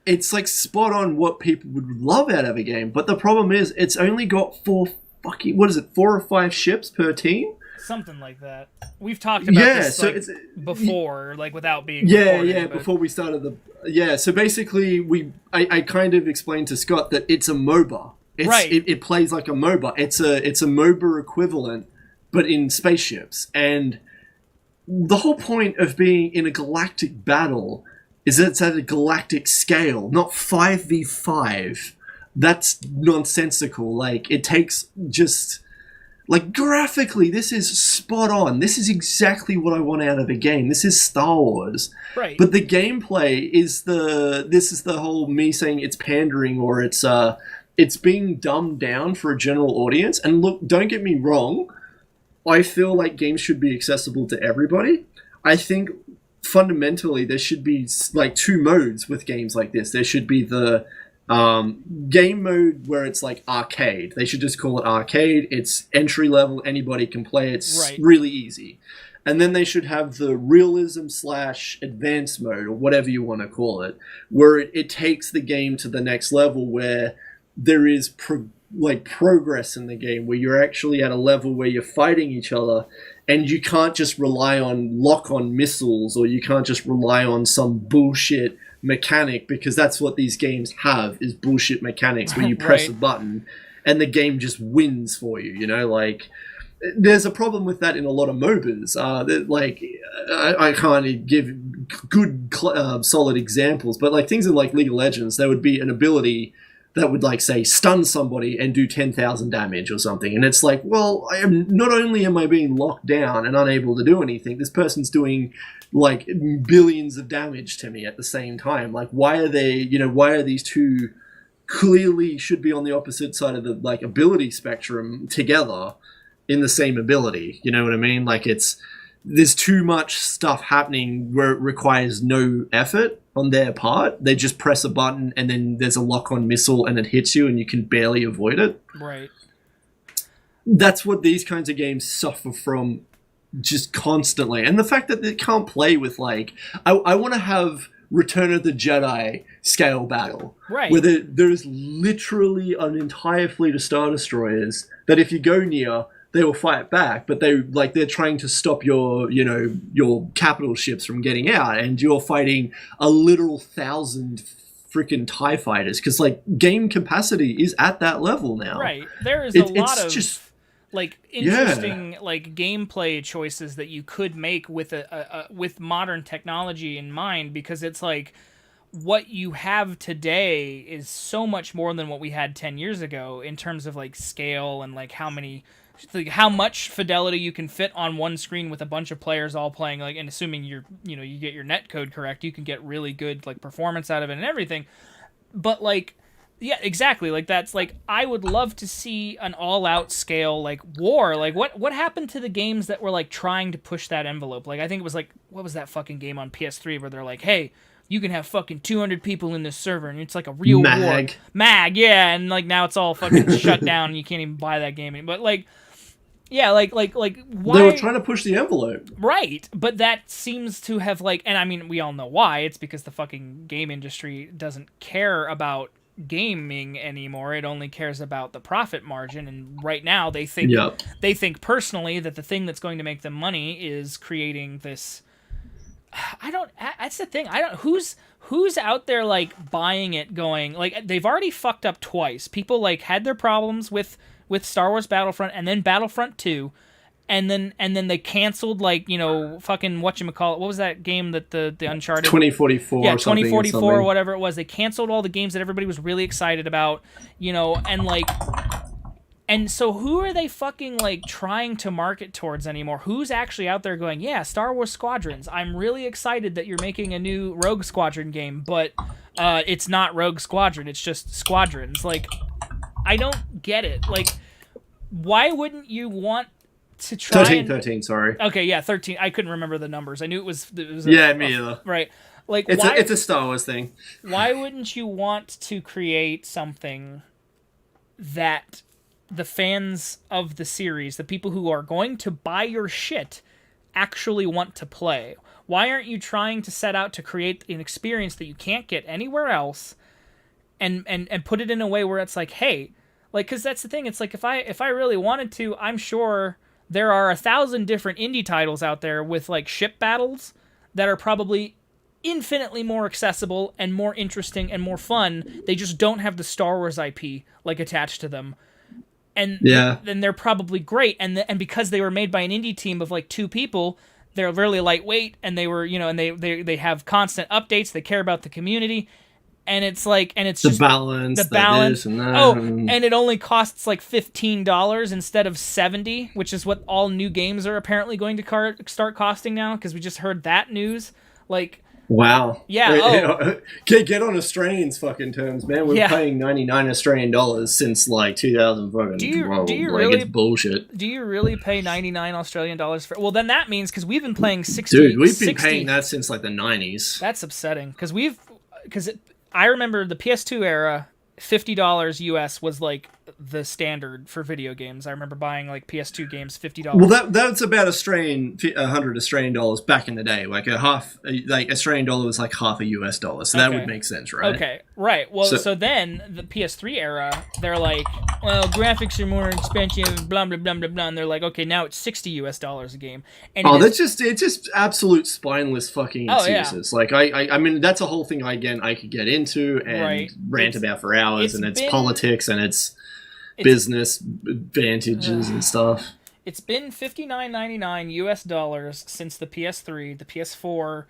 it's like spot on what people would love out of a game. But the problem is, it's only got 4 or 5 ships per team? Something like that. We've talked about this so like, before, like without being recorded, but... before we started the... Yeah, so basically, I kind of explained to Scott that it's a MOBA. Right. It plays like a MOBA. It's a MOBA equivalent, but in spaceships. And the whole point of being in a galactic battle is that it's at a galactic scale, not 5v5. That's nonsensical. Like, it takes just... Like, graphically, this is spot on. This is exactly what I want out of a game. This is Star Wars. Right. But the gameplay is this is the whole me saying it's pandering, or it's being dumbed down for a general audience. And look, don't get me wrong, I feel like games should be accessible to everybody. I think fundamentally there should be like 2 modes with games like this. There should be the game mode where it's like arcade. They should just call it arcade. It's entry level, anybody can play. It's really easy. And then they should have the realism / advanced mode, or whatever you want to call it, where it takes the game to the next level, where there is progress in the game, where you're actually at a level where you're fighting each other, and you can't just rely on lock-on missiles, or you can't just rely on some bullshit mechanic, because that's what these games have, is bullshit mechanics where you press a button and the game just wins for you, you know? Like, there's a problem with that in a lot of MOBAs. I can't give good, solid examples, but like things in like League of Legends, there would be an ability that would like say stun somebody and do 10,000 damage or something, and it's like, well, not only am I being locked down and unable to do anything, this person's doing like billions of damage to me at the same time. Like, why are these two clearly should be on the opposite side of the like ability spectrum together in the same ability? You know what I mean? Like, there's too much stuff happening where it requires no effort on their part. They just press a button and then there's a lock-on missile and it hits you and you can barely avoid it. Right. That's what these kinds of games suffer from just constantly. And the fact that they can't play with, like... I want to have Return of the Jedi scale battle. Right. Where there's literally an entire fleet of Star Destroyers that if you go near... they will fight back, but they're trying to stop your capital ships from getting out, and you're fighting a literal 1,000 freaking TIE fighters, because like game capacity is at that level now. Right. There is a lot of just like interesting like gameplay choices that you could make with with modern technology in mind, because it's like what you have today is so much more than what we had 10 years ago in terms of like scale and like how much fidelity you can fit on one screen with a bunch of players all playing, like, and assuming you get your net code correct, you can get really good like performance out of it and everything. But like, yeah, exactly. Like, that's like, I would love to see an all-out scale like war. Like, what happened to the games that were like trying to push that envelope? Like, I think it was like, what was that fucking game on PS3 where they're like, hey, you can have fucking 200 people in this server, and it's like a real war. Mag, yeah, and like now it's all fucking shut down, and you can't even buy that game anymore. But like, yeah, like why? They were trying to push the envelope, right? But that seems to have like, and I mean, we all know why. It's because the fucking game industry doesn't care about gaming anymore. It only cares about the profit margin, and right now they think personally that the thing that's going to make them money is creating this. That's the thing. Who's out there like buying it, going like, they've already fucked up twice. People like had their problems with Star Wars Battlefront and then Battlefront 2, and then they canceled like, fucking whatchamacallit, what was that game that the Uncharted 2044 yeah, or something 2044 or whatever it was. They canceled all the games that everybody was really excited about, and like, and so who are they fucking like trying to market towards anymore? Who's actually out there going, yeah, Star Wars Squadrons, I'm really excited that you're making a new Rogue Squadron game, but it's not Rogue Squadron, it's just Squadrons. Like, I don't get it. Like, why wouldn't you want to try 13, sorry. Okay, yeah, 13. I couldn't remember the numbers. I knew it was me either. Right. Like, it's a Star Wars thing. Why wouldn't you want to create something that the fans of the series, the people who are going to buy your shit, actually want to play? Why aren't you trying to set out to create an experience that you can't get anywhere else, and put it in a way where it's like, hey, like, because that's the thing. It's like if I really wanted to, I'm sure there are 1,000 different indie titles out there with like ship battles that are probably infinitely more accessible and more interesting and more fun. They just don't have the Star Wars IP like attached to them. And then they're probably great. And because they were made by an indie team of like 2 people, they're really lightweight, and they were, and they have constant updates. They care about the community. And it's like, and it's the just balance, the balance. And that. Oh, and it only costs like $15 instead of $70, which is what all new games are apparently going to start costing now. Because we just heard that news. Like, wow. Yeah. Get on Australians fucking terms, man. We're paying 99 Australian dollars since like 2000 fucking. Do you really? It's bullshit. Do you really pay 99 Australian dollars for? Well, then that means because we've been playing 60. Dude, we've been paying that since like the 90s. That's upsetting because I remember the PS2 era. $50 US was like the standard for video games. I remember buying like PS2 games $50. Well, that's about 100 Australian dollars back in the day. Like Australian dollar was like half a US dollar, so that would make sense, right? Okay, right. Well, so then the PS3 era, they're like, well, graphics are more expensive, blah blah blah blah blah. And they're like, okay, now it's $60 US a game. And it's just absolute spineless fucking excuses. Like I mean, that's a whole thing I could get into and rant about for hours, and it's politics and it's business advantages and stuff. It's been $59.99 US dollars since the PS3, the PS4,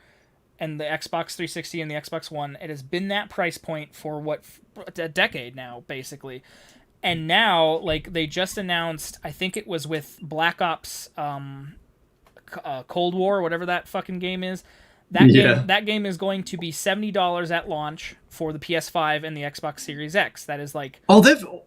and the Xbox 360 and the Xbox One. It has been that price point for a decade now, basically. And now, like, they just announced, I think it was with Black Ops Cold War, whatever that fucking game is. That game is going to be $70 at launch for the PS5 and the Xbox Series X. That is like the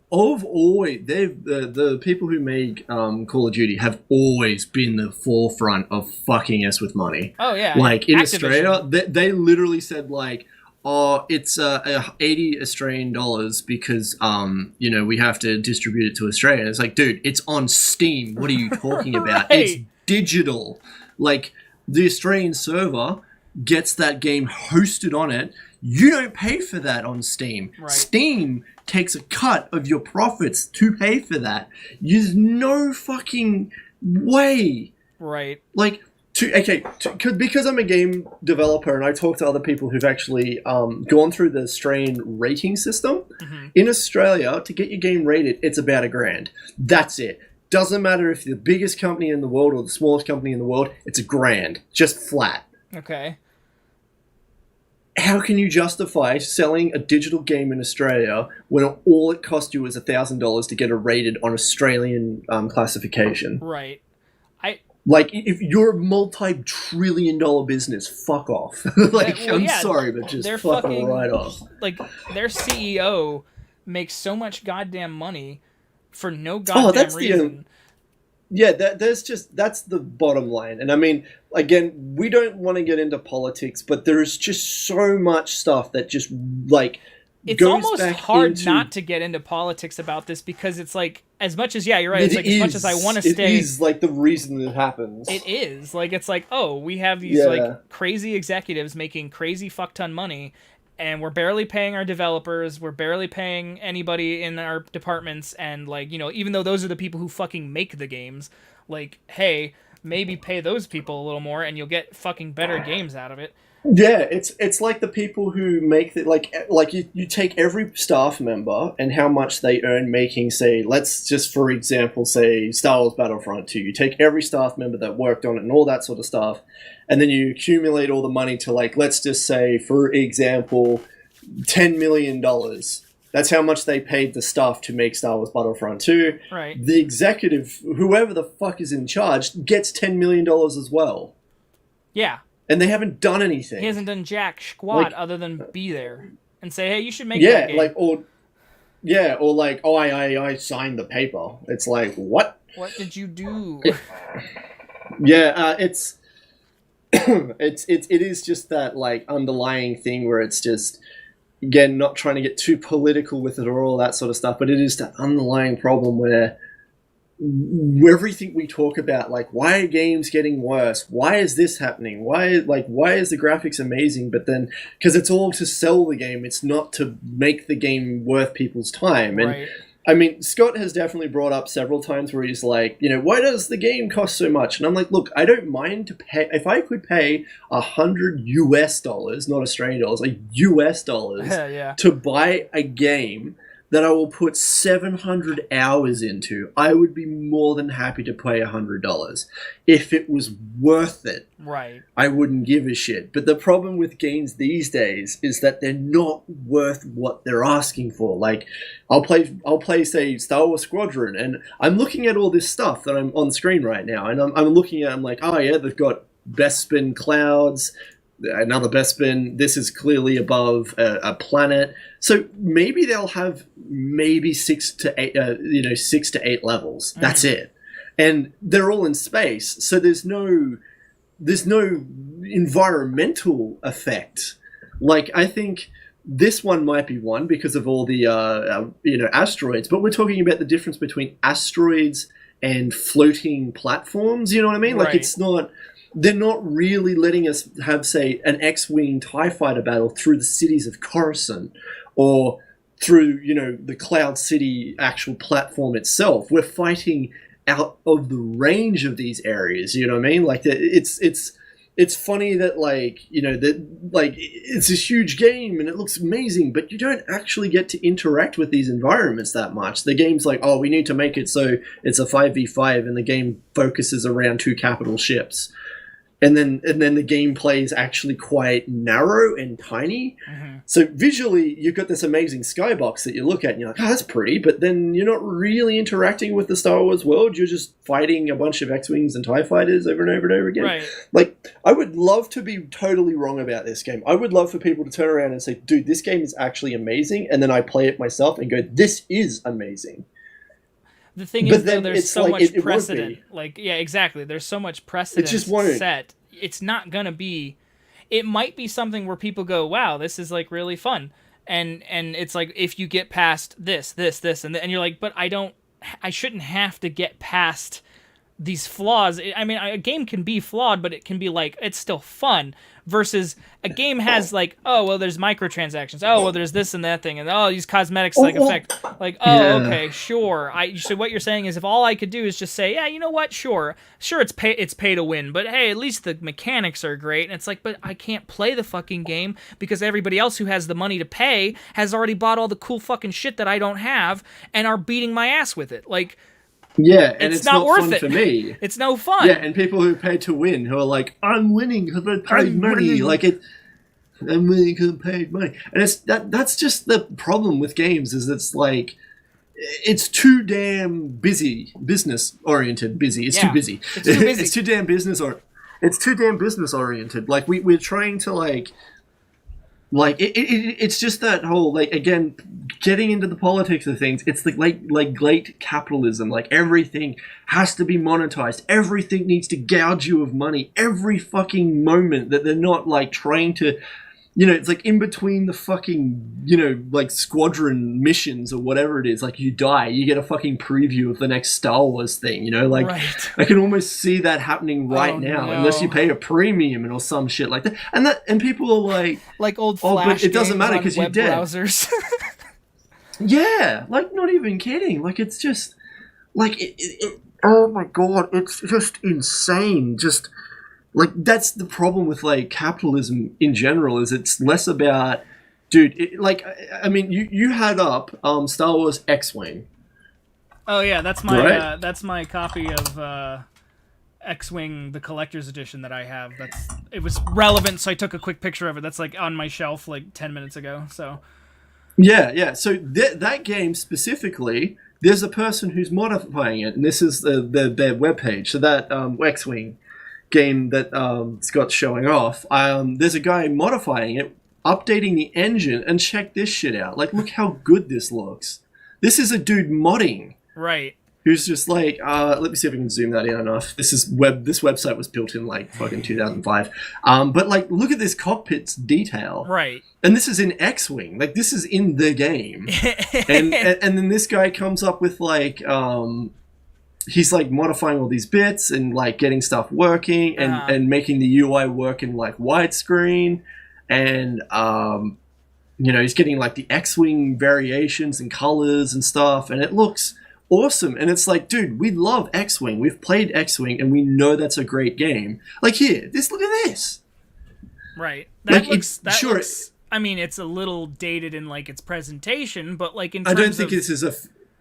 people who make Call of Duty have always been the forefront of fucking us with money. Oh yeah, like in Australia, they literally said like, oh, it's 80 Australian dollars because we have to distribute it to Australia. And it's like, dude, it's on Steam. What are you talking about? It's digital. Like the Australian server gets that game hosted on it. You don't pay for that on Steam. Right. Steam takes a cut of your profits to pay for that. There's no fucking way. Right. Like, because I'm a game developer and I talk to other people who've actually gone through the Australian rating system. Mm-hmm. In Australia, to get your game rated, it's about $1,000. That's it. Doesn't matter if you're the biggest company in the world or the smallest company in the world, it's $1,000. Just flat. Okay. How can you justify selling a digital game in Australia when all it cost you is $1,000 to get it rated on Australian classification? Right. Like, if you're a multi-trillion-dollar business, fuck off. Sorry, but just fucking right off. Like, their CEO makes so much goddamn money for no goddamn reason. That's the bottom line. And I mean, again, we don't want to get into politics, but there's just so much stuff that just like it's almost hard not to get into politics about this because it's like, as much as you're right. It's like as much as I want to stay, it is like the reason it happens. It is like it's like, oh, we have these like crazy executives making crazy fuck ton money. And we're barely paying our developers. We're barely paying anybody in our departments. And, like, even though those are the people who fucking make the games, like, hey, maybe pay those people a little more and you'll get fucking better games out of it. Yeah, it's like the people who make the, like you take every staff member and how much they earn making, say, let's just, for example, say Star Wars Battlefront 2. You take every staff member that worked on it and all that sort of stuff, and then you accumulate all the money to, like, let's just say, for example, $10 million. That's how much they paid the staff to make Star Wars Battlefront 2. Right. The executive, whoever the fuck is in charge, gets $10 million as well. Yeah. And they haven't done anything. He hasn't done jack squat other than be there and say, hey, you should make that game. I signed the paper. It's like, what? What did you do? It is just that, like, underlying thing where it's just, again, not trying to get too political with it or all that sort of stuff, but it is that underlying problem where everything we talk about, like, why are games getting worse? Why is this happening? Why is the graphics amazing? But then, because it's all to sell the game, it's not to make the game worth people's time. And Right. I mean, Scott has definitely brought up several times where he's like, why does the game cost so much? And I'm like, look, I don't mind to pay, if I could pay $100 not Australian dollars, like US, Yeah. to buy a game that I will put 700 hours into, I would be more than happy to pay $100. If it was worth it, Right. I wouldn't give a shit. But the problem with games these days is that they're not worth what they're asking for. Like, I'll play, say, Star Wars Squadron, and I'm looking at all this stuff that I'm on screen right now, and I'm looking at, I'm like, oh yeah, they've got Bespin clouds, another Bespin. This is clearly above a planet. So maybe they'll have maybe 6 to 8 levels. That's it. And they're all in space. So there's no environmental effect. Like, I think this one might be one because of all the asteroids, but we're talking about the difference between asteroids and floating platforms. You know what I mean? Like, Right. it's not. They're not really letting us have, say, an X-Wing TIE fighter battle through the cities of Coruscant or through, the Cloud City actual platform itself. We're fighting out of the range of these areas, you know what I mean? Like, it's funny that, it's this huge game and it looks amazing, but you don't actually get to interact with these environments that much. The game's like, oh, we need to make it so it's a 5v5, and the game focuses around 2 capital ships. And then the gameplay is actually quite narrow and tiny. Mm-hmm. So visually, you've got this amazing skybox that you look at and you're like, oh, that's pretty. But then you're not really interacting with the Star Wars world. You're just fighting a bunch of X-Wings and TIE fighters over and over and over again. Right. Like, I would love to be totally wrong about this game. I would love for people to turn around and say, dude, this game is actually amazing. And then I play it myself and go, this is amazing. The thing But is, though, then there's it's so like, much it won't precedent. be. Like, yeah, exactly. There's so much precedent just won't. set. It's not gonna be. It might be something where people go, "Wow, this is like really fun," and it's like if you get past this, and you're like, "But I shouldn't have to get past these flaws." I mean, a game can be flawed, but it can be like it's still fun. Versus a game has like, oh well, there's microtransactions. Oh well, there's this and that thing, and oh, these cosmetics like affect. Like, oh Yeah. okay, sure. So what you're saying is, if all I could do is just say, yeah, you know what, sure, it's pay to win, but hey, at least the mechanics are great. And it's like, but I can't play the fucking game because everybody else who has the money to pay has already bought all the cool fucking shit that I don't have and are beating my ass with it. Like. Yeah, and it's not worth fun it for me. It's no fun. Yeah, and people who pay to win, who are like, I'm winning because I paid money. winning. Like, I'm winning because I paid money. And that's just the problem with games, is it's like, it's too damn business oriented. It's Yeah, too busy. it's too busy. It's too damn business oriented. Like, we're trying to it's just that whole, like, again, getting into the politics of things. It's like late capitalism. Like, everything has to be monetized. Everything needs to gouge you of money every fucking moment, that they're not like trying to, it's like in between the fucking, like squadron missions or whatever it is, like you die, you get a fucking preview of the next Star Wars thing, like Right. I can almost see that happening right Oh, now, no. unless you pay a premium or some shit like that. And people are like old oh, but Flash it doesn't games matter on 'cause you're web dead. browsers. Yeah, like, not even kidding. Like, it's just, like, oh my god, it's just insane. Just, like, that's the problem with, like, capitalism in general, is it's less about, dude, I mean, you had up Star Wars X-Wing. Oh yeah, that's my Right. that's my copy of X-Wing, the collector's edition that I have. It was relevant, so I took a quick picture of it. That's like on my shelf like 10 minutes ago. So Yeah. So that game specifically, there's a person who's modifying it, and this is their webpage. So that X-Wing game that Scott's showing off, there's a guy modifying it, updating the engine, and check this shit out. Like, look how good this looks. This is a dude modding. right. Who's just like, let me see if I can zoom that in enough. This website was built in like fucking 2005. But like, look at this cockpit's detail. Right. And this is in X-Wing. Like, this is in the game. and then this guy comes up with like, he's like modifying all these bits and like getting stuff working and making the UI work in like widescreen, and he's getting like the X-Wing variations and colors and stuff, and it looks awesome. And it's like, dude, we love X-Wing. We've played X-Wing, and we know that's a great game. Like, here, look at this. Right. That looks. I mean, it's a little dated in like its presentation, but like in terms I don't think this is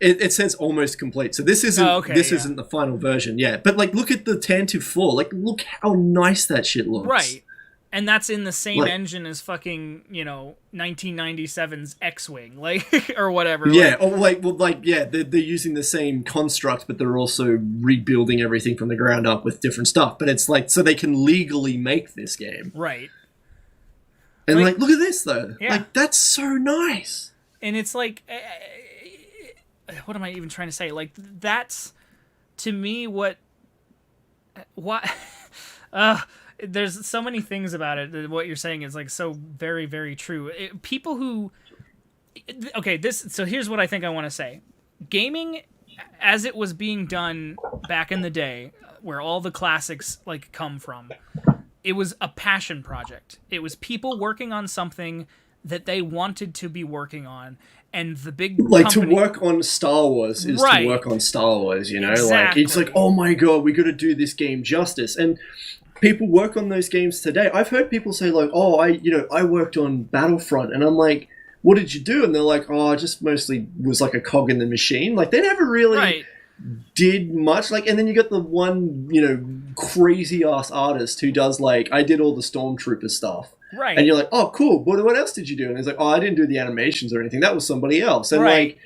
It says almost complete, so this isn't isn't the final version yet. But like, look at the Tantive 4. Like, look how nice that shit looks. Right. And that's in the same engine as fucking, 1997's X-Wing, like, or whatever. Yeah, they're using the same construct, but they're also rebuilding everything from the ground up with different stuff. But it's like, so they can legally make this game. Right. And like look at this, though. Yeah. Like, that's so nice. And it's like, what am I even trying to say? Like, that's, to me, what... there's so many things about it that what you're saying is like so very, very true. People who so here's what I think I want to say. Gaming as it was being done back in the day, where all the classics like come from, it was a passion project. It was people working on something that they wanted to be working on, and the big to work on Star Wars is to work on Star Wars, Exactly. Like, it's like, oh my god, we got to do this game justice. And people work on those games today. I've heard people say like, oh, I worked on Battlefront, and I'm like, what did you do? And they're like, oh, I just mostly was like a cog in the machine. Like, they never really did much. Like, and then you got the one, crazy ass artist who does like, I did all the Stormtrooper stuff. Right. And you're like, oh, cool. What else did you do? And he's like, oh, I didn't do the animations or anything. That was somebody else. And like,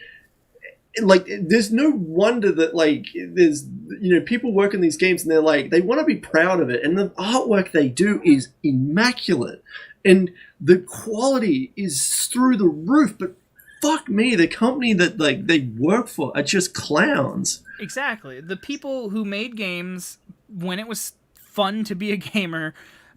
there's no wonder that like there's people work in these games and they're like, they want to be proud of it, and the artwork they do is immaculate and the quality is through the roof. But fuck me, the company that like they work for are just clowns. Exactly. The people who made games when it was fun to be a gamer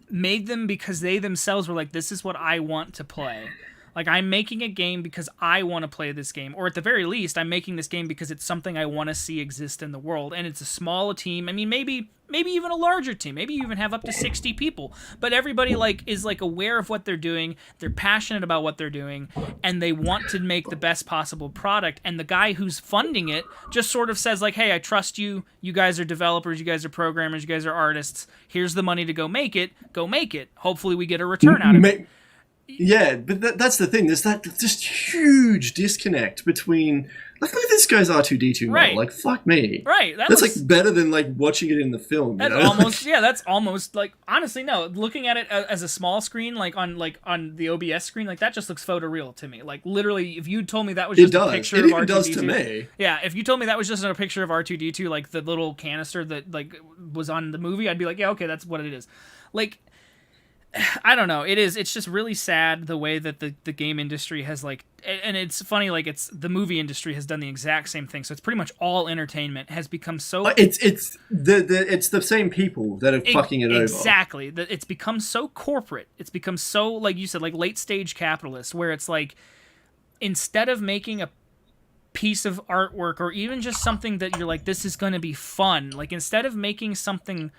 made them because they themselves were like, this is what I want to play. Like, I'm making a game because I want to play this game. Or at the very least, I'm making this game because it's something I want to see exist in the world. And it's a small team. I mean, maybe even a larger team. Maybe you even have up to 60 people. But everybody, like, is, like, aware of what they're doing. They're passionate about what they're doing. And they want to make the best possible product. And the guy who's funding it just sort of says, like, hey, I trust you. You guys are developers. You guys are programmers. You guys are artists. Here's the money to go make it. Go make it. Hopefully we get a return out of it. Yeah, but that's the thing. There's that just huge disconnect between, like, look at this guy's R2-D2 model. Like, fuck me. Right. That's like better than like watching it in the film. That's almost that's almost like, honestly, no. Looking at it as a small screen, like on the OBS screen, like that just looks photoreal to me. Like, literally, if you told me that was just a picture of R2-D2, it does to me. Yeah, if you told me that was just a picture of R2-D2, like the little canister that like was on the movie, I'd be like, yeah, okay, that's what it is. Like, I don't know. It's just really sad the way that the game industry has like, and it's funny, like the movie industry has done the exact same thing. So it's pretty much all entertainment has become so. It's the same people that are fucking it over. Exactly. It's become so corporate. It's become so, like you said, like late stage capitalist, where it's like, instead of making a piece of artwork or even just something that you're like, this is going to be fun, like instead of making something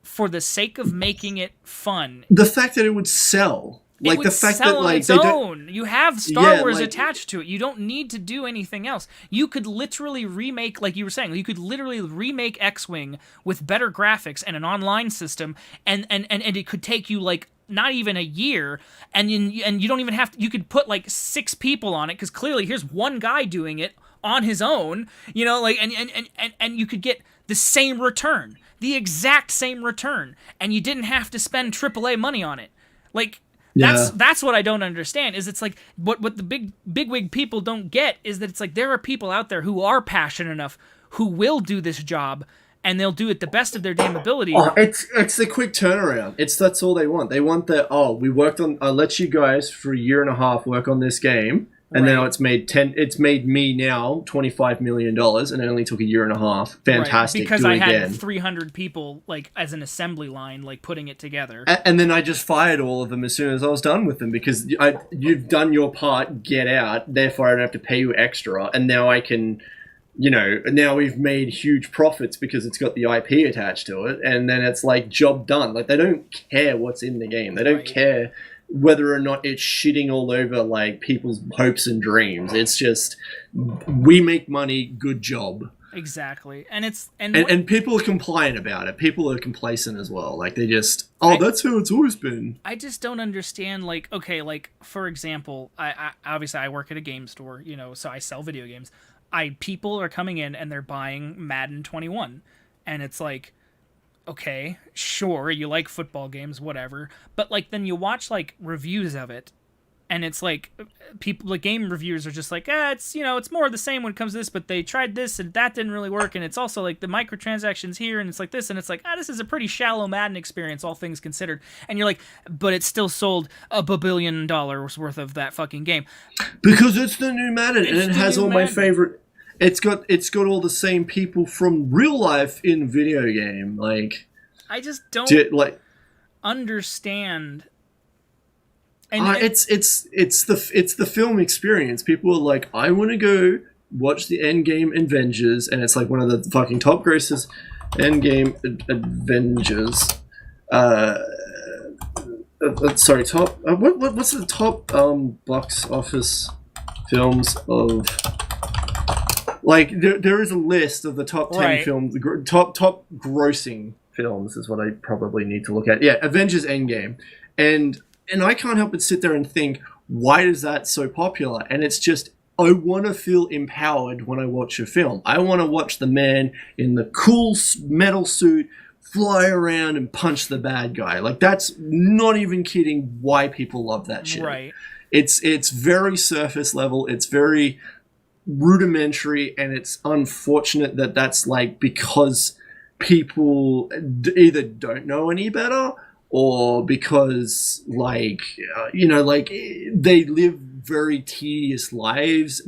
for the sake of making it fun, the fact that it would sell, like the fact that like they don't, you have Star Wars attached to it. You don't need to do anything else. You could literally remake, like you were saying, you could literally remake X-Wing with better graphics and an online system, and it could take you like not even a year, and you don't even have to. You could put like 6 people on it, because clearly here's one guy doing it on his own, like and you could get the same return. The exact same return, and you didn't have to spend AAA money on it. Like, that's what I don't understand. Is it's like what the bigwig people don't get is that it's like there are people out there who are passionate enough, who will do this job, and they'll do it the best of their damn ability. Oh, it's the quick turnaround. That's all they want. They want we worked on. I let you guys for a year and a half work on this game. And now it's made me now $25 million, and it only took a year and a half. Fantastic. Because I had 300 people like as an assembly line, like putting it together. And then I just fired all of them as soon as I was done with them, because you've done your part. Get out. Therefore, I don't have to pay you extra. And now I can now we've made huge profits because it's got the IP attached to it, and then it's like job done. Like they don't care what's in the game. They don't care whether or not it's shitting all over like people's hopes and dreams. It's just we make money, good job. Exactly. And people are compliant about it. People are complacent as well. Like they just that's how it's always been. I just don't understand, like, okay, like for example, I obviously I work at a game store, so I sell video games. People are coming in and they're buying Madden 21. And it's like, okay, sure, you like football games, whatever. But like then you watch like reviews of it, and it's like people, like game reviewers are just like, it's it's more of the same when it comes to this, but they tried this and that didn't really work, and it's also like the microtransactions here, and it's like this, and it's like this is a pretty shallow Madden experience, all things considered. And you're like, but it still sold $1 billion worth of that fucking game because it's the new Madden, and it has all my favorite. It's got all the same people from real life in video game. Like I just don't understand. And it's the film experience. People are like, I want to go watch the Endgame Avengers, and it's like one of the fucking top grosses Endgame Avengers. Sorry, top. What's the top box office films of? Like there is a list of the top 10 films, top grossing films is what I probably need to look at. Yeah, Avengers Endgame, and I can't help but sit there and think, why is that so popular? And it's just, I want to feel empowered when I watch a film. I want to watch the man in the cool metal suit fly around and punch the bad guy. Like that's not even kidding why people love that shit. Right. It's very surface level. It's very rudimentary, and it's unfortunate that that's like because people either don't know any better or because they live very tedious lives,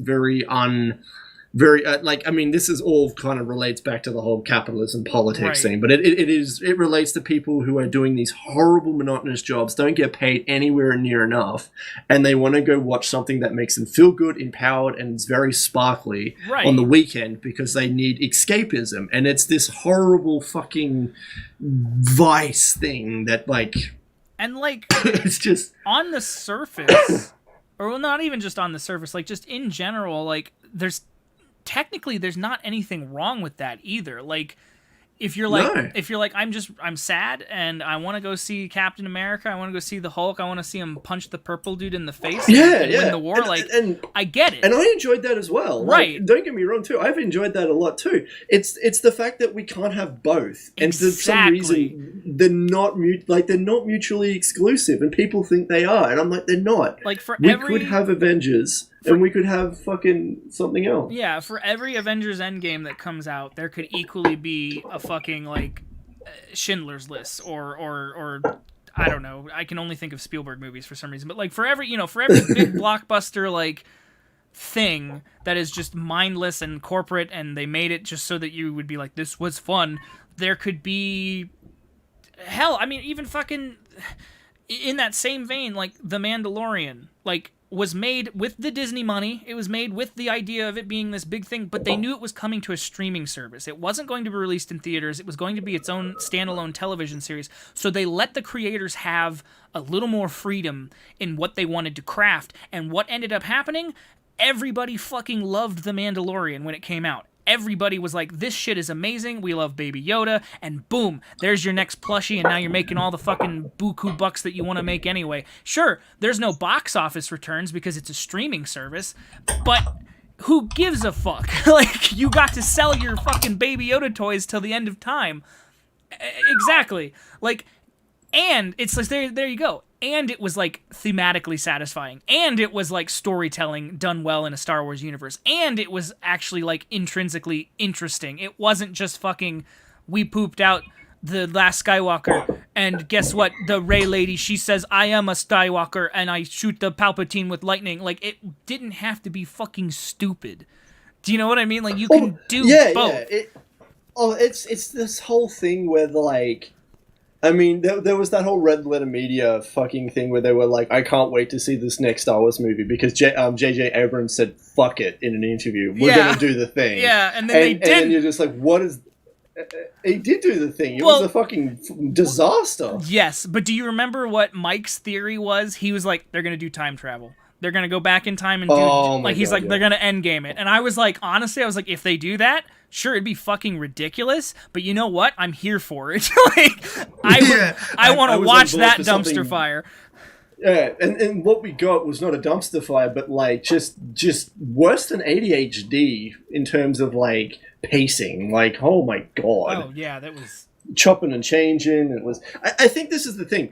this is all kind of relates back to the whole capitalism politics thing, but it relates to people who are doing these horrible monotonous jobs, don't get paid anywhere near enough, and they want to go watch something that makes them feel good, empowered, and it's very sparkly on the weekend because they need escapism. And it's this horrible fucking vice thing that it's just on the surface, or well, not even just on the surface, like just in general, like there's not anything wrong with that either. Like if you're like I'm sad and I want to go see Captain America, I want to go see the Hulk, I want to see him punch the purple dude in the face and win the war, and I get it. And I enjoyed that as well. Right. Like, don't get me wrong too. I've enjoyed that a lot too. It's the fact that we can't have both. And for some reason they're not mutually exclusive, and people think they are, and I'm like, they're not. Like we could have Avengers and we could have fucking something else. Yeah, for every Avengers Endgame that comes out, there could equally be a fucking like Schindler's List or I don't know. I can only think of Spielberg movies for some reason, but like for every big blockbuster like thing that is just mindless and corporate, and they made it just so that you would be like, this was fun. There could be even fucking in that same vein, like The Mandalorian, like was made with the Disney money. It was made with the idea of it being this big thing, but they knew it was coming to a streaming service. It wasn't going to be released in theaters. It was going to be its own standalone television series. So they let the creators have a little more freedom in what they wanted to craft. And what ended up happening? Everybody fucking loved The Mandalorian when it came out. Everybody was like, this shit is amazing, we love Baby Yoda, and boom, there's your next plushie, and now you're making all the fucking buku bucks that you want to make anyway. Sure, there's no box office returns because it's a streaming service, but who gives a fuck? Like, you got to sell your fucking Baby Yoda toys till the end of time. Exactly. Like, and it's like, there you go. And it was, like, thematically satisfying. And it was, like, storytelling done well in a Star Wars universe. And it was actually, like, intrinsically interesting. It wasn't just fucking, we pooped out the last Skywalker, and guess what? The Rey lady, she says, I am a Skywalker, and I shoot the Palpatine with lightning. Like, it didn't have to be fucking stupid. Do you know what I mean? Like, you can do both. Yeah. It's this whole thing where, like, I mean, there was that whole Red Letter Media fucking thing where they were like, I can't wait to see this next Star Wars movie because J.J. Abrams said, fuck it, in an interview. We're going to do the thing. Yeah, and then they didn't. And then you're just like, what is... He did do the thing. It was a fucking disaster. Yes, but do you remember what Mike's theory was? He was like, they're going to do time travel. They're going to go back in time and do... they're going to end game it. And I was like, honestly, if they do that... Sure, it'd be fucking ridiculous, but you know what? I'm here for it. I want to watch that dumpster fire. Yeah, and what we got was not a dumpster fire, but like just worse than ADHD in terms of like pacing. Like, oh my god. Oh yeah, that was chopping and changing. It was. I think this is the thing.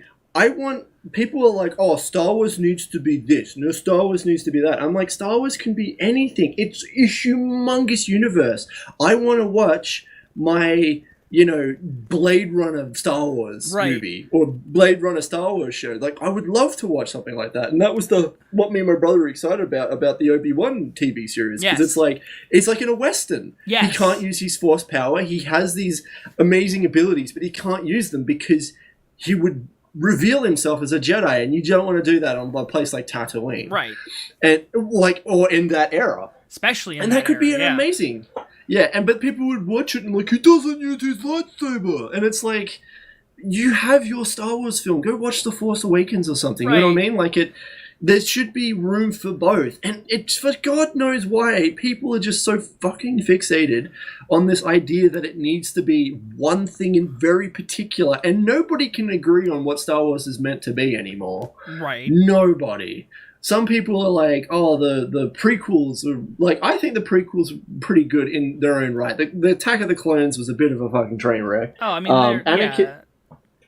People are like, oh, Star Wars needs to be this. No, Star Wars needs to be that. I'm like, Star Wars can be anything. It's a humongous universe. I want to watch my, Blade Runner Star Wars movie or Blade Runner Star Wars show. Like, I would love to watch something like that. And that was what me and my brother were excited about the Obi-Wan TV series. Because it's like in a Western. Yes. He can't use his Force power. He has these amazing abilities, but he can't use them because he would reveal himself as a Jedi, and you don't want to do that on a place like Tatooine, right? And or in that era, especially, that could be amazing, but people would watch it and like, he doesn't use his lightsaber, and it's like, you have your Star Wars film, go watch The Force Awakens or something, right. You know what I mean? Like there should be room for both, and it's for God knows why people are just so fucking fixated on this idea that it needs to be one thing in very particular, and nobody can agree on what Star Wars is meant to be anymore. Right. Nobody. Some people are like, oh, the prequels are like, I think the prequels are pretty good in their own right. The Attack of the Clones was a bit of a fucking train wreck. Oh, I mean,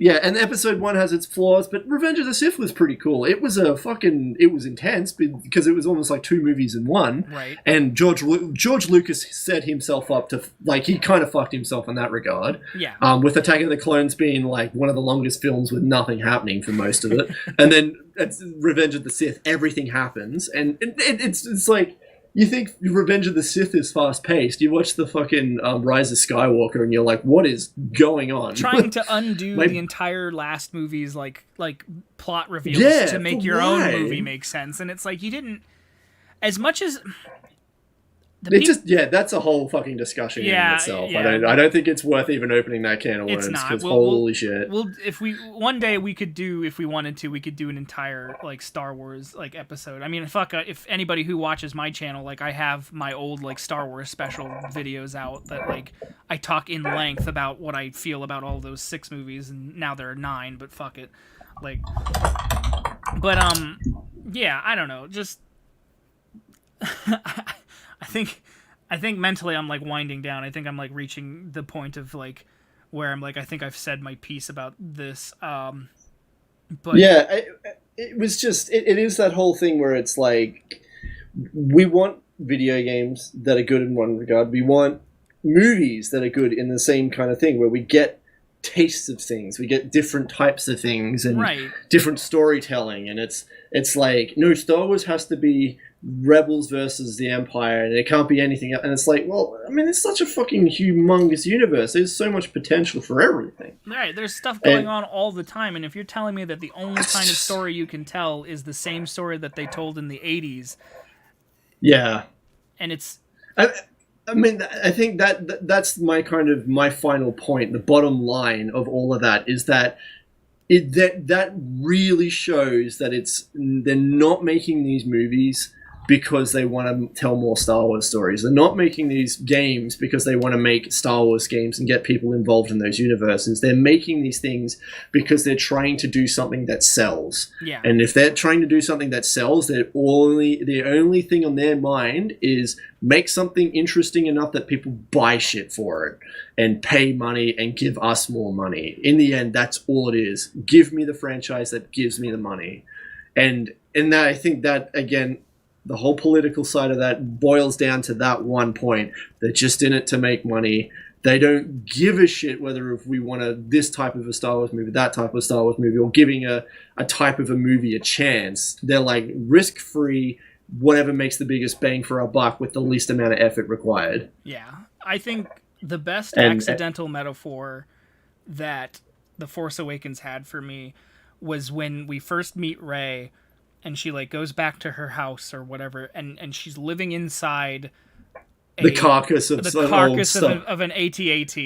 yeah, and Episode 1 has its flaws, but Revenge of the Sith was pretty cool. It was it was intense because it was almost like two movies in one. Right. And George Lucas set himself up to, like, he kind of fucked himself in that regard. Yeah. With Attack of the Clones being, like, one of the longest films with nothing happening for most of it. And then it's Revenge of the Sith, everything happens. And it's like... You think Revenge of the Sith is fast-paced. You watch the fucking Rise of Skywalker and you're like, what is going on? Trying to undo the entire last movie's like plot reveals to make your own movie make sense. And it's like, you didn't... As much as... that's a whole fucking discussion in itself. Yeah. I don't think it's worth even opening that can of worms. It's not. Holy shit. If we one day we could do, if we wanted to, we could do an entire like Star Wars like episode. I mean, if anybody who watches my channel, like I have my old like Star Wars special videos out that like I talk in length about what I feel about all those 6 movies, and now there are 9, but fuck it, like. But I don't know, just. I think mentally I'm like winding down. I think I'm like reaching the point of like where I'm like, I think I've said my piece about this. But yeah, it was just it is that whole thing where it's like, we want video games that are good in one regard. We want movies that are good in the same kind of thing, where we get tastes of things, we get different types of things and different storytelling, and it's like, no, Star Wars has to be Rebels versus the Empire, and it can't be anything else. And it's like, well, I mean, it's such a fucking humongous universe. There's so much potential for everything. Right, there's stuff going on all the time, and if you're telling me that the only kind of story you can tell is the same story that they told in the 80s, yeah, and it's... I mean, I think that's my final point. The bottom line of all of that is that that really shows that they're not making these movies because they want to tell more Star Wars stories. They're not making these games because they want to make Star Wars games and get people involved in those universes. They're making these things because they're trying to do something that sells. Yeah. And if they're trying to do something that sells, the only thing on their mind is make something interesting enough that people buy shit for it and pay money and give us more money. In the end, that's all it is. Give me the franchise that gives me the money. And that, I think that, again, the whole political side of that boils down to that one point. They're just in it to make money. They don't give a shit whether if we want this type of a Star Wars movie, that type of Star Wars movie, or giving a type of a movie a chance. They're like risk-free, whatever makes the biggest bang for our buck with the least amount of effort required. Yeah. I think the best accidental metaphor that The Force Awakens had for me was when we first meet Rey, and she like goes back to her house or whatever, and she's living inside The carcass of some old stuff. of an AT-AT.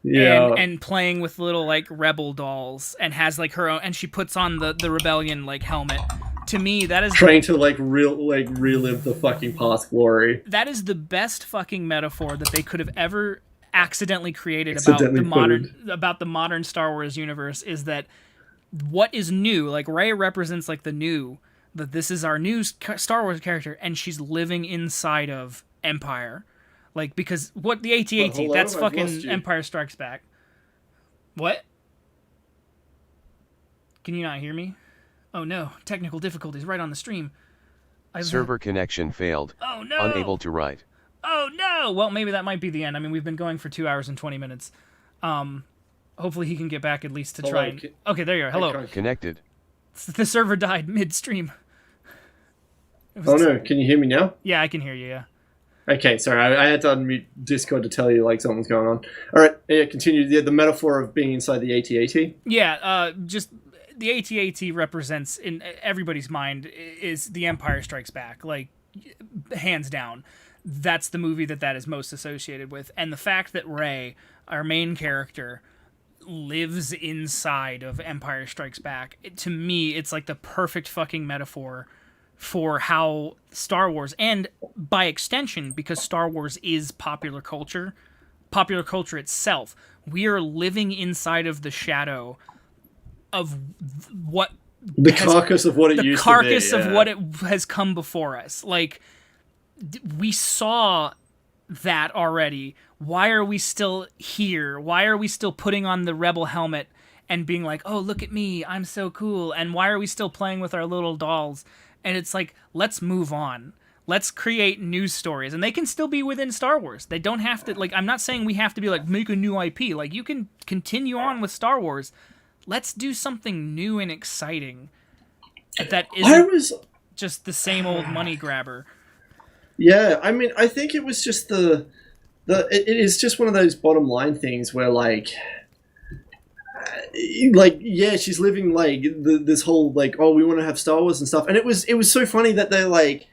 Yeah. And playing with little like rebel dolls, and has like her own, and she puts on the rebellion like helmet. To me, that is trying to relive the fucking past glory. That is the best fucking metaphor that they could have ever accidentally created about the modern Star Wars universe. Is that what is new? Like Rey represents like the new, that this is our new Star Wars character, and she's living inside of Empire. Like, because what the AT-AT, that's fucking Empire Strikes Back. What? Can you not hear me? Oh no, technical difficulties right on the stream. Server connection failed. Oh no! Unable to write. Oh no! Well, maybe that might be the end. I mean, we've been going for 2 hours and 20 minutes. Hopefully he can get back at least to try and... Okay, there you are. Hello. Connected. The server died mid-stream. Oh no, can you hear me now? Yeah, I can hear you, yeah. Okay, sorry, I had to unmute Discord to tell you like something's going on. All right, yeah, continue. Yeah, the metaphor of being inside the AT-AT. Yeah, just the AT-AT represents in everybody's mind is The Empire Strikes Back, like hands down. That's the movie that is most associated with, and the fact that Rey, our main character, lives inside of Empire Strikes Back. To me, it's like the perfect fucking metaphor for how Star Wars, and by extension, because Star Wars is popular culture itself, we are living inside of the shadow of what the carcass of what it used to be. The carcass of what it has come before us. Like, we saw that already. Why are we still here? Why are we still putting on the rebel helmet and being like, oh, look at me, I'm so cool? And why are we still playing with our little dolls? And it's like, let's move on. Let's create new stories. And they can still be within Star Wars. They don't have to, like, I'm not saying we have to be like, make a new IP. Like, you can continue on with Star Wars. Let's do something new and exciting that isn't just the same old money grabber. Yeah, I mean, I think it was just it is just one of those bottom line things where, like, yeah, she's living like this whole like, oh, we want to have Star Wars and stuff, and it was so funny that they're like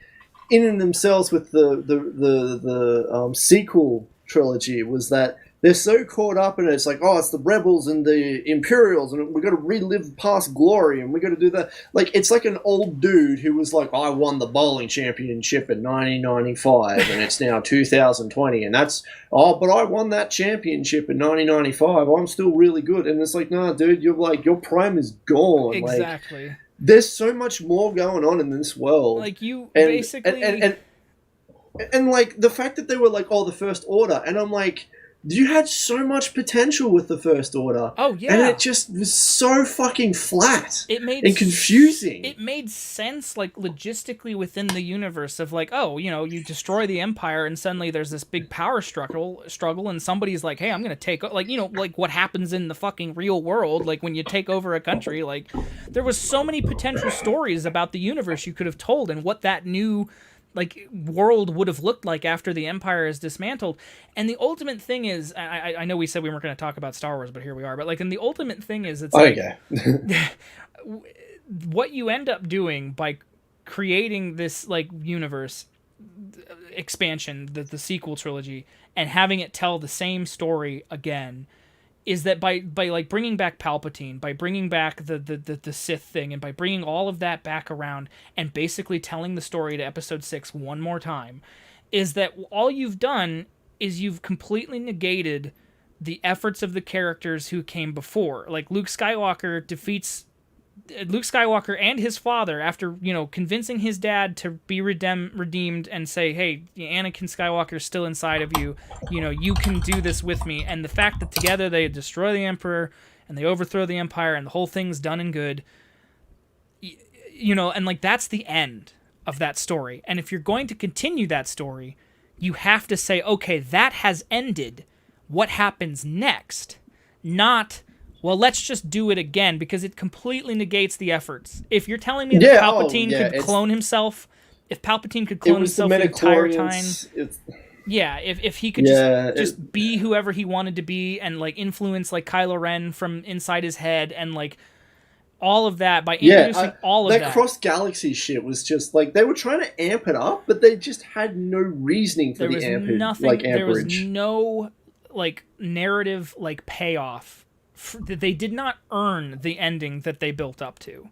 in and themselves with the sequel trilogy was that they're so caught up in it. It's like, oh, it's the Rebels and the Imperials, and we got to relive past glory, and we got to do that. Like, it's like an old dude who was like, I won the bowling championship in 1995, and it's now 2020, and that's, oh, but I won that championship in 1995. I'm still really good. And it's like, nah, dude, you're like, your prime is gone. Exactly. Like, there's so much more going on in this world. Like, you and, basically... And like, the fact that they were like, oh, the First Order, and I'm like... You had so much potential with the First Order. Oh, yeah. And it just was so fucking flat and confusing. It made sense, like, logistically within the universe of, like, oh, you know, you destroy the Empire and suddenly there's this big power struggle and somebody's like, hey, I'm going to take... Like, you know, like what happens in the fucking real world, like when you take over a country. Like, there was so many potential stories about the universe you could have told and what that new... like world would have looked like after the Empire is dismantled. And the ultimate thing is, I know we said we weren't going to talk about Star Wars, but here we are. But like, and the ultimate thing is, it's like what you end up doing by creating this like universe expansion, the sequel trilogy, and having it tell the same story again, is that by like bringing back Palpatine, by bringing back the Sith thing, and by bringing all of that back around and basically telling the story to Episode 6 one more time, is that all you've done is you've completely negated the efforts of the characters who came before. Like Luke Skywalker defeats Luke Skywalker and his father after, you know, convincing his dad to be redeemed and say, hey, Anakin Skywalker's still inside of you, you know, you can do this with me. And the fact that together they destroy the Emperor and they overthrow the Empire and the whole thing's done and good, you know, and like that's the end of that story. And if you're going to continue that story, you have to say, okay, that has ended. What happens next? Not... well, let's just do it again, because it completely negates the efforts. If you're telling me that Palpatine could clone himself, if Palpatine could clone himself the entire time... Yeah, if he could just be whoever he wanted to be and like influence like Kylo Ren from inside his head and like all of that by introducing all of that. That cross galaxy shit was just like they were trying to amp it up, but they just had no reasoning for the amperage. There was no like narrative like payoff. They did not earn the ending that they built up to,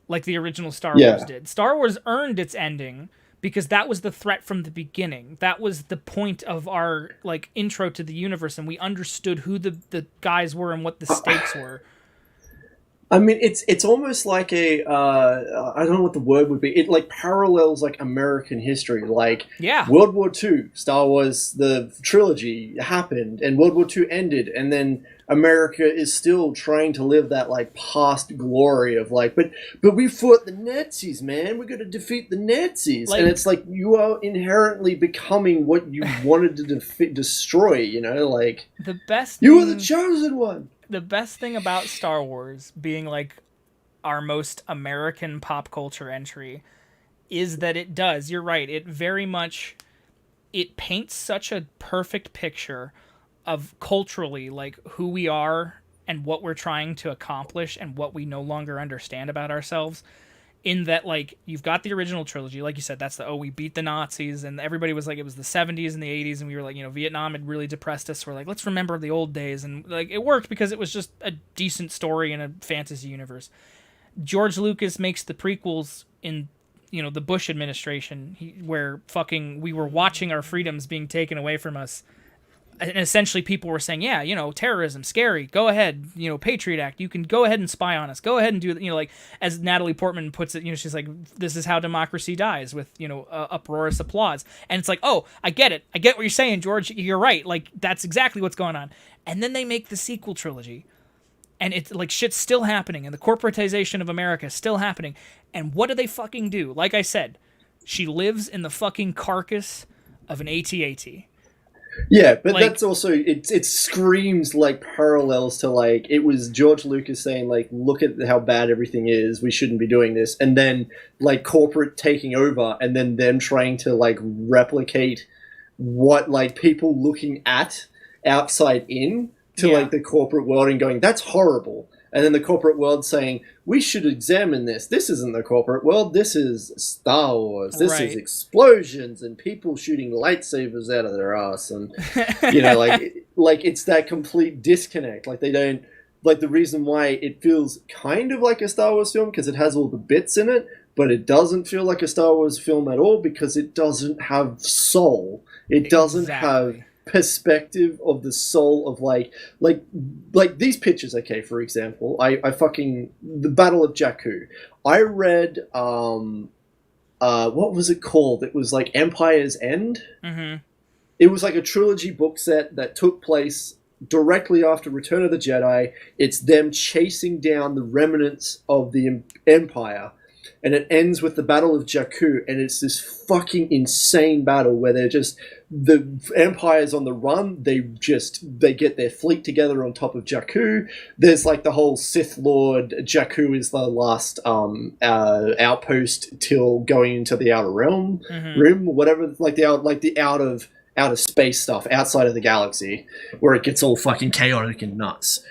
like the original Star Wars did. Star Wars earned its ending because that was the threat from the beginning. That was the point of our like intro to the universe, and we understood who the guys were and what the stakes were. I mean, it's almost like a I don't know what the word would be. It like parallels like American history. Like World War II, Star Wars, the trilogy happened, and World War II ended, and then America is still trying to live that like past glory of like, but we fought the Nazis, man. We're going to defeat the Nazis, and it's like you are inherently becoming what you wanted to destroy. You know, like the best. You were the chosen one. The best thing about Star Wars being like our most American pop culture entry is that it does. You're right. It very much it paints such a perfect picture of culturally like who we are and what we're trying to accomplish and what we no longer understand about ourselves, in that like you've got the original trilogy, like you said, that's the we beat the Nazis, and everybody was like it was the 70s and the 80s, and we were like, you know, Vietnam had really depressed us, so we're like, let's remember the old days, and like it worked because it was just a decent story in a fantasy universe. George Lucas makes the prequels in, you know, the Bush administration, where fucking we were watching our freedoms being taken away from us. And essentially people were saying, yeah, you know, terrorism, scary, go ahead, you know, Patriot Act, you can go ahead and spy on us, go ahead and do it, you know, like, as Natalie Portman puts it, you know, she's like, this is how democracy dies, with, you know, uproarious applause. And it's like, oh, I get it, I get what you're saying, George, you're right, like, that's exactly what's going on. And then they make the sequel trilogy, and it's like, shit's still happening, and the corporatization of America is still happening, and what do they fucking do? Like I said, she lives in the fucking carcass of an AT-AT. Yeah, but like, that's also it screams like parallels to like it was George Lucas saying like, look at how bad everything is, we shouldn't be doing this, and then like corporate taking over, and then them trying to like replicate what like people looking at outside in to like the corporate world and going, that's horrible. And then the corporate world saying, we should examine this. This isn't the corporate world. This is Star Wars. This is explosions and people shooting lightsabers out of their ass. And, you know, like it's that complete disconnect. Like they don't, like the reason why it feels kind of like a Star Wars film, because it has all the bits in it, but it doesn't feel like a Star Wars film at all because it doesn't have soul. It doesn't have perspective of the soul of like these pictures. Okay, for example, I fucking the Battle of Jakku. I read what was it called? It was like Empire's End. Mm-hmm. It was like a trilogy book set that took place directly after Return of the Jedi. It's them chasing down the remnants of the Empire. And it ends with the Battle of Jakku, and it's this fucking insane battle where they're just, the Empire's on the run, they get their fleet together on top of Jakku. There's like the whole Sith Lord, Jakku is the last outpost till going into the outer realm, rim, whatever, like the out of space stuff, outside of the galaxy, where it gets all fucking chaotic and nuts.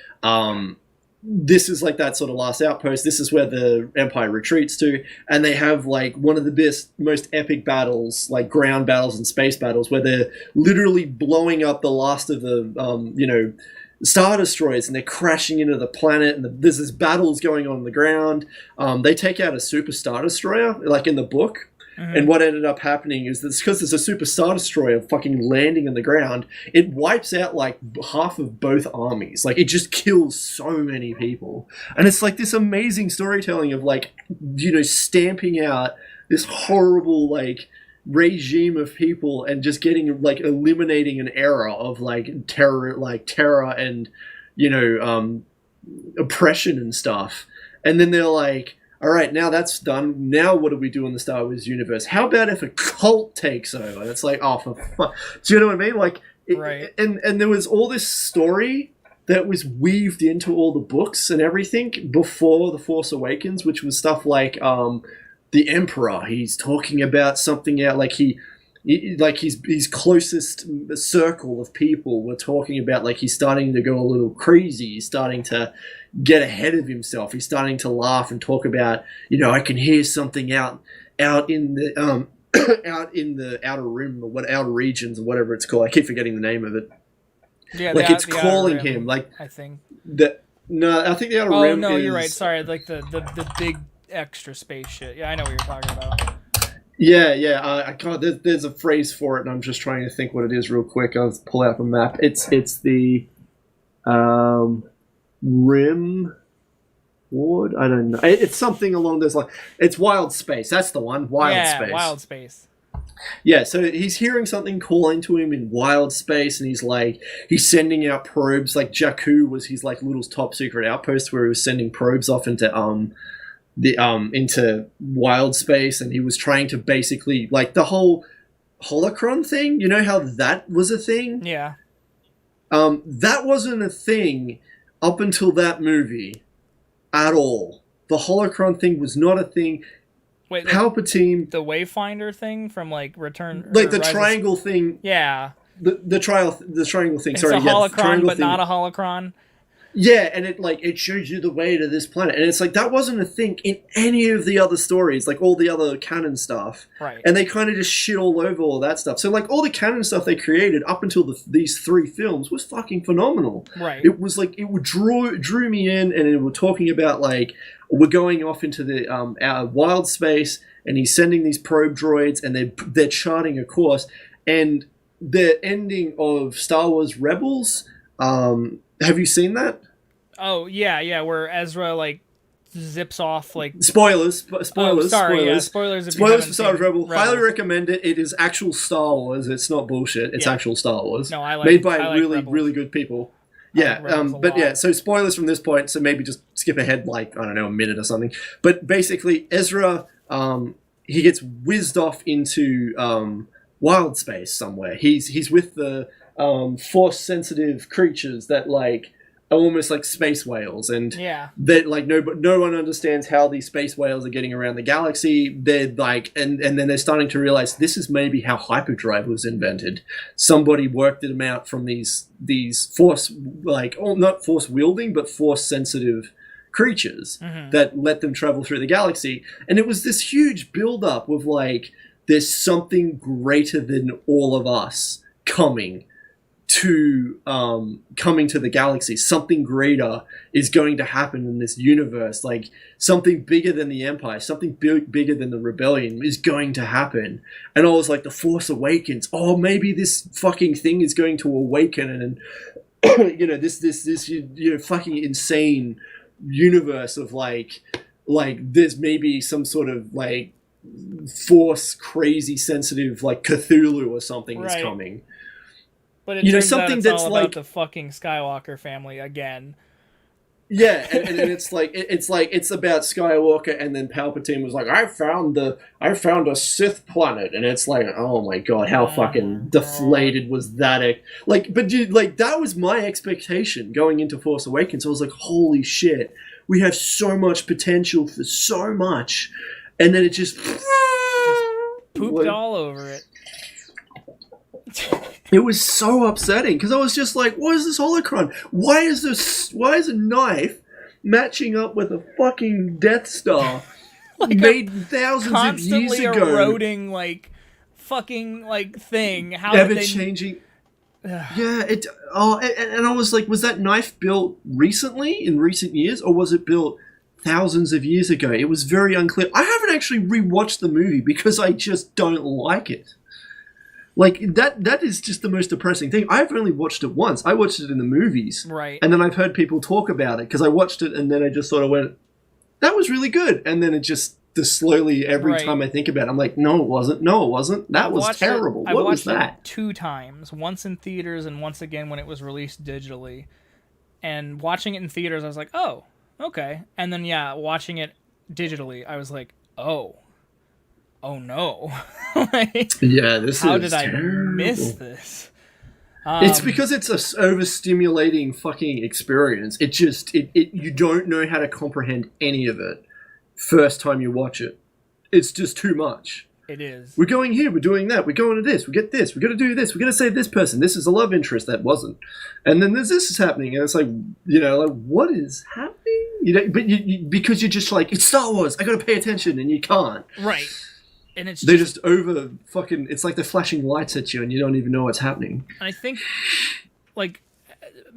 This is like that sort of last outpost. This is where the Empire retreats to, and they have like one of the best, most epic battles, like ground battles and space battles, where they're literally blowing up the last of the, Star Destroyers, and they're crashing into the planet, and there's this battles going on the ground. They take out a Super Star Destroyer, like in the book. And what ended up happening is that because there's a Super Star Destroyer fucking landing on the ground, it wipes out like half of both armies. Like it just kills so many people. And it's like this amazing storytelling of like, stamping out this horrible like regime of people and just getting like eliminating an era of like terror and, oppression and stuff. And then they're like, all right, now that's done. Now what do we do in the Star Wars universe? How about if a cult takes over? It's like, oh, for fuck. Do you know what I mean? Like, right. And there was all this story that was weaved into all the books and everything before The Force Awakens, which was stuff like the Emperor. He's talking about something out, like like his closest circle of people were talking about like he's starting to go a little crazy. He's starting to get ahead of himself. He's starting to laugh and talk about, I can hear something out in the out in the outer rim or what outer regions or whatever it's called. I keep forgetting the name of it. Yeah, like it's calling him. Like I think no, I think the outer rim. Oh no, you're right. Sorry, like the big extra space shit. Yeah, I know what you're talking about. Yeah. I can't. There's a phrase for it, and I'm just trying to think what it is real quick. I'll pull out the map. It's the rim ward. I don't know. It's something along those lines. It's wild space. That's the one. Wild space. Wild space. Yeah, so he's hearing something calling to him in wild space, and he's sending out probes. Like Jakku was his like little top secret outpost where he was sending probes off into into wild space, and he was trying to basically like the whole holocron thing. You know how that was a thing? Yeah. That wasn't a thing up until that movie at all. The holocron thing was not a thing. Wait, Palpatine, the Wayfinder thing from like Return, like the triangle thing. Yeah, the triangle thing. It's Sorry, a holocron, but thing. not a holocron. Yeah, and it shows you the way to this planet, and it's like that wasn't a thing in any of the other stories, like all the other canon stuff. Right. And they kind of just shit all over all that stuff. So like all the canon stuff they created up until these 3 films was fucking phenomenal. Right. It was like it drew me in, and it were talking about like we're going off into the our wild space, and he's sending these probe droids, and they're charting a course, and the ending of Star Wars Rebels. Have you seen that? Oh yeah, where Ezra like zips off like spoilers. Yeah, spoilers. Spoilers for Star Wars Rebels. Highly recommend it. It is actual Star Wars. It's not bullshit. It's actual Star Wars. No, I like made by really really good people. Yeah, but yeah. So spoilers from this point. So maybe just skip ahead like I don't know a minute or something. But basically, Ezra he gets whizzed off into wild space somewhere. He's with the force sensitive creatures that like are almost like space whales, and that like no one understands how these space whales are getting around the galaxy. They're like and then they're starting to realize this is maybe how hyperdrive was invented. Somebody worked them out from these force like not force wielding but force sensitive creatures that let them travel through the galaxy. And it was this huge build up of like there's something greater than all of us coming to the galaxy. Something greater is going to happen in this universe. Like something bigger than the Empire, something bigger than the Rebellion is going to happen. And I was like, the Force Awakens. Oh, maybe this fucking thing is going to awaken, and this fucking insane universe of like there's maybe some sort of like force crazy sensitive like Cthulhu or something is coming. But it turns out it's all about the fucking Skywalker family again. Yeah, and it's about Skywalker, and then Palpatine was like, I found a Sith planet, and it's like, oh my god, how fucking deflated was that? Like, but dude, like that was my expectation going into Force Awakens. I was like, holy shit, we have so much potential for so much, and then it just pooped all over it. It was so upsetting because I was just like, what is this holocron? Why is a knife matching up with a fucking Death Star like made thousands of years ago? Constantly eroding like fucking like thing. How ever changing. Yeah, and I was like, was that knife built recently in recent years, or was it built thousands of years ago? It was very unclear. I haven't actually rewatched the movie because I just don't like it. Like, that is just the most depressing thing. I've only watched it once. I watched it in the movies. Right. And then I've heard people talk about it, because I watched it and then I just sort of went, that was really good. And then it just slowly, every time I think about it, I'm like, no, it wasn't. No, it wasn't. That was terrible. What was that? I watched it 2 times. Once in theaters and once again when it was released digitally. And watching it in theaters, I was like, oh, okay. And then, watching it digitally, I was like, oh no. Like, yeah, this how is did terrible. I miss this? It's because it's a overstimulating fucking experience. It just you don't know how to comprehend any of it first time you watch it. It's just too much. It is. We're going here, we're doing that, we're going to this, we get this, we're going to do this, we're going to save this person, this is a love interest that wasn't. And then this is happening, and it's like, like, what is happening? But because you're just like, it's Star Wars, I got to pay attention, and you can't. Right. And it's they're just over fucking, it's like they're flashing lights at you, and you don't even know what's happening. I think, like,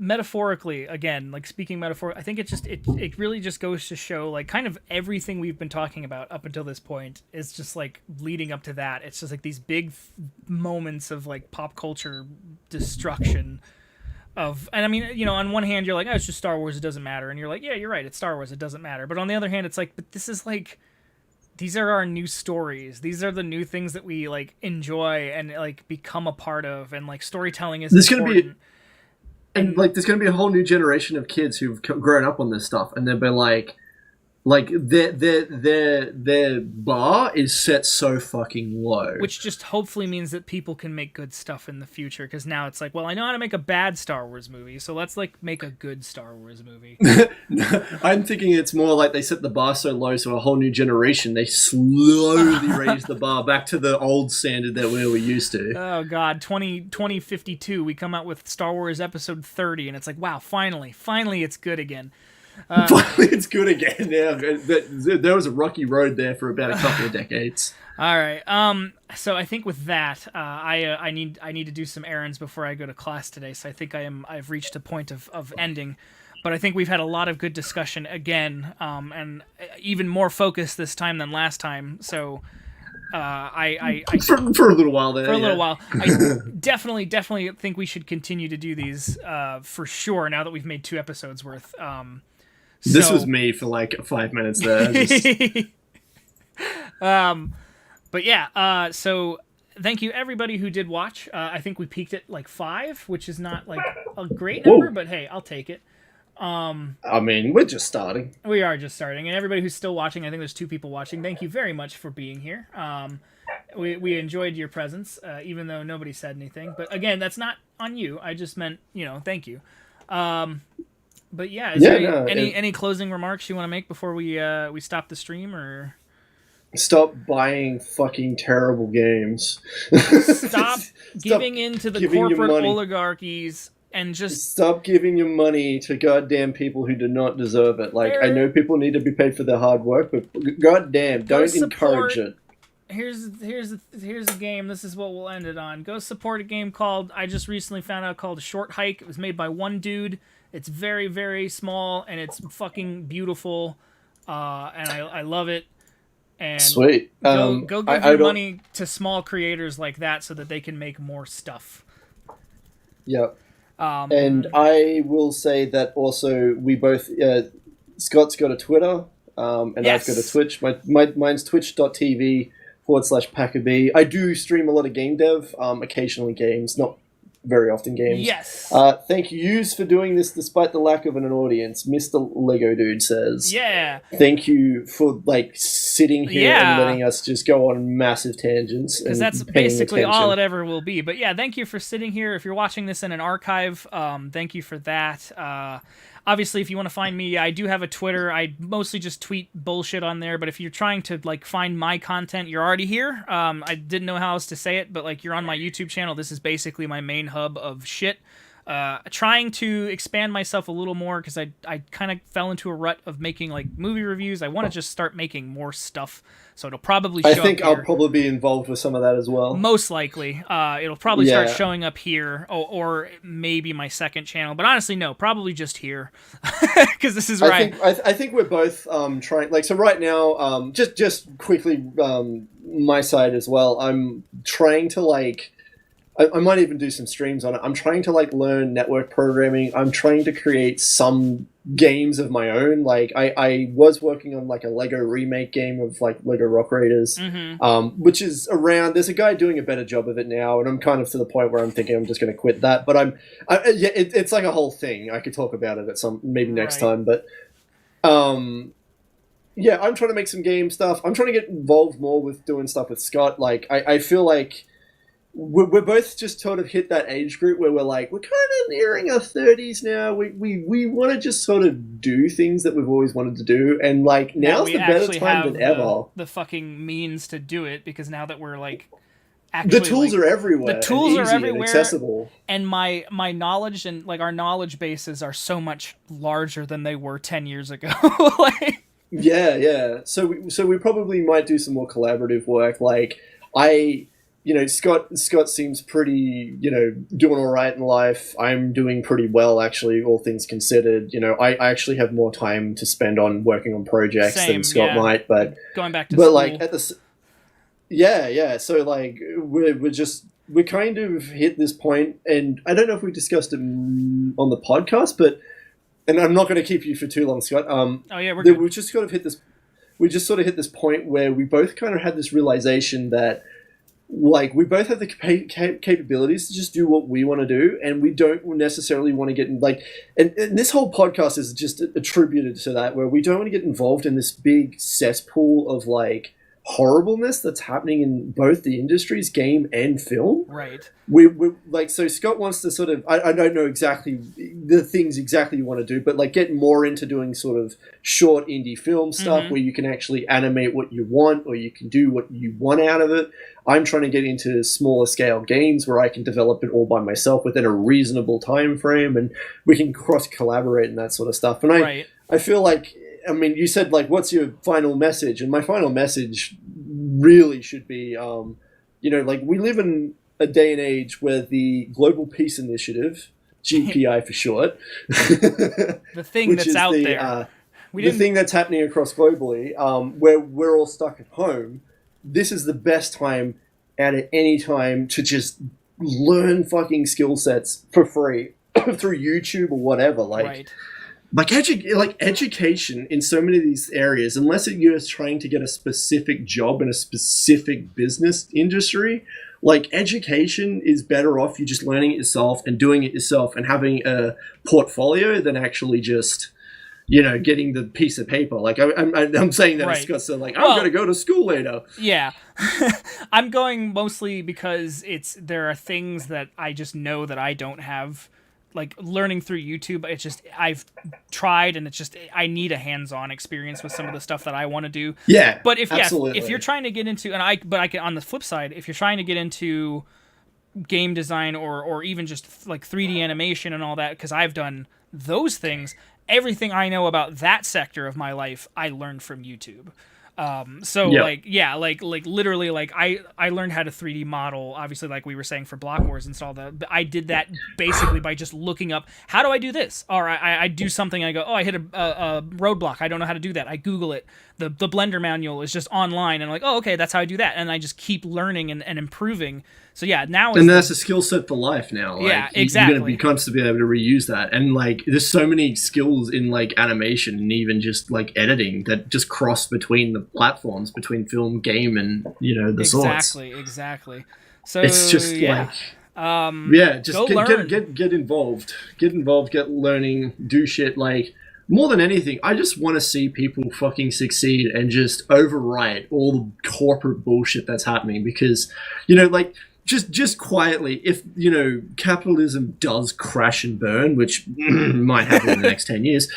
metaphorically, again, like speaking metaphor, I think it really just goes to show, like, kind of everything we've been talking about up until this point is just like leading up to that. It's just like these big moments of like pop culture destruction of, and I mean, on one hand you're like, oh, it's just Star Wars, it doesn't matter, and you're like, yeah, you're right, it's Star Wars, it doesn't matter. But on the other hand, it's like, but this is like, these are our new stories, these are the new things that we like enjoy and like become a part of, and like storytelling is important. And like, there's going to be a whole new generation of kids who've grown up on this stuff, and they've been like their bar is set so fucking low. Which just hopefully means that people can make good stuff in the future, because now it's like, well, I know how to make a bad Star Wars movie, so let's like make a good Star Wars movie. I'm thinking it's more like they set the bar so low, so a whole new generation, they slowly raise the bar back to the old standard that we were used to. Oh god, 2052, we come out with Star Wars Episode 30, and it's like, wow, finally it's good again. Finally, it's good again. Yeah, there was a rocky road there for about a couple of decades. All right. So I think with that, I need to do some errands before I go to class today. So I think I've reached a point of ending. But I think we've had a lot of good discussion again, and even more focus this time than last time. So I for a little while there. For a little while, I definitely think we should continue to do these for sure. Now that we've made 2 episodes worth. This was me for like 5 minutes there. But yeah, so thank you everybody who did watch. I think we peaked at like 5, which is not like a great number, but hey, I'll take it. I mean, we're just starting. We are just starting, and everybody who's still watching, I think there's 2 people watching. Thank you very much for being here. We enjoyed your presence, even though nobody said anything. But again, that's not on you. I just meant, thank you. But yeah, any closing remarks you want to make before we stop the stream, or stop buying fucking terrible games? Stop giving in to the corporate oligarchies, and just stop giving your money to goddamn people who do not deserve it. Like, I know people need to be paid for their hard work, but goddamn, don't encourage it. Here's a game. This is what we'll end it on. Go support a game called, I just recently found out, called Short Hike. It was made by one dude. It's very, very small, and it's fucking beautiful, and I love it. And sweet. Go give your money to small creators like that so that they can make more stuff. Yep. And I will say that also we both, Scott's got a Twitter, and yes. I've got a Twitch. Mine's twitch.tv/Packerb. I do stream a lot of game dev, occasionally games, not very often games. Yes. Thank yous for doing this despite the lack of an audience, Mr. Lego Dude says. Yeah. Thank you for like sitting here and letting us just go on massive tangents. Because that's basically all it ever will be. But yeah, thank you for sitting here. If you're watching this in an archive, thank you for that. Obviously, if you want to find me, I do have a Twitter. I mostly just tweet bullshit on there. But if you're trying to like find my content, you're already here. I didn't know how else to say it, but like, you're on my YouTube channel. This is basically my main hub of shit. Trying to expand myself a little more, because I kind of fell into a rut of making like movie reviews. I want to just start making more stuff, so it'll probably show up here. I'll probably be involved with some of that as well. Most likely. It'll probably start showing up here, or maybe my second channel, but honestly no, probably just here, because this is where I think we're both trying, like, so right now, just quickly, my side as well, I'm trying to like, I might even do some streams on it. I'm trying to like learn network programming. I'm trying to create some games of my own. Like I was working on like a Lego remake game of like Lego Rock Raiders, which is around. There's a guy doing a better job of it now, and I'm kind of to the point where I'm thinking I'm just going to quit that. But it's like a whole thing. I could talk about it at some maybe next time. But yeah, I'm trying to make some game stuff. I'm trying to get involved more with doing stuff with Scott. Like I feel like we're both just sort of hit that age group where we're like, we're kind of nearing our 30s now. We want to just sort of do things that we've always wanted to do, and like now's we the better actually time have than ever. the fucking means to do it, because now that we're like The tools like, are everywhere. The tools and are easy everywhere, and accessible. And my knowledge and like our knowledge bases are so much larger than they were 10 years ago. Like, Yeah. So we probably might do some more collaborative work. Like Scott seems pretty, doing all right in life. I'm doing pretty well, actually, all things considered. I actually have more time to spend on working on projects than Scott might. But going back to school. like at the yeah. So like we kind of hit this point, and I don't know if we discussed it on the podcast, but. And I'm not going to keep you for too long, Scott. We're good. We just sort of hit this. We just sort of hit this point where we both kind of had this realization that, like, we both have the capabilities to just do what we want to do, and we don't necessarily want to get in, like. And this whole podcast is just attributed to that, where we don't want to get involved in this big cesspool of like horribleness that's happening in both the industries, game and film. Right. We like, so Scott wants to sort of, I don't know exactly the things exactly you want to do, but like get more into doing sort of short indie film stuff where you can actually animate what you want, or you can do what you want out of it. I'm trying to get into smaller scale games where I can develop it all by myself within a reasonable time frame, and we can cross collaborate and that sort of stuff. And I feel like, I mean, you said like, what's your final message? And my final message really should be, like, we live in a day and age where the Global Peace Initiative, GPI for short, the thing that's out there, the thing that's happening across globally, where we're all stuck at home. This is the best time at any time to just learn fucking skill sets for free through YouTube or whatever. Like education in so many of these areas, unless you're trying to get a specific job in a specific business industry, like education is better off you just learning it yourself and doing it yourself and having a portfolio than actually just, getting the piece of paper. Like I'm saying that as Scott said, like, I'm going to go to school later. Yeah. I'm going mostly because there are things that I just know that I don't have. Like learning through YouTube, it's just I've tried, and it's just I need a hands-on experience with some of the stuff that I want to do. Yeah, but if you're trying to get into, I can, on the flip side, if you're trying to get into game design or even just like 3D animation and all that, because I've done those things, everything I know about that sector of my life I learned from YouTube. Literally, like I learned how to 3D model, obviously, like we were saying, for Block Wars and all that. But I did that basically by just looking up, how do I do this? Or I do something, I go, I hit a roadblock, I don't know how to do that. I Google it. The Blender manual is just online, and I'm like, oh, okay, that's how I do that. And I just keep learning and improving. So yeah, now that's a skill set for life now. Like, yeah, exactly. You're going to be constantly able to reuse that, and like there's so many skills in like animation and even just like editing that just cross between the platforms, between film, game, and the source. Exactly. So it's just yeah. Get involved, get learning, do shit. Like, more than anything, I just want to see people fucking succeed and just overwrite all the corporate bullshit that's happening, because like, just quietly, if capitalism does crash and burn, which might happen in the next 10 years,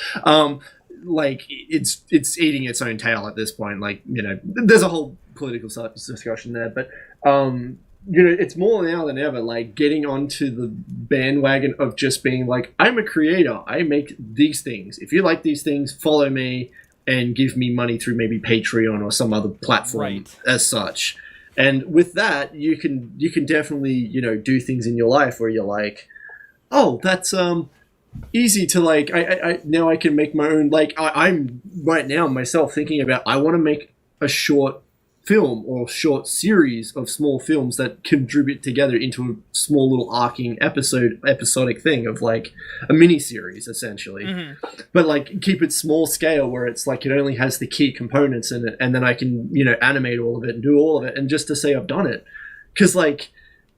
like it's eating its own tail at this point. Like, there's a whole political discussion there, but it's more now than ever, like, getting onto the bandwagon of just being like, I'm a creator, I make these things. If you like these things, follow me and give me money through maybe Patreon or some other platform as such. And with that, you can definitely, do things in your life where you're like, oh, that's easy to, like, I now I can make my own, like, I'm right now myself thinking about, I want to make a short film or short series of small films that contribute together into a small little arcing episodic thing of like a mini series, essentially. But like, keep it small scale where it's like it only has the key components in it, and then I can animate all of it and do all of it, and just to say I've done it. Because like,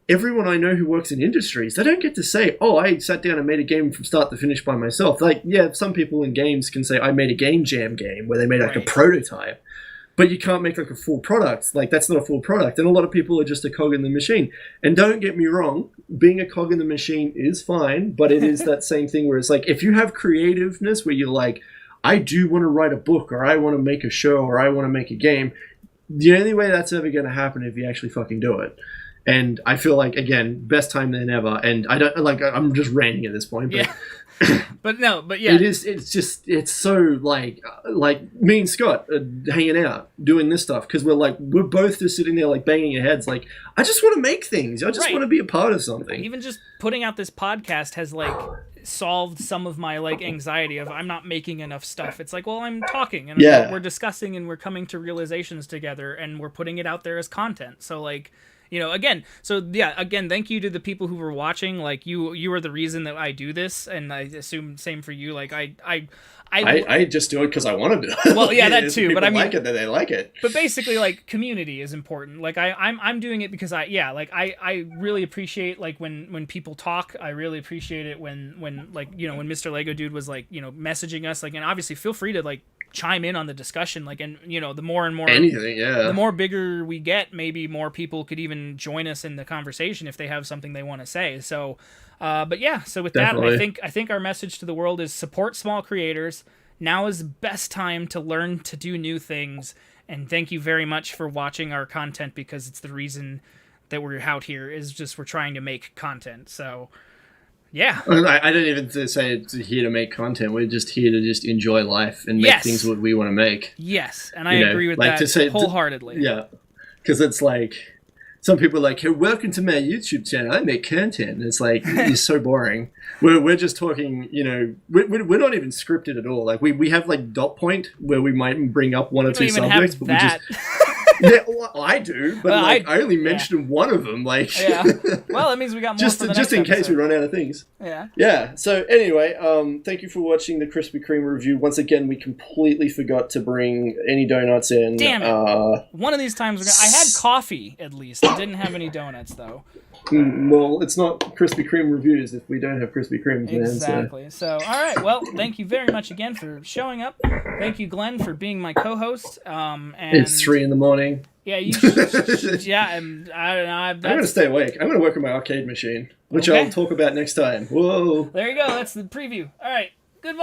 everyone I know who works in industries, they don't get to say, oh, I sat down and made a game from start to finish by myself. Like, yeah, some people in games can say, I made a game jam game where they made like a prototype. but you can't make like a full product. Like that's not a full product. And a lot of people are just a cog in the machine. And don't get me wrong, being a cog in the machine is fine, but it is that same thing where it's like, if you have creativeness where you're like, I do want to write a book, or I want to make a show, or I want to make a game, the only way that's ever going to happen is if you actually fucking do it. And I feel like, again, best time than ever. And I don't like, I'm just ranting at this point, but yeah, it's so like me and Scott are hanging out doing this stuff because we're both just sitting there like banging our heads like, I just want to make things. I just want to be a part of something. Even just putting out this podcast has like solved some of my like anxiety of I'm not making enough stuff. It's like, well, I'm talking and we're discussing and we're coming to realizations together and we're putting it out there as content. So like, you know, again, thank you to the people who were watching. Like you are the reason that I do this, and I assume same for you. Like I just do it because I want to do it. Well, yeah, that too. But I mean, like it, then they like it. But basically, like community is important. Like I'm doing it because I really appreciate like when people talk. I really appreciate it when like, you know, when Mr. Lego Dude was like, you know, messaging us, like, and obviously feel free to like chime in on the discussion, like, and you know, the more and more anything, the more bigger we get, maybe more people could even join us in the conversation if they have something they want to say. So but yeah, so with Definitely. that, I think our message to the world is support small creators. Now is the best time to learn to do new things, and thank you very much for watching our content, because it's the reason that we're out here, is just we're trying to make content. So yeah, I don't even say it's here to make content. We're just here to just enjoy life and make things what we want to make. Yes, and I agree with that wholeheartedly. Yeah, because it's like some people are like, hey, welcome to my YouTube channel. I make content. And it's like, it's so boring. We're just talking, you know, we're not even scripted at all. Like we have like dot point where we might bring up one or two subjects, but we just. Yeah, well, I do, but I only mentioned one of them. Like, yeah. Well, that means we got more just for the just next in case episode. we run out of things. Yeah. Yeah. So anyway, thank you for watching the Krispy Kreme review. Once again, we completely forgot to bring any donuts in. Damn it! One of these times I had coffee at least. I didn't have any donuts though. Well, it's not Krispy Kreme reviews if we don't have Krispy Kremes, man. Exactly. So, all right. Well, thank you very much again for showing up. Thank you, Glenn, for being my co-host. And it's 3 a.m. Yeah, you should. Yeah, and I don't know. I'm going to stay awake. I'm going to work on my arcade machine, which I'll talk about next time. Whoa. There you go. That's the preview. All right. Goodbye.